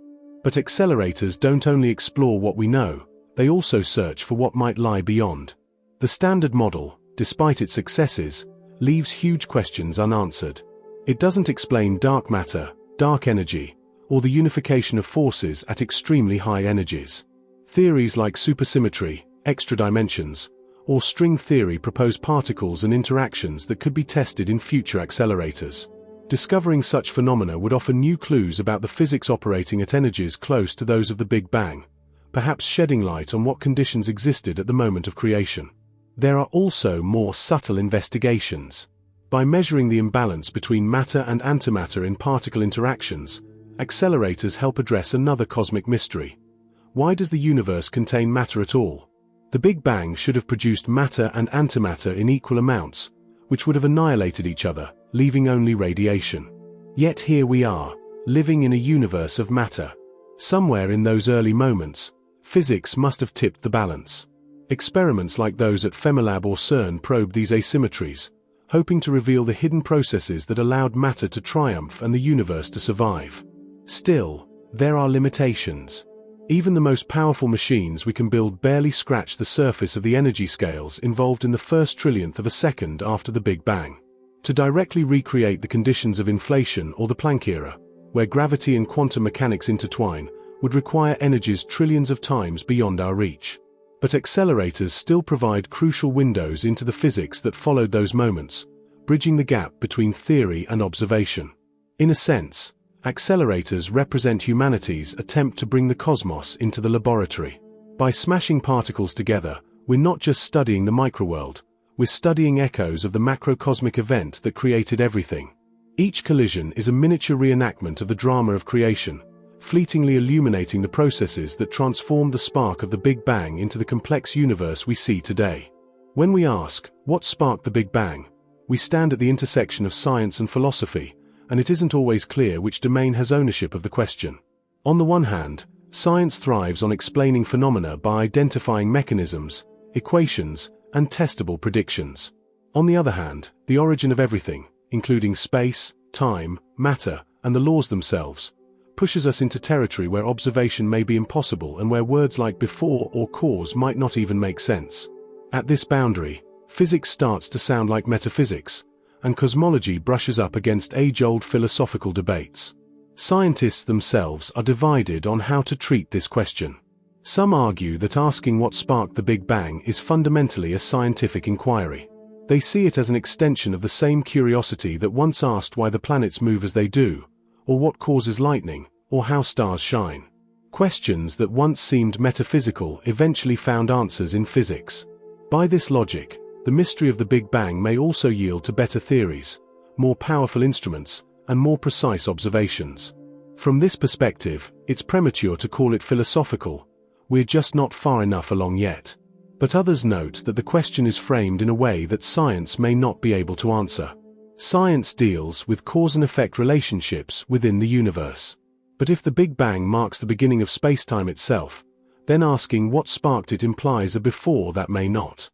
A: But accelerators don't only explore what we know, they also search for what might lie beyond. The standard model, despite its successes, leaves huge questions unanswered. It doesn't explain dark matter, dark energy, or the unification of forces at extremely high energies. Theories like supersymmetry, extra dimensions, or string theory propose particles and interactions that could be tested in future accelerators. Discovering such phenomena would offer new clues about the physics operating at energies close to those of the Big Bang, perhaps shedding light on what conditions existed at the moment of creation. There are also more subtle investigations. By measuring the imbalance between matter and antimatter in particle interactions, accelerators help address another cosmic mystery. Why does the universe contain matter at all? The Big Bang should have produced matter and antimatter in equal amounts, which would have annihilated each other, leaving only radiation. Yet here we are, living in a universe of matter. Somewhere in those early moments, physics must have tipped the balance. Experiments like those at Fermilab or CERN probed these asymmetries, hoping to reveal the hidden processes that allowed matter to triumph and the universe to survive. Still, there are limitations. Even the most powerful machines we can build barely scratch the surface of the energy scales involved in the first trillionth of a second after the Big Bang. To directly recreate the conditions of inflation or the Planck era, where gravity and quantum mechanics intertwine, would require energies trillions of times beyond our reach. But accelerators still provide crucial windows into the physics that followed those moments, bridging the gap between theory and observation. In a sense, accelerators represent humanity's attempt to bring the cosmos into the laboratory. By smashing particles together, we're not just studying the microworld, we're studying echoes of the macrocosmic event that created everything. Each collision is a miniature reenactment of the drama of creation, fleetingly illuminating the processes that transformed the spark of the Big Bang into the complex universe we see today. When we ask, what sparked the Big Bang, we stand at the intersection of science and philosophy, and it isn't always clear which domain has ownership of the question. On the one hand, science thrives on explaining phenomena by identifying mechanisms, equations, and testable predictions. On the other hand, the origin of everything, including space, time, matter, and the laws themselves, pushes us into territory where observation may be impossible and where words like before or cause might not even make sense. At this boundary, physics starts to sound like metaphysics, and cosmology brushes up against age-old philosophical debates. Scientists themselves are divided on how to treat this question. Some argue that asking what sparked the Big Bang is fundamentally a scientific inquiry. They see it as an extension of the same curiosity that once asked why the planets move as they do, or what causes lightning, or how stars shine. Questions that once seemed metaphysical eventually found answers in physics. By this logic, the mystery of the Big Bang may also yield to better theories, more powerful instruments, and more precise observations. From this perspective, it's premature to call it philosophical. we're just not far enough along yet. But others note that the question is framed in a way that science may not be able to answer. Science deals with cause and effect relationships within the universe. But if the Big Bang marks the beginning of spacetime itself, then asking what sparked it implies a before that may not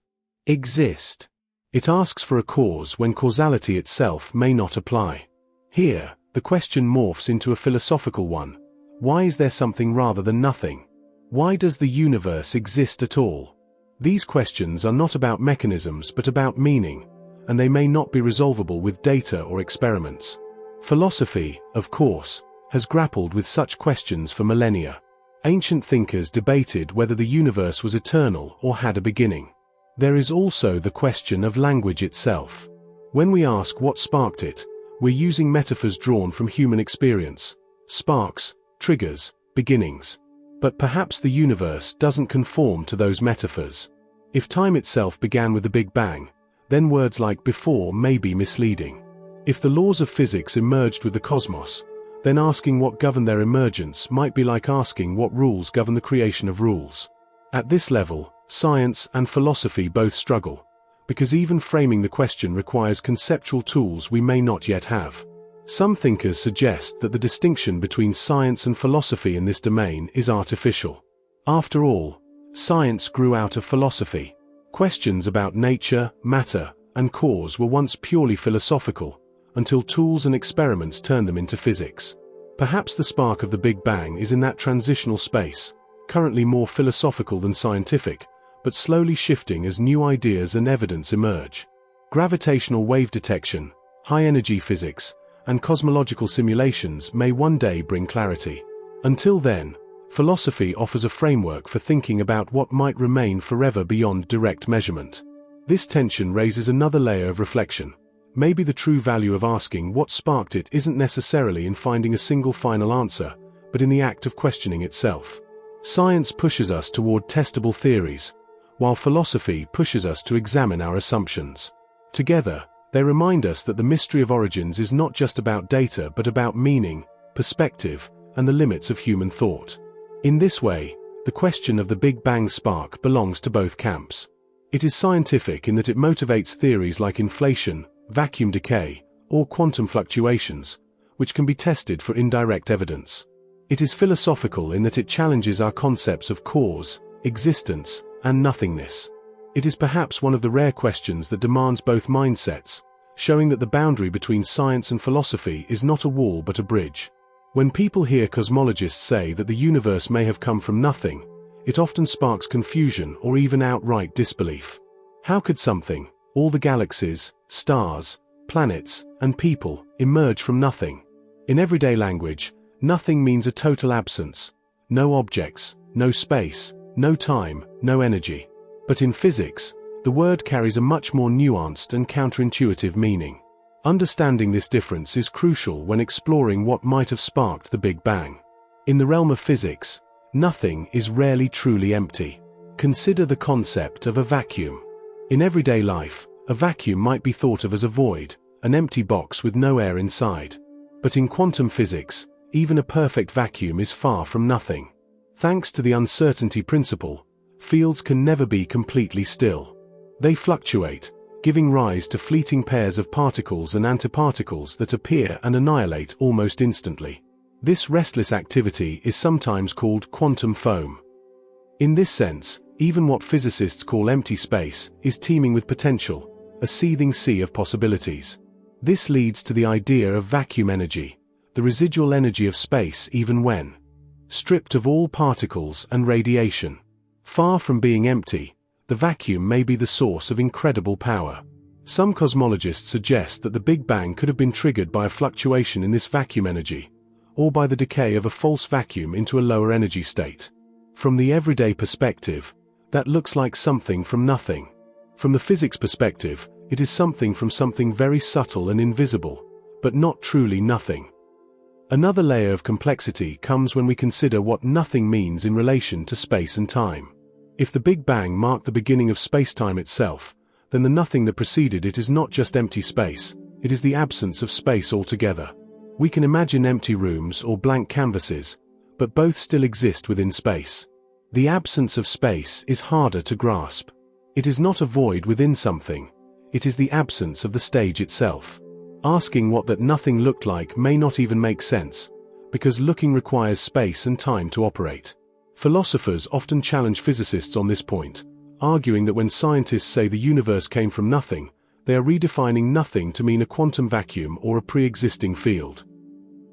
A: exist. It asks for a cause when causality itself may not apply. Here, the question morphs into a philosophical one. Why is there something rather than nothing? Why does the universe exist at all? These questions are not about mechanisms but about meaning, and they may not be resolvable with data or experiments. Philosophy, of course, has grappled with such questions for millennia. Ancient thinkers debated whether the universe was eternal or had a beginning. There is also the question of language itself. When we ask what sparked it, we're using metaphors drawn from human experience: sparks, triggers, beginnings. But perhaps the universe doesn't conform to those metaphors. If time itself began with the Big Bang, then words like before may be misleading. If the laws of physics emerged with the cosmos, then asking what governed their emergence might be like asking what rules govern the creation of rules. At this level, science and philosophy both struggle, because even framing the question requires conceptual tools we may not yet have. Some thinkers suggest that the distinction between science and philosophy in this domain is artificial. After all, science grew out of philosophy. Questions about nature, matter, and cause were once purely philosophical, until tools and experiments turned them into physics. Perhaps the spark of the Big Bang is in that transitional space, currently more philosophical than scientific, but slowly shifting as new ideas and evidence emerge. Gravitational wave detection, high-energy physics, and cosmological simulations may one day bring clarity. Until then, philosophy offers a framework for thinking about what might remain forever beyond direct measurement. This tension raises another layer of reflection. Maybe the true value of asking what sparked it isn't necessarily in finding a single final answer, but in the act of questioning itself. Science pushes us toward testable theories, while philosophy pushes us to examine our assumptions. Together, they remind us that the mystery of origins is not just about data but about meaning, perspective, and the limits of human thought. In this way, the question of the Big Bang spark belongs to both camps. It is scientific in that it motivates theories like inflation, vacuum decay, or quantum fluctuations, which can be tested for indirect evidence. It is philosophical in that it challenges our concepts of cause, existence, and nothingness. It is perhaps one of the rare questions that demands both mindsets, showing that the boundary between science and philosophy is not a wall but a bridge. When people hear cosmologists say that the universe may have come from nothing, it often sparks confusion or even outright disbelief. How could something, all the galaxies, stars, planets, and people, emerge from nothing? In everyday language, nothing means a total absence. No objects, no space, no time, no energy. But in physics, the word carries a much more nuanced and counterintuitive meaning. Understanding this difference is crucial when exploring what might have sparked the Big Bang. In the realm of physics, nothing is rarely truly empty. Consider the concept of a vacuum. In everyday life, a vacuum might be thought of as a void, an empty box with no air inside. But in quantum physics, even a perfect vacuum is far from nothing. Thanks to the uncertainty principle, fields can never be completely still. They fluctuate, giving rise to fleeting pairs of particles and antiparticles that appear and annihilate almost instantly. This restless activity is sometimes called quantum foam. In this sense, even what physicists call empty space is teeming with potential, a seething sea of possibilities. This leads to the idea of vacuum energy, the residual energy of space even when stripped of all particles and radiation. Far from being empty, the vacuum may be the source of incredible power. Some cosmologists suggest that the Big Bang could have been triggered by a fluctuation in this vacuum energy, or by the decay of a false vacuum into a lower energy state. From the everyday perspective, that looks like something from nothing. From the physics perspective, it is something from something very subtle and invisible, but not truly nothing. Another layer of complexity comes when we consider what nothing means in relation to space and time. If the Big Bang marked the beginning of space-time itself, then the nothing that preceded it is not just empty space, it is the absence of space altogether. We can imagine empty rooms or blank canvases, but both still exist within space. The absence of space is harder to grasp. It is not a void within something, it is the absence of the stage itself. Asking what that nothing looked like may not even make sense, because looking requires space and time to operate. Philosophers often challenge physicists on this point, arguing that when scientists say the universe came from nothing, they are redefining nothing to mean a quantum vacuum or a pre-existing field.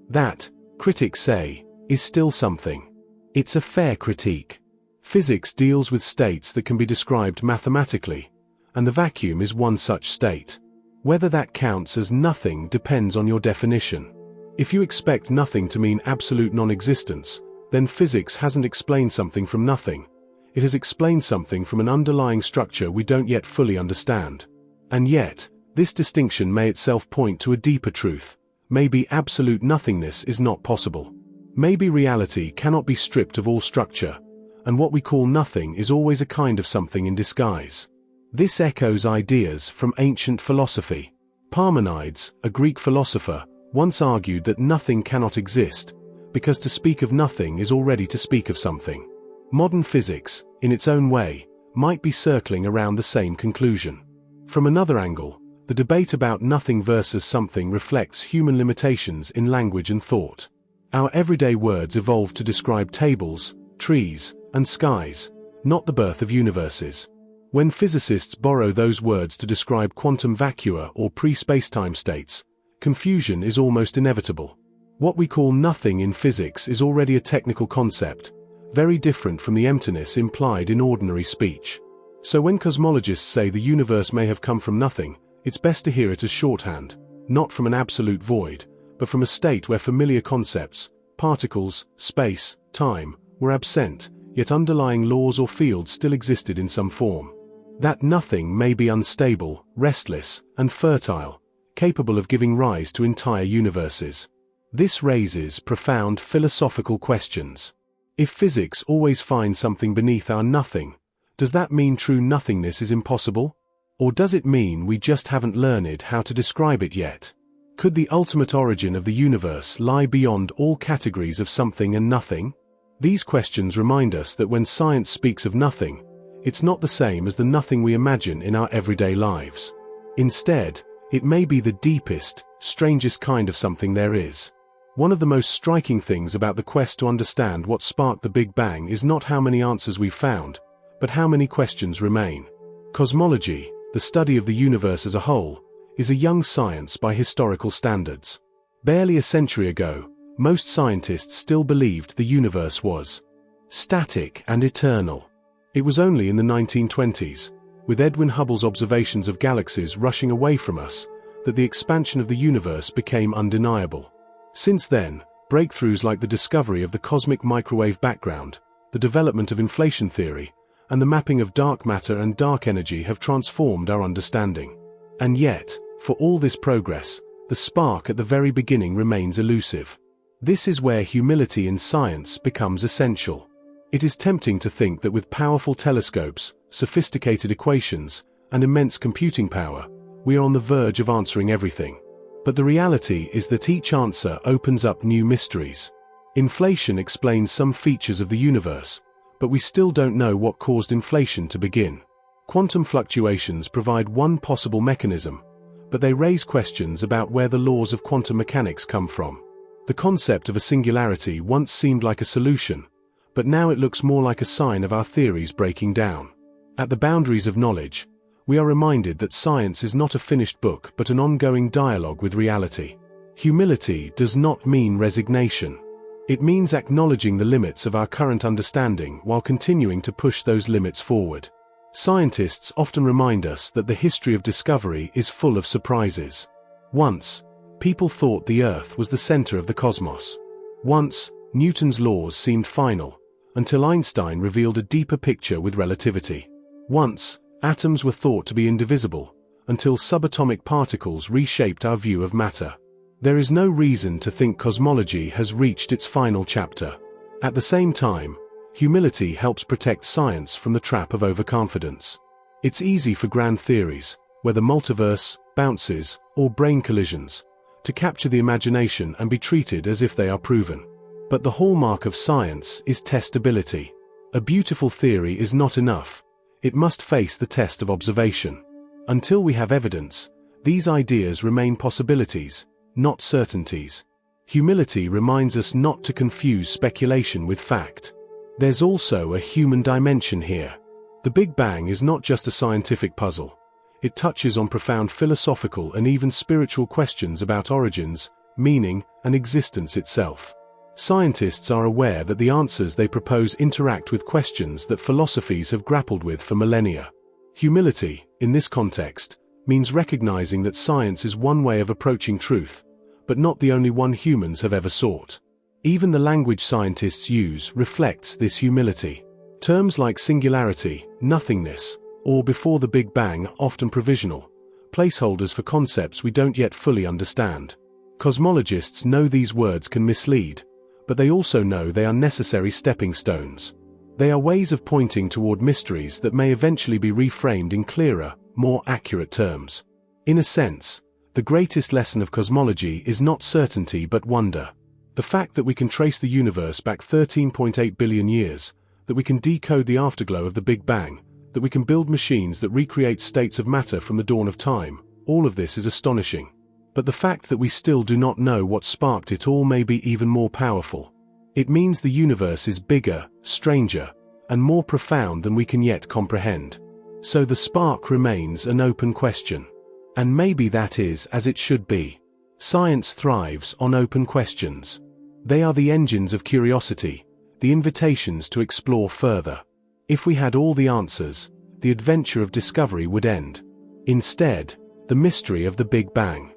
A: That, critics say, is still something. It's a fair critique. Physics deals with states that can be described mathematically, and the vacuum is one such state. Whether that counts as nothing depends on your definition. If you expect nothing to mean absolute non-existence, then physics hasn't explained something from nothing. It has explained something from an underlying structure we don't yet fully understand. And yet, this distinction may itself point to a deeper truth. Maybe absolute nothingness is not possible. Maybe reality cannot be stripped of all structure, and what we call nothing is always a kind of something in disguise. This echoes ideas from ancient philosophy. Parmenides, a Greek philosopher, once argued that nothing cannot exist, because to speak of nothing is already to speak of something. Modern physics, in its own way, might be circling around the same conclusion. From another angle, the debate about nothing versus something reflects human limitations in language and thought. Our everyday words evolved to describe tables, trees, and skies, not the birth of universes. When physicists borrow those words to describe quantum vacua or pre-spacetime states, confusion is almost inevitable. What we call nothing in physics is already a technical concept, very different from the emptiness implied in ordinary speech. So when cosmologists say the universe may have come from nothing, it's best to hear it as shorthand, not from an absolute void, but from a state where familiar concepts, particles, space, time, were absent, yet underlying laws or fields still existed in some form. That nothing may be unstable, restless, and fertile, capable of giving rise to entire universes. This raises profound philosophical questions. If physics always finds something beneath our nothing, does that mean true nothingness is impossible? Or does it mean we just haven't learned how to describe it yet? Could the ultimate origin of the universe lie beyond all categories of something and nothing? These questions remind us that when science speaks of nothing, it's not the same as the nothing we imagine in our everyday lives. Instead, it may be the deepest, strangest kind of something there is. One of the most striking things about the quest to understand what sparked the Big Bang is not how many answers we've found, but how many questions remain. Cosmology, the study of the universe as a whole, is a young science by historical standards. Barely a century ago, most scientists still believed the universe was static and eternal. It was only in the 1920s, with Edwin Hubble's observations of galaxies rushing away from us, that the expansion of the universe became undeniable. Since then, breakthroughs like the discovery of the cosmic microwave background, the development of inflation theory, and the mapping of dark matter and dark energy have transformed our understanding. And yet, for all this progress, the spark at the very beginning remains elusive. This is where humility in science becomes essential. It is tempting to think that with powerful telescopes, sophisticated equations, and immense computing power, we are on the verge of answering everything. But the reality is that each answer opens up new mysteries. Inflation explains some features of the universe, but we still don't know what caused inflation to begin. Quantum fluctuations provide one possible mechanism, but they raise questions about where the laws of quantum mechanics come from. The concept of a singularity once seemed like a solution, but now it looks more like a sign of our theories breaking down. At the boundaries of knowledge, we are reminded that science is not a finished book but an ongoing dialogue with reality. Humility does not mean resignation. It means acknowledging the limits of our current understanding while continuing to push those limits forward. Scientists often remind us that the history of discovery is full of surprises. Once, people thought the Earth was the center of the cosmos. Once, Newton's laws seemed final, until Einstein revealed a deeper picture with relativity. Once, atoms were thought to be indivisible, until subatomic particles reshaped our view of matter. There is no reason to think cosmology has reached its final chapter. At the same time, humility helps protect science from the trap of overconfidence. It's easy for grand theories, whether multiverse, bounces, or brain collisions, to capture the imagination and be treated as if they are proven. But the hallmark of science is testability. A beautiful theory is not enough. It must face the test of observation. Until we have evidence, these ideas remain possibilities, not certainties. Humility reminds us not to confuse speculation with fact. There's also a human dimension here. The Big Bang is not just a scientific puzzle. It touches on profound philosophical and even spiritual questions about origins, meaning, and existence itself. Scientists are aware that the answers they propose interact with questions that philosophies have grappled with for millennia. Humility, in this context, means recognizing that science is one way of approaching truth, but not the only one humans have ever sought. Even the language scientists use reflects this humility. Terms like singularity, nothingness, or before the Big Bang are often provisional, placeholders for concepts we don't yet fully understand. Cosmologists know these words can mislead, but they also know they are necessary stepping stones. They are ways of pointing toward mysteries that may eventually be reframed in clearer, more accurate terms. In a sense, the greatest lesson of cosmology is not certainty but wonder. The fact that we can trace the universe back 13.8 billion years, that we can decode the afterglow of the Big Bang, that we can build machines that recreate states of matter from the dawn of time, all of this is astonishing. But the fact that we still do not know what sparked it all may be even more powerful. It means the universe is bigger, stranger, and more profound than we can yet comprehend. So the spark remains an open question. And maybe that is as it should be. Science thrives on open questions. They are the engines of curiosity, the invitations to explore further. If we had all the answers, the adventure of discovery would end. Instead, the mystery of the Big Bang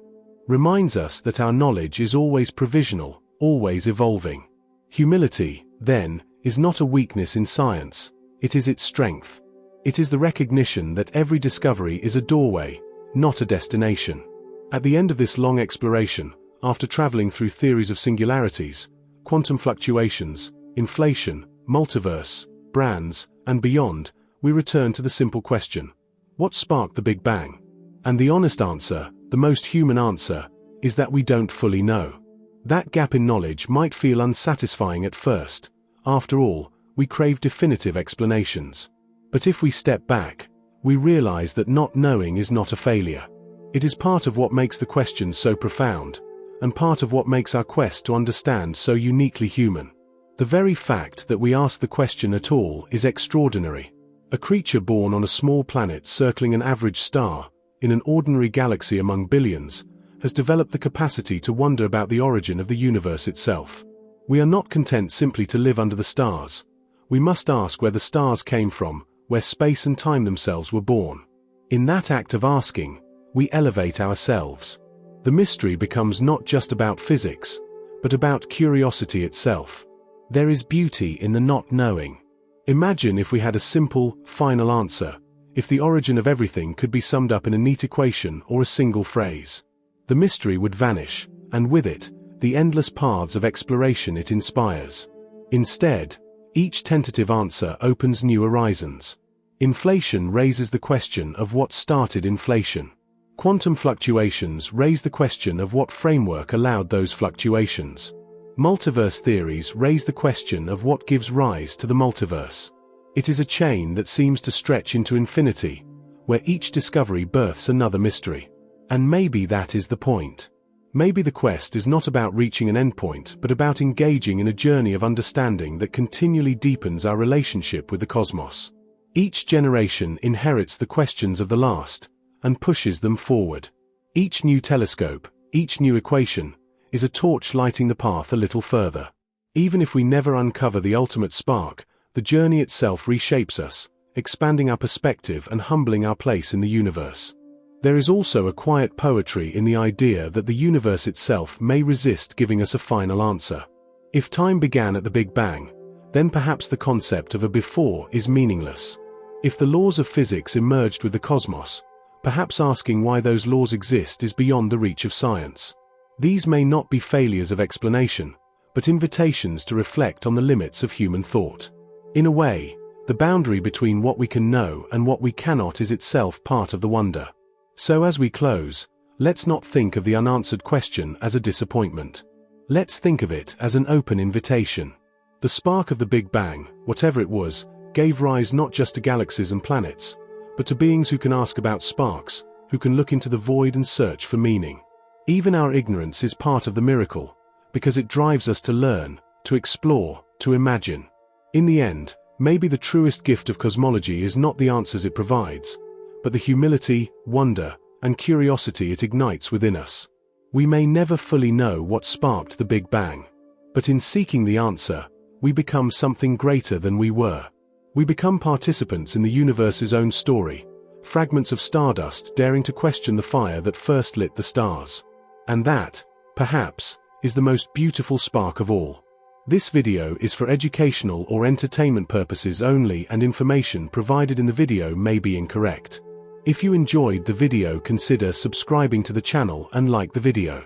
A: reminds us that our knowledge is always provisional, always evolving. Humility, then, is not a weakness in science, it is its strength. It is the recognition that every discovery is a doorway, not a destination. At the end of this long exploration, after traveling through theories of singularities, quantum fluctuations, inflation, multiverse, brands, and beyond, we return to the simple question: what sparked the Big Bang? And the honest answer, the most human answer, is that we don't fully know. That gap in knowledge might feel unsatisfying at first. After all, we crave definitive explanations. But if we step back, we realize that not knowing is not a failure. It is part of what makes the question so profound, and part of what makes our quest to understand so uniquely human. The very fact that we ask the question at all is extraordinary. A creature born on a small planet circling an average star, in an ordinary galaxy among billions, has developed the capacity to wonder about the origin of the universe itself. We are not content simply to live under the stars. We must ask where the stars came from, where space and time themselves were born. In that act of asking, we elevate ourselves. The mystery becomes not just about physics, but about curiosity itself. There is beauty in the not knowing. Imagine if we had a simple, final answer, if the origin of everything could be summed up in a neat equation or a single phrase. The mystery would vanish, and with it, the endless paths of exploration it inspires. Instead, each tentative answer opens new horizons. Inflation raises the question of what started inflation. Quantum fluctuations raise the question of what framework allowed those fluctuations. Multiverse theories raise the question of what gives rise to the multiverse. It is a chain that seems to stretch into infinity, where each discovery births another mystery. And maybe that is the point. Maybe the quest is not about reaching an endpoint, but about engaging in a journey of understanding that continually deepens our relationship with the cosmos. Each generation inherits the questions of the last, and pushes them forward. Each new telescope, each new equation, is a torch lighting the path a little further. Even if we never uncover the ultimate spark, the journey itself reshapes us, expanding our perspective and humbling our place in the universe. There is also a quiet poetry in the idea that the universe itself may resist giving us a final answer. If time began at the Big Bang, then perhaps the concept of a before is meaningless. If the laws of physics emerged with the cosmos, perhaps asking why those laws exist is beyond the reach of science. These may not be failures of explanation, but invitations to reflect on the limits of human thought. In a way, the boundary between what we can know and what we cannot is itself part of the wonder. So as we close, let's not think of the unanswered question as a disappointment. Let's think of it as an open invitation. The spark of the Big Bang, whatever it was, gave rise not just to galaxies and planets, but to beings who can ask about sparks, who can look into the void and search for meaning. Even our ignorance is part of the miracle, because it drives us to learn, to explore, to imagine. In the end, maybe the truest gift of cosmology is not the answers it provides, but the humility, wonder, and curiosity it ignites within us. We may never fully know what sparked the Big Bang, but in seeking the answer, we become something greater than we were. We become participants in the universe's own story, fragments of stardust daring to question the fire that first lit the stars. And that, perhaps, is the most beautiful spark of all. This video is for educational or entertainment purposes only, and information provided in the video may be incorrect. If you enjoyed the video, consider subscribing to the channel and like the video.